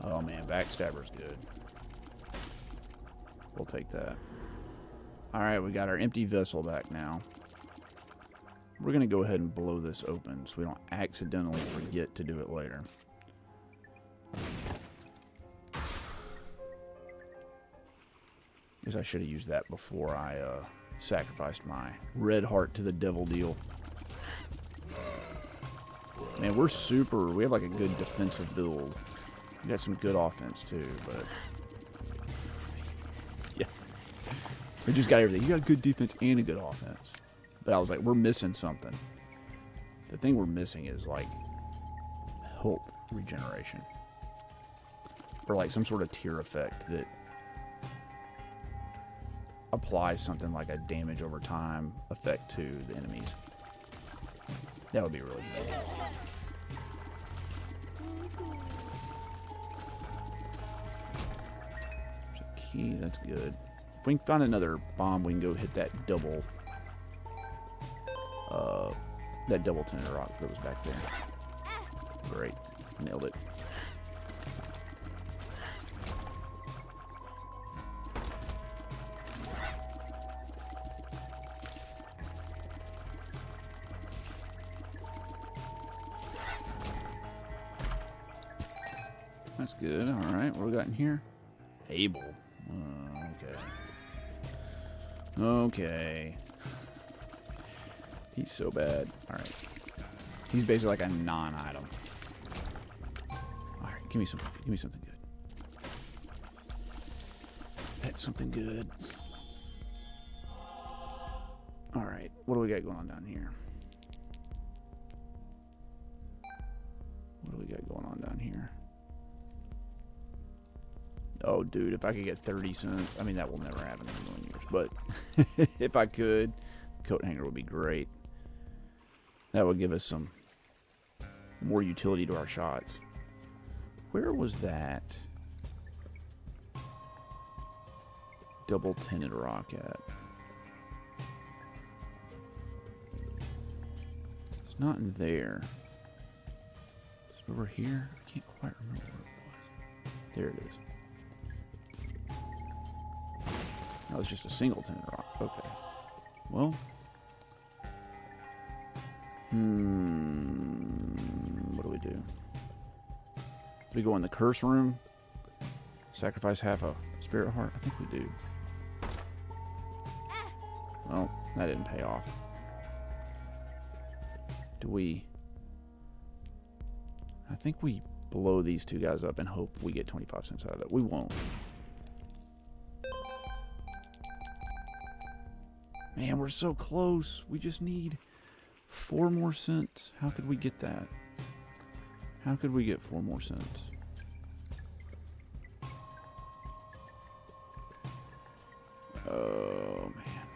Oh man, backstabber's good. We'll take that. Alright, we got our empty vessel back now. We're going to go ahead and blow this open so we don't accidentally forget to do it later. Guess I should have used that before I sacrificed my red heart to the devil deal. Man, we're super. We have like a good defensive build. We got some good offense too, but yeah, we just got everything. You got good defense and a good offense. But I was like, we're missing something. The thing we're missing is like health regeneration, or like some sort of tier effect that applies something like a damage over time effect to the enemies. That would be really good. There's a key, that's good. If we can find another bomb, we can go hit that double tinted rock that was back there. Great. Nailed it. That's good. All right, what do we got in here? Abel. Okay. Okay. He's so bad. All right. He's basically like a non-item. All right, give me something. Give me something good. That's something good. All right, what do we got going on down here? What do we got going on down here? Oh, dude, if I could get 30 cents. I mean, that will never happen in a million years. But if I could, coat hanger would be great. That would give us some more utility to our shots. Where was that double tinted rock at? It's not in there. It's over here. I can't quite remember where it was. There it is. That was just a single tinted rock. Okay. Well. What do we do? Do we go in the curse room? Sacrifice half a spirit heart? I think we do. Well, that didn't pay off. Do we? I think we blow these two guys up and hope we get 25 cents out of that. We won't. Man, we're so close. We just need 4 more cents. How could we get that? How could we get 4 more cents? Oh, man.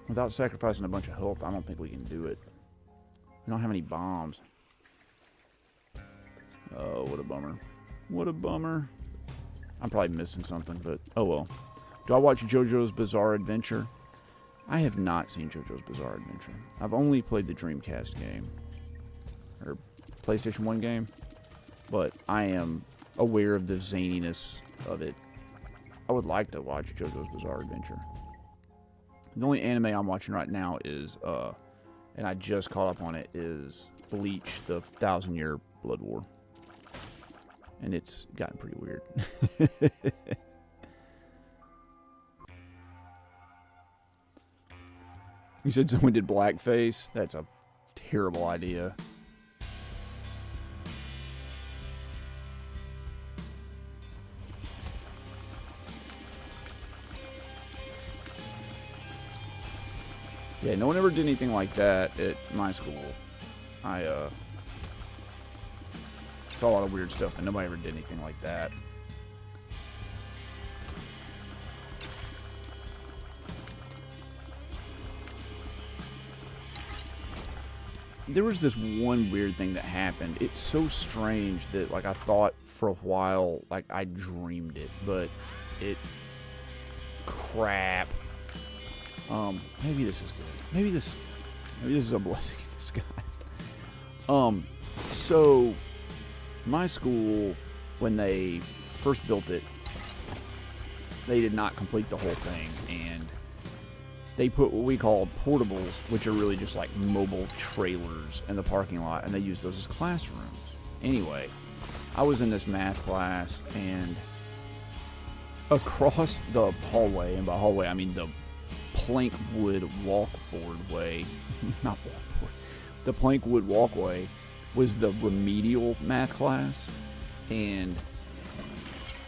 Without sacrificing a bunch of health, I don't think we can do it. We don't have any bombs. Oh, what a bummer. What a bummer. I'm probably missing something, but oh well. Do I watch JoJo's Bizarre Adventure? I have not seen JoJo's Bizarre Adventure. I've only played the Dreamcast game. Or PlayStation 1 game. But I am aware of the zaniness of it. I would like to watch JoJo's Bizarre Adventure. The only anime I'm watching right now is, and I just caught up on it, is Bleach, the 1,000-Year Blood War. And it's gotten pretty weird. You said someone did blackface? That's a terrible idea. Yeah, no one ever did anything like that at my school. I saw a lot of weird stuff, and nobody ever did anything like that. There was this one weird thing that happened. It's so strange that, like, I thought for a while, like, I dreamed it, but it... Crap. Maybe this is good. Maybe this is a blessing in disguise. So, my school, when they first built it, they did not complete the whole thing, and they put what we call portables, which are really just like mobile trailers in the parking lot, and they use those as classrooms. Anyway, I was in this math class, and across the hallway, and by hallway I mean the plank wood walkboard way, not walkboard, the plank wood walkway, was the remedial math class, and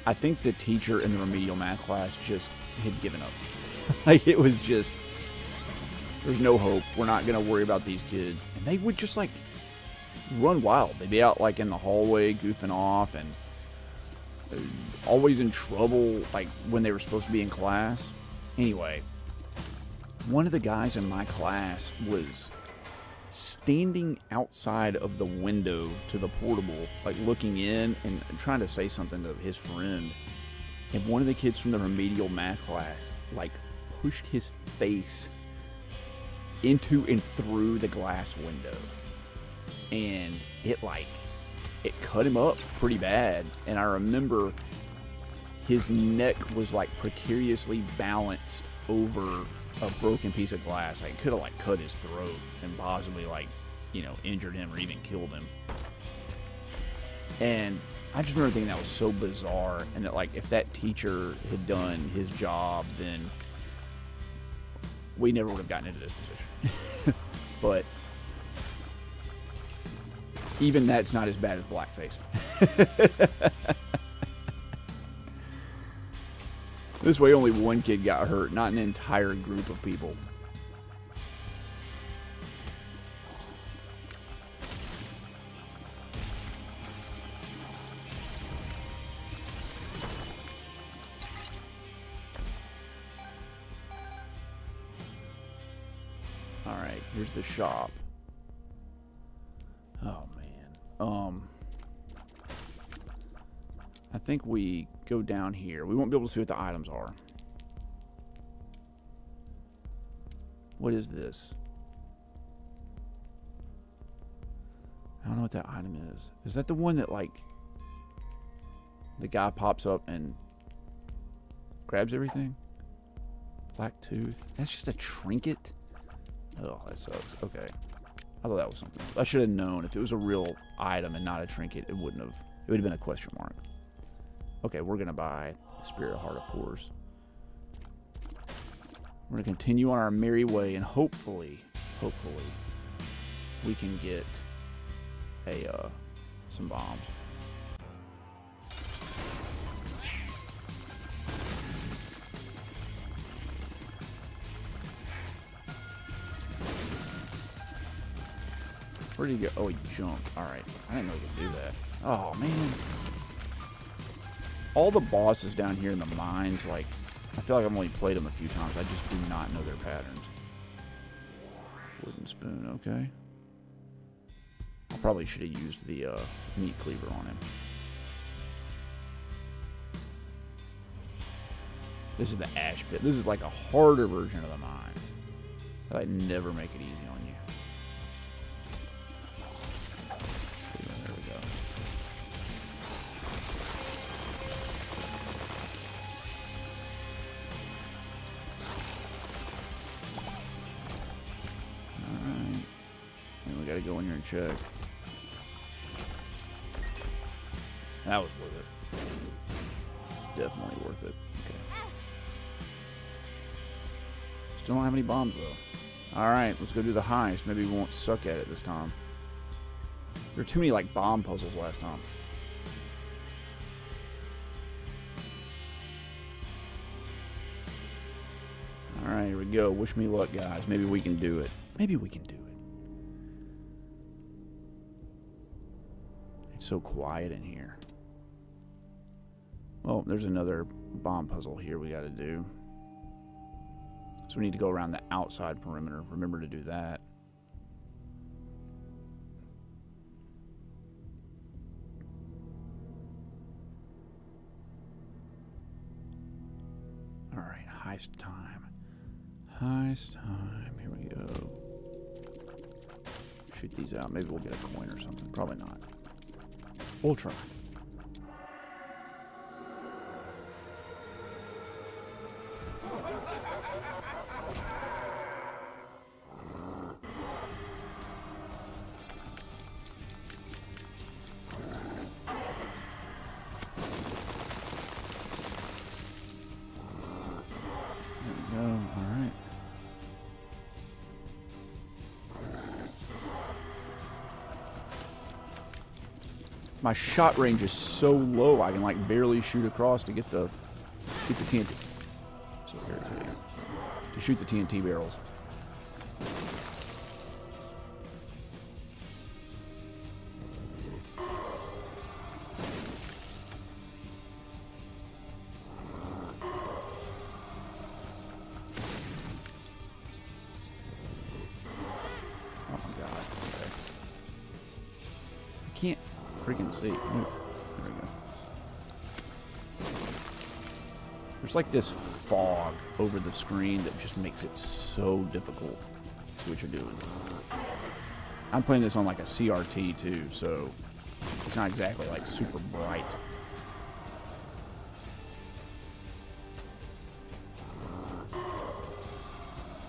I think the teacher in the remedial math class just had given up. Like, it was just, there's no hope. We're not going to worry about these kids. And they would just, like, run wild. They'd be out, like, in the hallway goofing off and always in trouble, like, when they were supposed to be in class. Anyway, one of the guys in my class was standing outside of the window to the portable, like, looking in and trying to say something to his friend. And one of the kids from the remedial math class, like, pushed his face into and through the glass window. And it cut him up pretty bad. And I remember his neck was, like, precariously balanced over a broken piece of glass. Like, it could have, like, cut his throat and possibly, like, you know, injured him or even killed him. And I just remember thinking that was so bizarre, and that, like, if that teacher had done his job, then we never would have gotten into this position. But even that's not as bad as blackface. This way only one kid got hurt, not an entire group of people. Alright, here's the shop. Oh, man. I think we go down here. We won't be able to see what the items are. What is this? I don't know what that item is. Is that the one that, like, the guy pops up and grabs everything? Black tooth. That's just a trinket? Oh, that sucks. Okay. I thought that was something else. I should have known. If it was a real item and not a trinket, it wouldn't have. It would have been a question mark. Okay, we're going to buy the Spirit Heart, of course. We're going to continue on our merry way, and hopefully, we can get some bombs. Where did he go? Oh, he jumped. Alright. I didn't know he could do that. Oh, man. All the bosses down here in the mines, like, I feel like I've only played them a few times. I just do not know their patterns. Wooden spoon, okay. I'll Probably should have used the meat cleaver on him. This is the ash pit. This is like a harder version of the mines. I never make it easy on you. There we go. Alright. And we gotta go in here and check. That was worth it. Definitely worth it. Okay. Still don't have any bombs though. Alright, let's go do the heist. Maybe we won't suck at it this time. There were too many like bomb puzzles last time. Alright, here we go. Wish me luck, guys. Maybe we can do it. Maybe we can do it. It's so quiet in here. Well, there's another bomb puzzle here we gotta do. So we need to go around the outside perimeter. Remember to do that. Alright, heist time. Heist time. Here we go. Shoot these out. Maybe we'll get a coin or something. Probably not. We'll try. My shot range is so low, I can like barely shoot across to get the TNT. So irritating. To shoot the TNT barrels. Oh my god. Okay. I can't freaking see. Ooh, there we go. There's like this fog over the screen that just makes it so difficult to see what you're doing. I'm playing this on like a CRT too, so it's not exactly like super bright.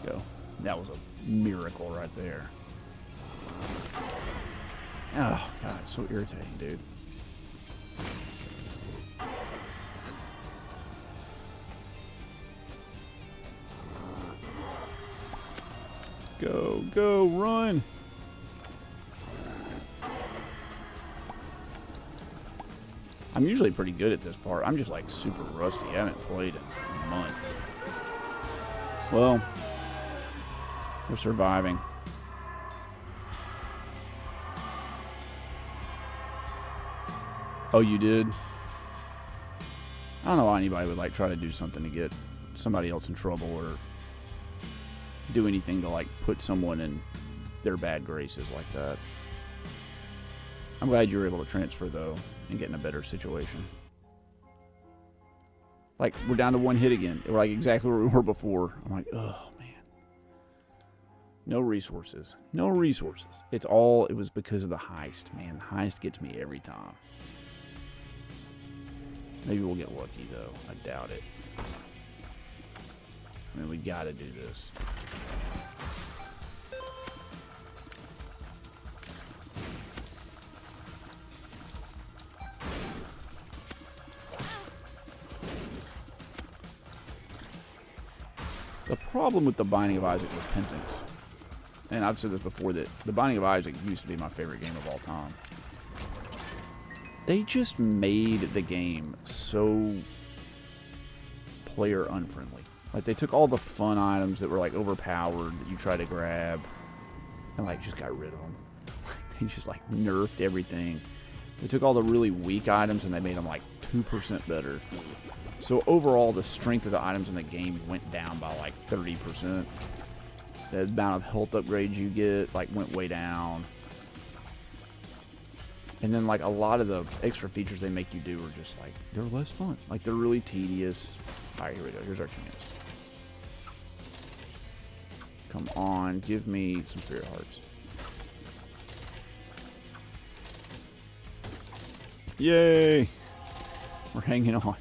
Go. That was a miracle right there. Oh, God, it's so irritating, dude. Go, go, run! I'm usually pretty good at this part. I'm just like super rusty. I haven't played in months. Well, we're surviving. Oh, you did? I don't know why anybody would like try to do something to get somebody else in trouble or do anything to like put someone in their bad graces like that. I'm glad you were able to transfer though and get in a better situation. Like we're down to one hit again. We're like exactly where we were before. I'm like, oh man. No resources. No resources. It was because of the heist, man. The heist gets me every time. Maybe we'll get lucky, though. I doubt it. I mean, we gotta do this. The problem with The Binding of Isaac Repentance, and I've said this before, that The Binding of Isaac used to be my favorite game of all time. They just made the game so player unfriendly. Like they took all the fun items that were like overpowered that you try to grab and like just got rid of them. They just like nerfed everything. They took all the really weak items and they made them like 2% better. So overall the strength of the items in the game went down by like 30%. The amount of health upgrades you get like went way down. And then, like, a lot of the extra features they make you do are just, like, they're less fun. Like, they're really tedious. All right, here we go. Here's our chance. Come on. Give me some spirit hearts. Yay! We're hanging on.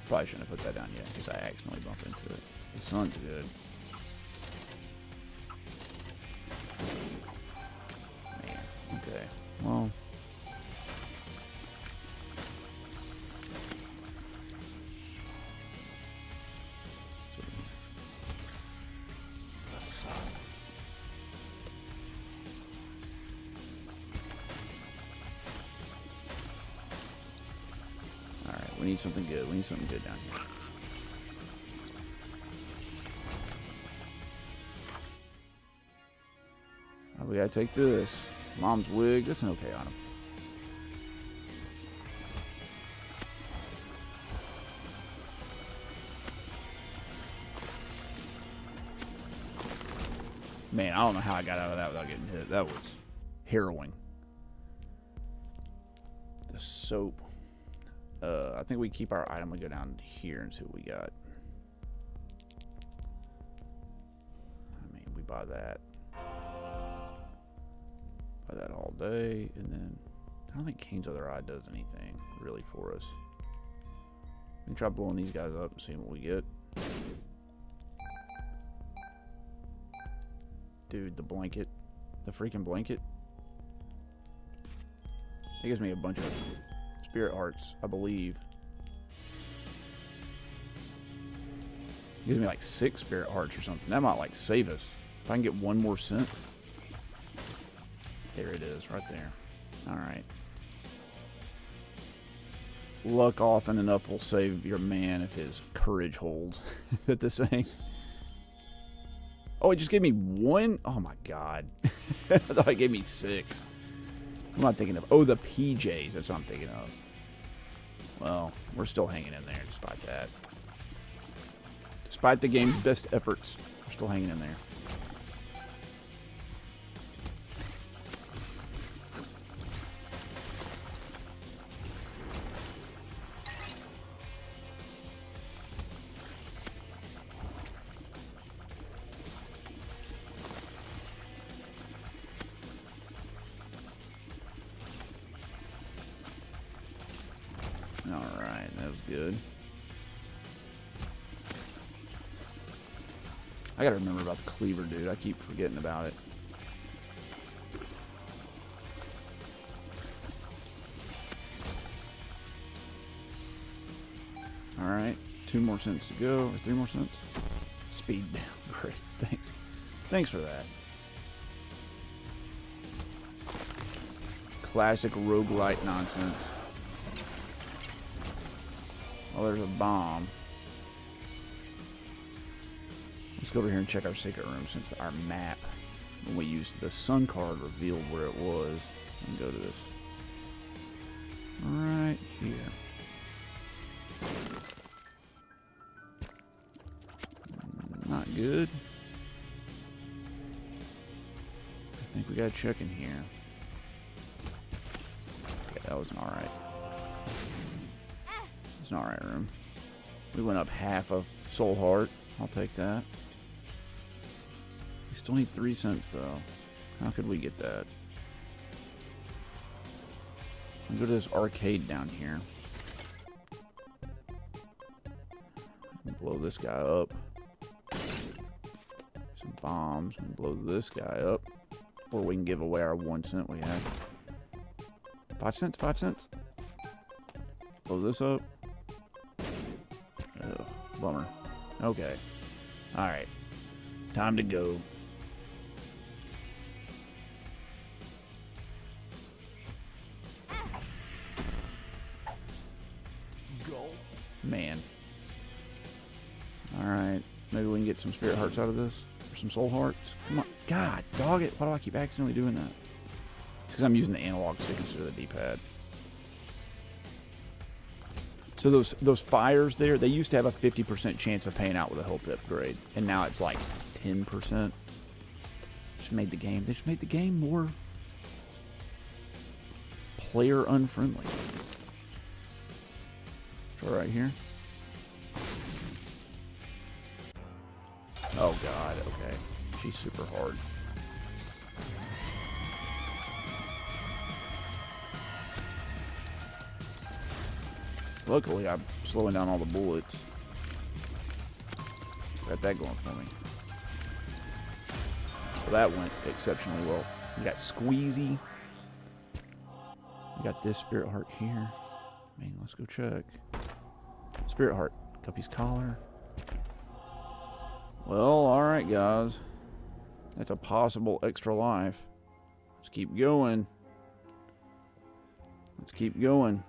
Probably shouldn't have put that down yet because I accidentally bumped into it. The sun's good. Man, okay. Well. We need something good. We need something good down here. Oh, we gotta take this. Mom's wig. That's an okay on him. Man, I don't know how I got out of that without getting hit. That was harrowing. The soap. I think we keep our item. We go down here and see what we got. I mean, we buy that. Buy that all day. And then, I don't think Kane's other eye does anything really for us. We can try blowing these guys up and seeing what we get. Dude, the blanket. The freaking blanket. It gives me a bunch of spirit hearts, I believe. It gives me like 6 spirit hearts or something. That might like save us. If I can get one more scent. There it is, right there. Alright. Luck often enough will save your man if his courage holds. Is that the saying? Oh, it just gave me 1? Oh my god. I thought it gave me 6. I'm not thinking of... Oh, the PJs. That's what I'm thinking of. Well, we're still hanging in there despite that. Despite the game's best efforts, we're still hanging in there. Alright, that was good. I gotta remember about the cleaver, dude. I keep forgetting about it. Alright, 2 more cents to go, or 3 more cents. Speed down. Great, thanks. Thanks for that. Classic roguelite nonsense. Oh, there's a bomb. Let's go over here and check our secret room since our map, when we used the sun card, revealed where it was. And go to this right here. Not good. I think we gotta check in here. Okay, that was an alright. It's an alright room. We went up half a soul heart. I'll take that. We still need 3 cents though. How could we get that? We go to this arcade down here. Blow this guy up. Some bombs. We blow this guy up. Or we can give away our 1 cent we have. 5 cents, 5 cents. Blow this up. Ugh, bummer. Okay. Alright. Time to go. Go. Man. Alright. Maybe we can get some spirit hearts out of this. Or some soul hearts. Come on. God, dog it. Why do I keep accidentally doing that? It's because I'm using the analog stick instead of the D-pad. So those fires there, they used to have a 50% chance of paying out with a health upgrade. And now it's like 10%. Just made the game. They just made the game more player unfriendly. Try right here. Oh god, okay. She's super hard. Luckily, I'm slowing down all the bullets. Got that going for me. Well, that went exceptionally well. We got Squeezy. We got this Spirit Heart here. Man, let's go check. Spirit Heart. Guppy's collar. Well, alright, guys. That's a possible extra life. Let's keep going. Let's keep going.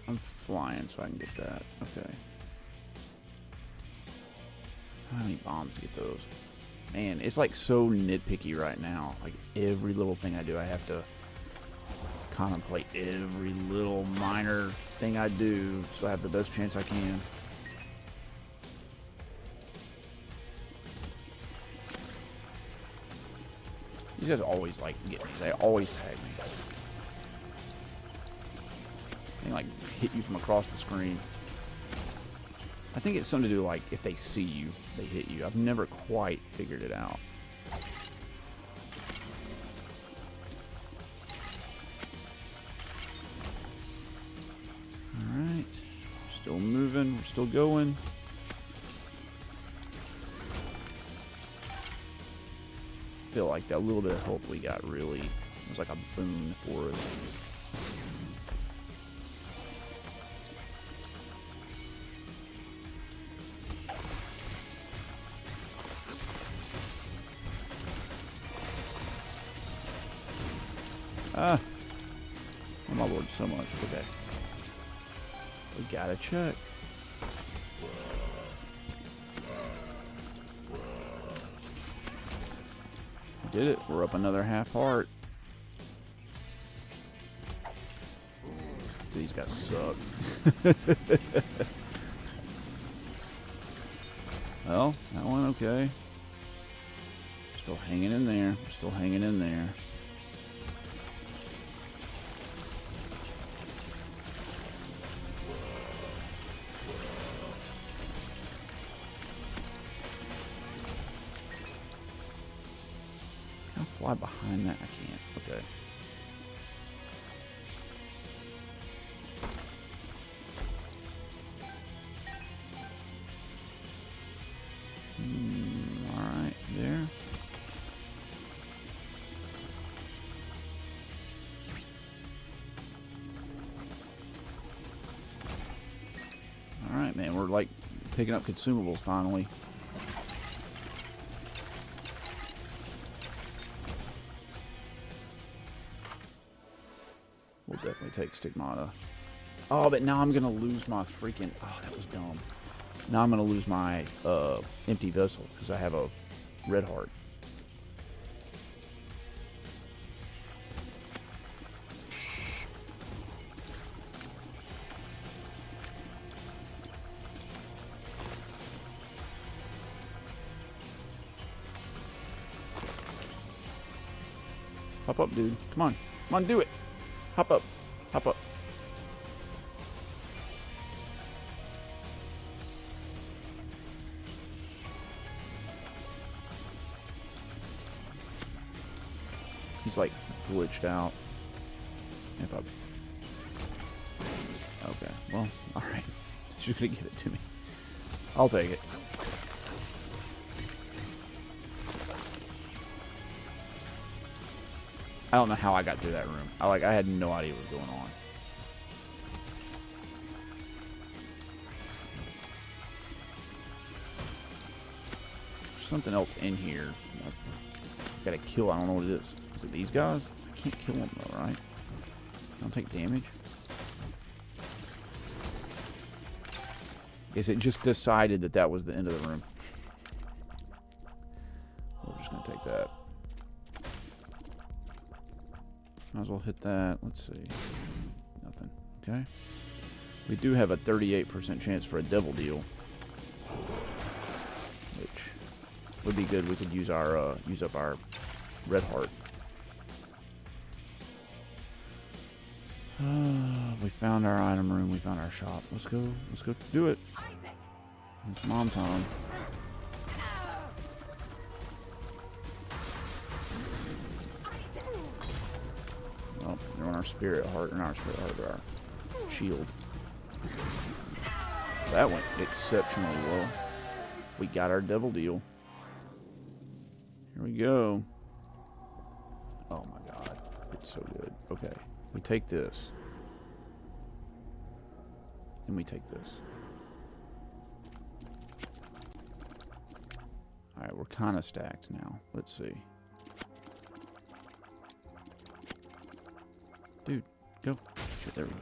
I'm flying so I can get that. Okay. How many bombs to get those? Man, it's like so nitpicky right now. Like every little thing I do, I have to contemplate every little minor thing I do so I have the best chance I can. These guys always like get me. They always tag me. They like hit you from across the screen. I think it's something to do like if they see you, they hit you. I've never quite figured it out. Alright. Still moving. We're still going. I feel like that little bit of help we got really was like a boon for us. Ah. Oh my lord, so much. Okay. We gotta check. We did it. We're up another half heart. These guys suck. Well, that one okay. Still hanging in there. Still hanging in there. Fly behind that? I can't. Okay. Alright, there. Alright, man. We're like picking up consumables finally. We'll definitely take Stigmata. Oh, but now I'm going to lose my freaking... Oh, that was dumb. Now I'm going to lose my empty vessel because I have a red heart. Hop up, dude. Come on. Come on, do it. Hop up. Hop up. He's like glitched out. If I... Okay, well, alright. She's gonna give it to me. I'll take it. I don't know how I got through that room. I had no idea what was going on. There's something else in here. I gotta kill. I don't know what it is. Is it these guys? I can't kill them though, right? I don't take damage. Is it just decided that that was the end of the room? We're just gonna take that. Might as well hit that. Let's see. Okay. We do have a 38% chance for a devil deal, which would be good. We could use our use up our red heart. We found our item room. We found our shop. Let's go. Let's go do it. It's mom time. Oh, they're on our spirit heart, and our spirit heart, our shield. That went exceptionally well. We got our devil deal. Here we go. Oh my god, it's so good. Okay, we take this, and we take this. All right, we're kind of stacked now. Let's see. Dude, go. Shit, there we go.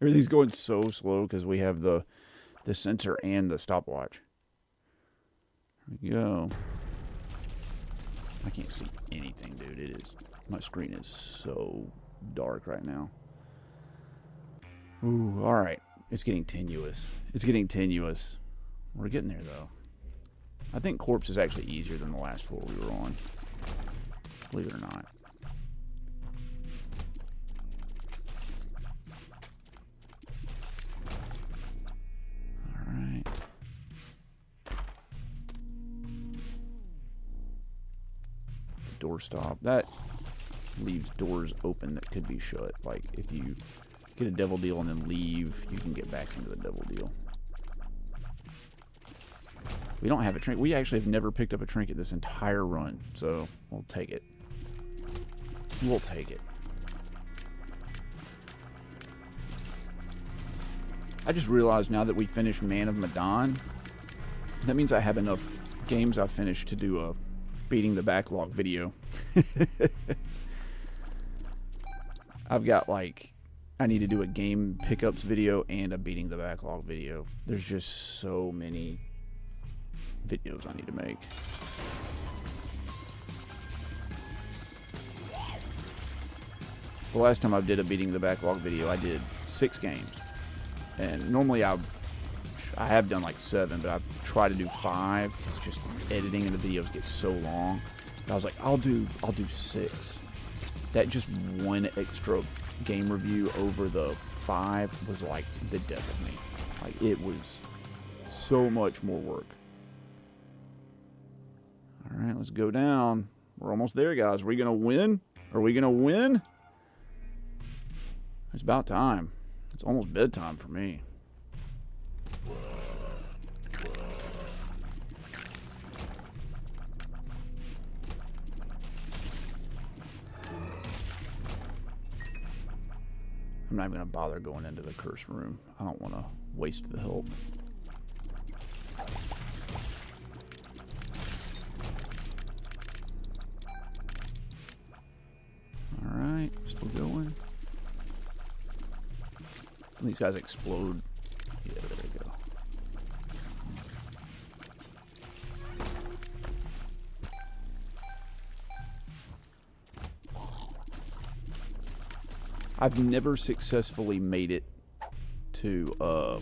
Everything's going so slow because we have the sensor and the stopwatch. Here we go. I can't see anything, dude. It is. My screen is so dark right now. Ooh, all right. It's getting tenuous. It's getting tenuous. We're getting there, though. I think Corpse is actually easier than the last floor we were on. Believe it or not. All right. Doorstop. That leaves doors open that could be shut. Like, if you get a devil deal and then leave, you can get back into the devil deal. We don't have a trinket. We actually have never picked up a trinket this entire run, so we'll take it. We'll take it. I just realized now that we finished Man of Medan, that means I have enough games I've finished to do a beating the backlog video. I've got, like, I need to do a game pickups video and a beating the backlog video. There's just so many videos I need to make. The last time I did a beating the backlog video, I did 6 games. And normally I have done like 7, but I try to do 5 because just editing and the videos get so long. And I was like, I'll do 6. That just one extra game review over the 5 was like the death of me. Like, it was so much more work. All right, let's go down. We're almost there, guys. Are we gonna win? Are we gonna win? It's about time. It's almost bedtime for me. I'm not even going to bother going into the curse room. I don't want to waste the health. Alright, still going. These guys explode. Yeah, there we go. I've never successfully made it to or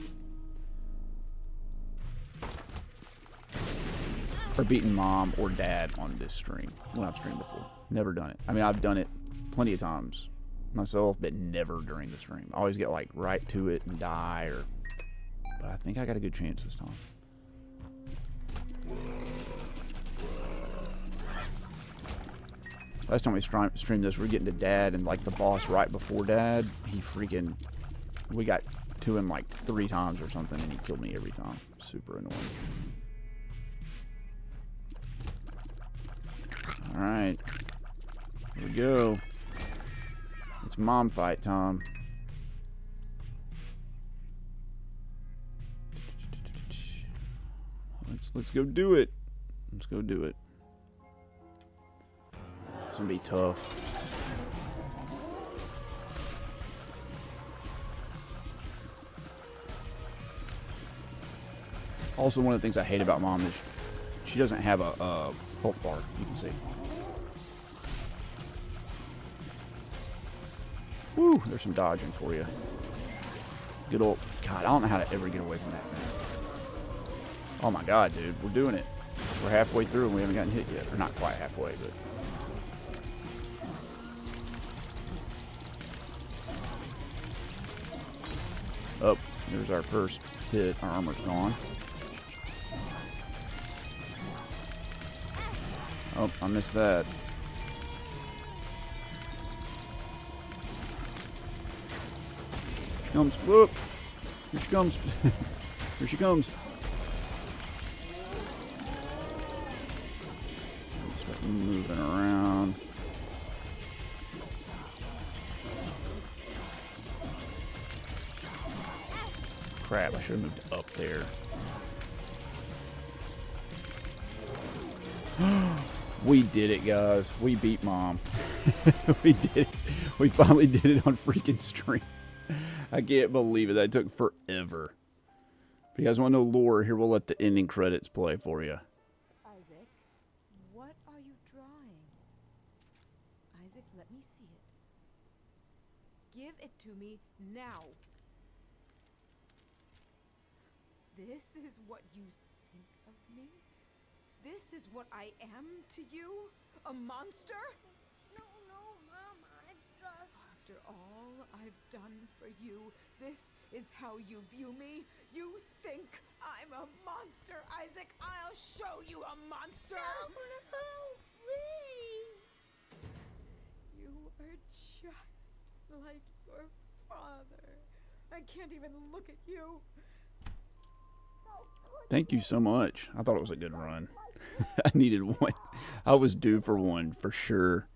beaten mom or dad on this stream when I've streamed before. Never done it. I mean, I've done it plenty of times myself, but never during the stream. I always get like right to it and die, but I think I got a good chance this time. Last time we streamed this, we were getting to dad, and like the boss right before dad, we got to him like 3 times or something, and he killed me every time. Super annoying. All right, here we go. It's mom fight time. Let's go do it. Let's go do it. It's gonna be tough. Also, one of the things I hate about Mom is she doesn't have a health bar, you can see. Woo, there's some dodging for you. Good old, God, I don't know how to ever get away from that thing. Oh my God, dude, we're doing it. We're halfway through and we haven't gotten hit yet. Or not quite halfway, but. Oh, there's our first hit. Our armor's gone. Oh, I missed that. Here she comes. Whoop! Here she comes. Here she comes. Start moving around. Crap, I should have moved up there. We did it, guys. We beat Mom. We did it. We finally did it on freaking stream. I can't believe it. That took forever. If you guys want to know lore, here we'll let the ending credits play for you. Isaac, what are you drawing? Isaac, let me see it. Give it to me now. This is what you think of me? This is what I am to you? A monster? No, Mom, I've just... After all I've done for you, this is how you view me? You think I'm a monster, Isaac? I'll show you a monster! No, please! You are just like your father. I can't even look at you. Thank you so much. I thought it was a good run. I needed one. I was due for one, for sure.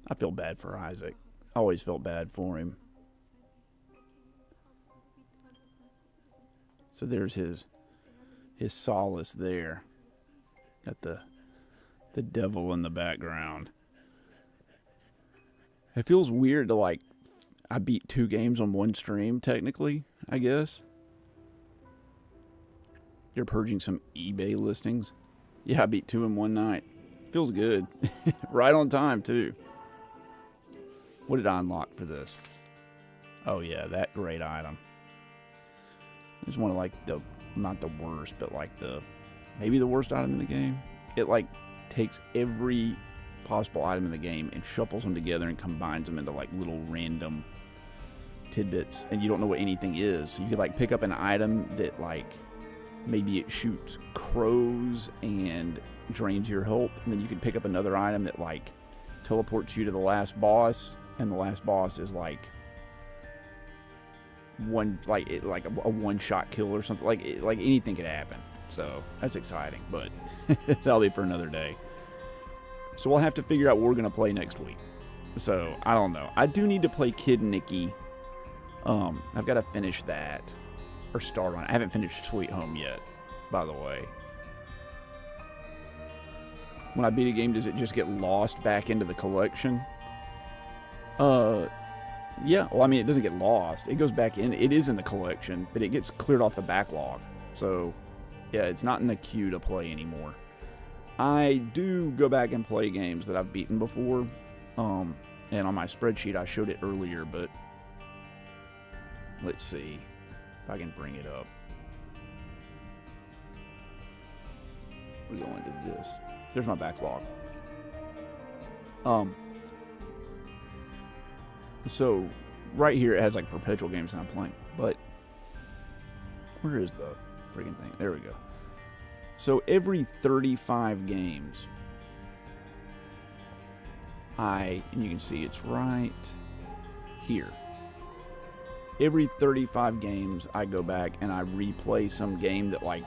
I feel bad for Isaac. I always felt bad for him. So there's his solace there. Got the devil in the background. It feels weird to, like, I beat 2 games on one stream, technically, I guess. You're purging some eBay listings. Yeah, I beat 2 in one night. Feels good. Right on time, too. What did I unlock for this? Oh, yeah, that great item. It's one of, like, not the worst, but, like, maybe the worst item in the game. It, like, takes every possible item in the game and shuffles them together and combines them into, like, little random tidbits, and you don't know what anything is. So you could, like, pick up an item that, like, maybe it shoots crows and drains your health, and then you could pick up another item that, like, teleports you to the last boss, and the last boss is, like, a one-shot kill or something. Like anything could happen. So that's exciting, but that'll be for another day. So we'll have to figure out what we're gonna play next week. So I don't know. I do need to play Kid Nicky. I've got to finish that or start on it. I haven't finished Sweet Home yet, by the way. When I beat a game, does it just get lost back into the collection? Yeah, well, I mean, it doesn't get lost. It goes back in. It is in the collection, but it gets cleared off the backlog. So, yeah, it's not in the queue to play anymore. I do go back and play games that I've beaten before. And on my spreadsheet, I showed it earlier, but let's see if I can bring it up. We're going to this. There's my backlog. So right here it has like perpetual games that I'm playing, but where is the freaking thing? There we go. So every 35 games, and you can see it's right here. Every 35 games, I go back and I replay some game that, like,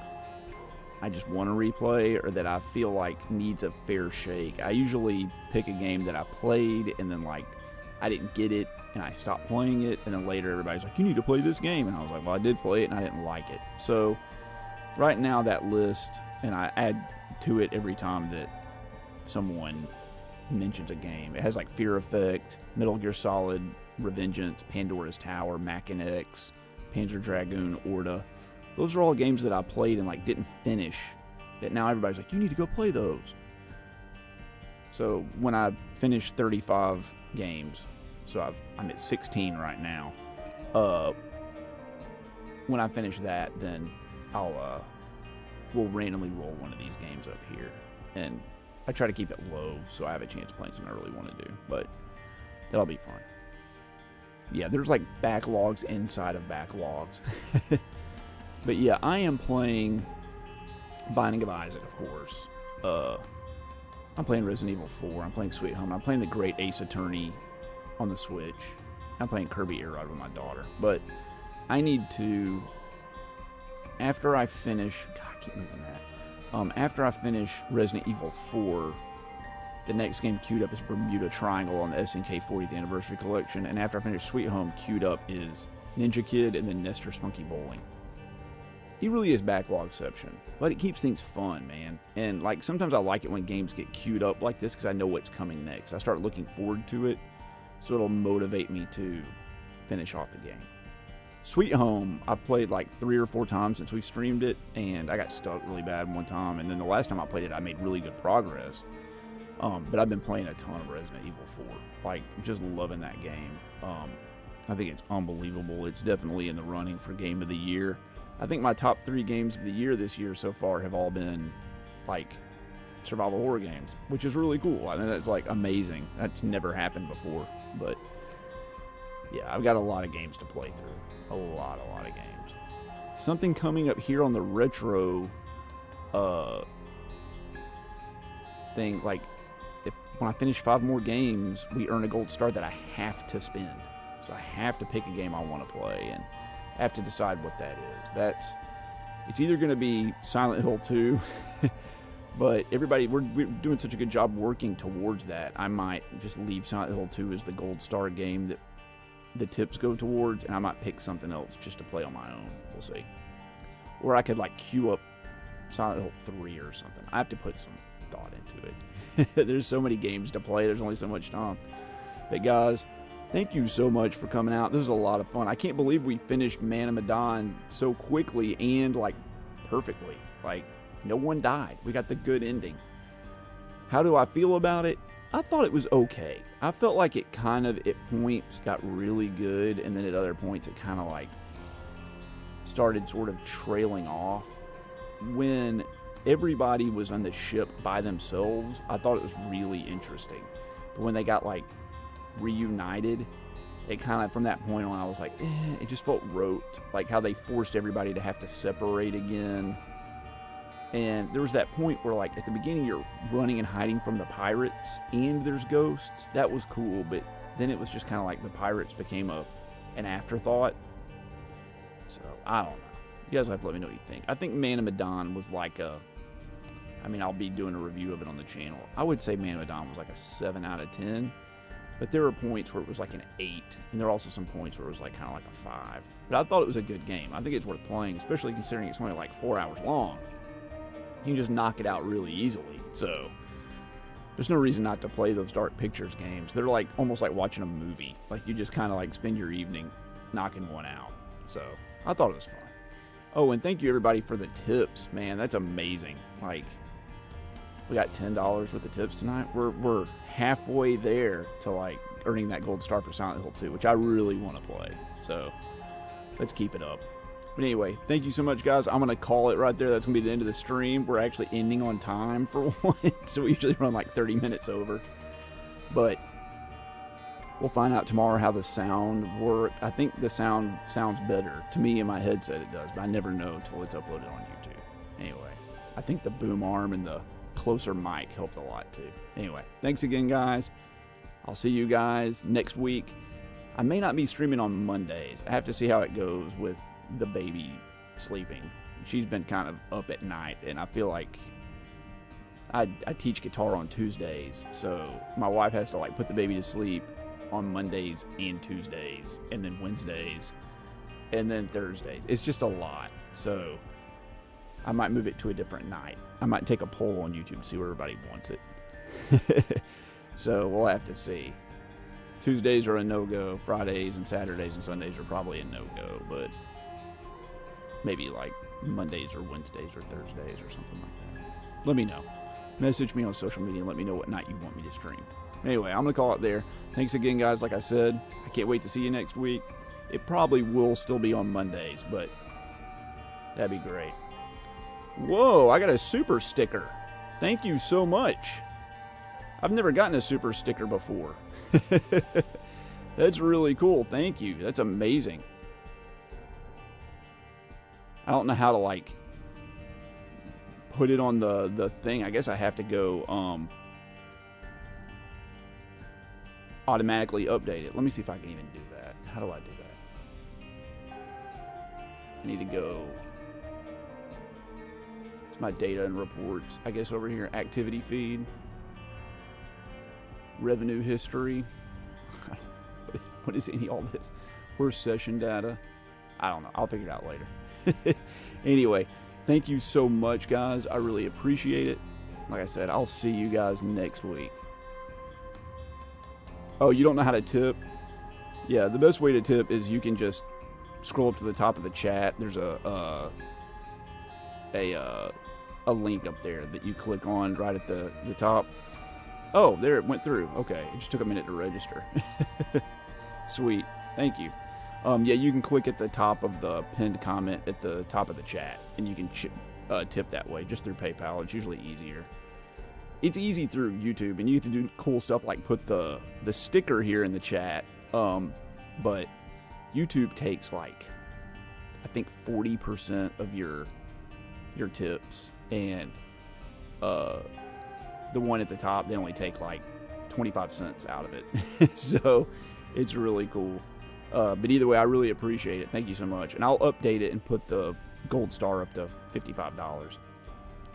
I just want to replay or that I feel like needs a fair shake. I usually pick a game that I played and then, like, I didn't get it and I stopped playing it, and then later everybody's like, you need to play this game, and I was like, well, I did play it and I didn't like it. So right now that list, and I add to it every time that someone mentions a game. It has like Fear Effect, Metal Gear Solid, Revengeance, Pandora's Tower, Mac and X, Panzer Dragoon, Orta. Those are all games that I played and like didn't finish. That now everybody's like, you need to go play those. So when I finish 35 games, so I'm at 16 right now. When I finish that, then we'll randomly roll one of these games up here, and I try to keep it low so I have a chance playing something I really want to do. But that'll be fun. Yeah, there's like backlogs inside of backlogs. But yeah, I am playing Binding of Isaac, of course. I'm playing Resident Evil 4. I'm playing Sweet Home. I'm playing The Great Ace Attorney on the Switch. I'm playing Kirby Air Ride with my daughter. But I need to, after I finish, God, I keep moving that. After I finish Resident Evil 4, the next game queued up is Bermuda Triangle on the SNK 40th Anniversary Collection. And after I finish Sweet Home, queued up is Ninja Kid and then Nestor's Funky Bowling. He really is backlogsception, but it keeps things fun, man. And like sometimes I like it when games get queued up like this because I know what's coming next. I start looking forward to it, so it'll motivate me to finish off the game. Sweet Home, I've played like 3 or 4 times since we streamed it, and I got stuck really bad one time. And then the last time I played it, I made really good progress. But I've been playing a ton of Resident Evil 4, like just loving that game. I think it's unbelievable. It's definitely in the running for Game of the Year. I think my top 3 games of the year this year so far have all been like survival horror games, which is really cool. I mean, that's like amazing. That's never happened before. But yeah, I've got a lot of games to play through. A lot of games. Something coming up here on the retro thing, like when I finish 5 more games, we earn a gold star that I have to spend. So I have to pick a game I want to play, and I have to decide what that is. It's either going to be Silent Hill 2, but we're doing such a good job working towards that. I might just leave Silent Hill 2 as the gold star game that the tips go towards, and I might pick something else just to play on my own. We'll see. Or I could like queue up Silent Hill 3 or something. I have to put some thought into it. There's so many games to play. There's only so much time. But guys, thank you so much for coming out. This was a lot of fun. I can't believe we finished Man of Medan so quickly and like perfectly. Like no one died. We got the good ending. How do I feel about it? I thought it was okay. I felt like it kind of at points got really good, and then at other points it kind of like started sort of trailing off. When everybody was on the ship by themselves, I thought it was really interesting. But when they got like reunited, it kind of, from that point on, I was like, it just felt rote. Like how they forced everybody to have to separate again. And there was that point where like at the beginning you're running and hiding from the pirates and there's ghosts. That was cool, but then it was just kind of like the pirates became an afterthought. So I don't know. You guys have to let me know what you think. I think Man of Medan was like I'll be doing a review of it on the channel. I would say Man of Medan was like a 7 out of 10. But there were points where it was like an 8, and there are also some points where it was like kind of like a 5. But I thought it was a good game. I think it's worth playing, especially considering it's only like 4 hours long. You can just knock it out really easily. So there's no reason not to play those Dark Pictures games. They're like almost like watching a movie. Like you just kind of like spend your evening knocking one out. So I thought it was fun. Oh, and thank you everybody for the tips, man. That's amazing. Like we got $10 worth of tips tonight. We're halfway there to like earning that gold star for Silent Hill 2, which I really want to play. So let's keep it up. But anyway, thank you so much, guys. I'm going to call it right there. That's going to be the end of the stream. We're actually ending on time for once. So we usually run like 30 minutes over. But we'll find out tomorrow how the sound worked. I think the sound sounds better. To me, in my headset it does, but I never know until it's uploaded on YouTube. Anyway, I think the boom arm and the closer mic helped a lot too. Anyway, thanks again, guys. I'll see you guys next week. I may not be streaming on Mondays. I have to see how it goes with the baby sleeping. She's been kind of up at night, and I feel like I teach guitar on Tuesdays, so my wife has to like put the baby to sleep on Mondays and Tuesdays, and then Wednesdays, and then Thursdays. It's just a lot, so I might move it to a different night. I might take a poll on YouTube to see where everybody wants it. So we'll have to see. Tuesdays are a no-go. Fridays and Saturdays and Sundays are probably a no-go, but maybe like Mondays or Wednesdays or Thursdays or something like that. Let me know. Message me on social media and let me know what night you want me to stream. Anyway, I'm going to call it there. Thanks again, guys. Like I said, I can't wait to see you next week. It probably will still be on Mondays, but that'd be great. Whoa, I got a super sticker. Thank you so much. I've never gotten a super sticker before. That's really cool. Thank you. That's amazing. I don't know how to, like, put it on the thing. I guess I have to go automatically update it. Let me see if I can even do that. How do I do that? I need to go. It's my data and reports. I guess over here, activity feed, revenue history. What is all this? Where's session data? I don't know. I'll figure it out later. Anyway, thank you so much, guys. I really appreciate it. Like I said, I'll see you guys next week. Oh, you don't know how to tip? Yeah, the best way to tip is you can just scroll up to the top of the chat. There's a link up there that you click on right at the top. Oh, there it went through. Okay, it just took a minute to register. Sweet, thank you. Yeah, you can click at the top of the pinned comment at the top of the chat, and you can tip that way, just through PayPal. It's usually easier. It's easy through YouTube, and you get to do cool stuff like put the sticker here in the chat. But YouTube takes, like, I think 40% of your tips, and the one at the top, they only take like 25 cents out of it. So it's really cool. But either way, I really appreciate it. Thank you so much. And I'll update it and put the gold star up to $55.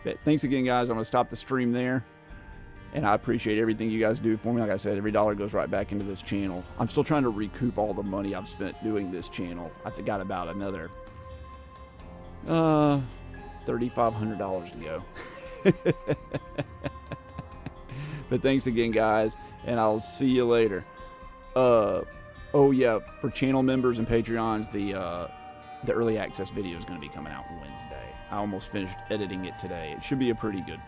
But thanks again, guys. I'm going to stop the stream there. And I appreciate everything you guys do for me. Like I said, every dollar goes right back into this channel. I'm still trying to recoup all the money I've spent doing this channel. I got about another $3,500 to go. But thanks again, guys, and I'll see you later. Oh yeah, for channel members and Patreons, the early access video is going to be coming out Wednesday. I almost finished editing it today. It should be a pretty good one.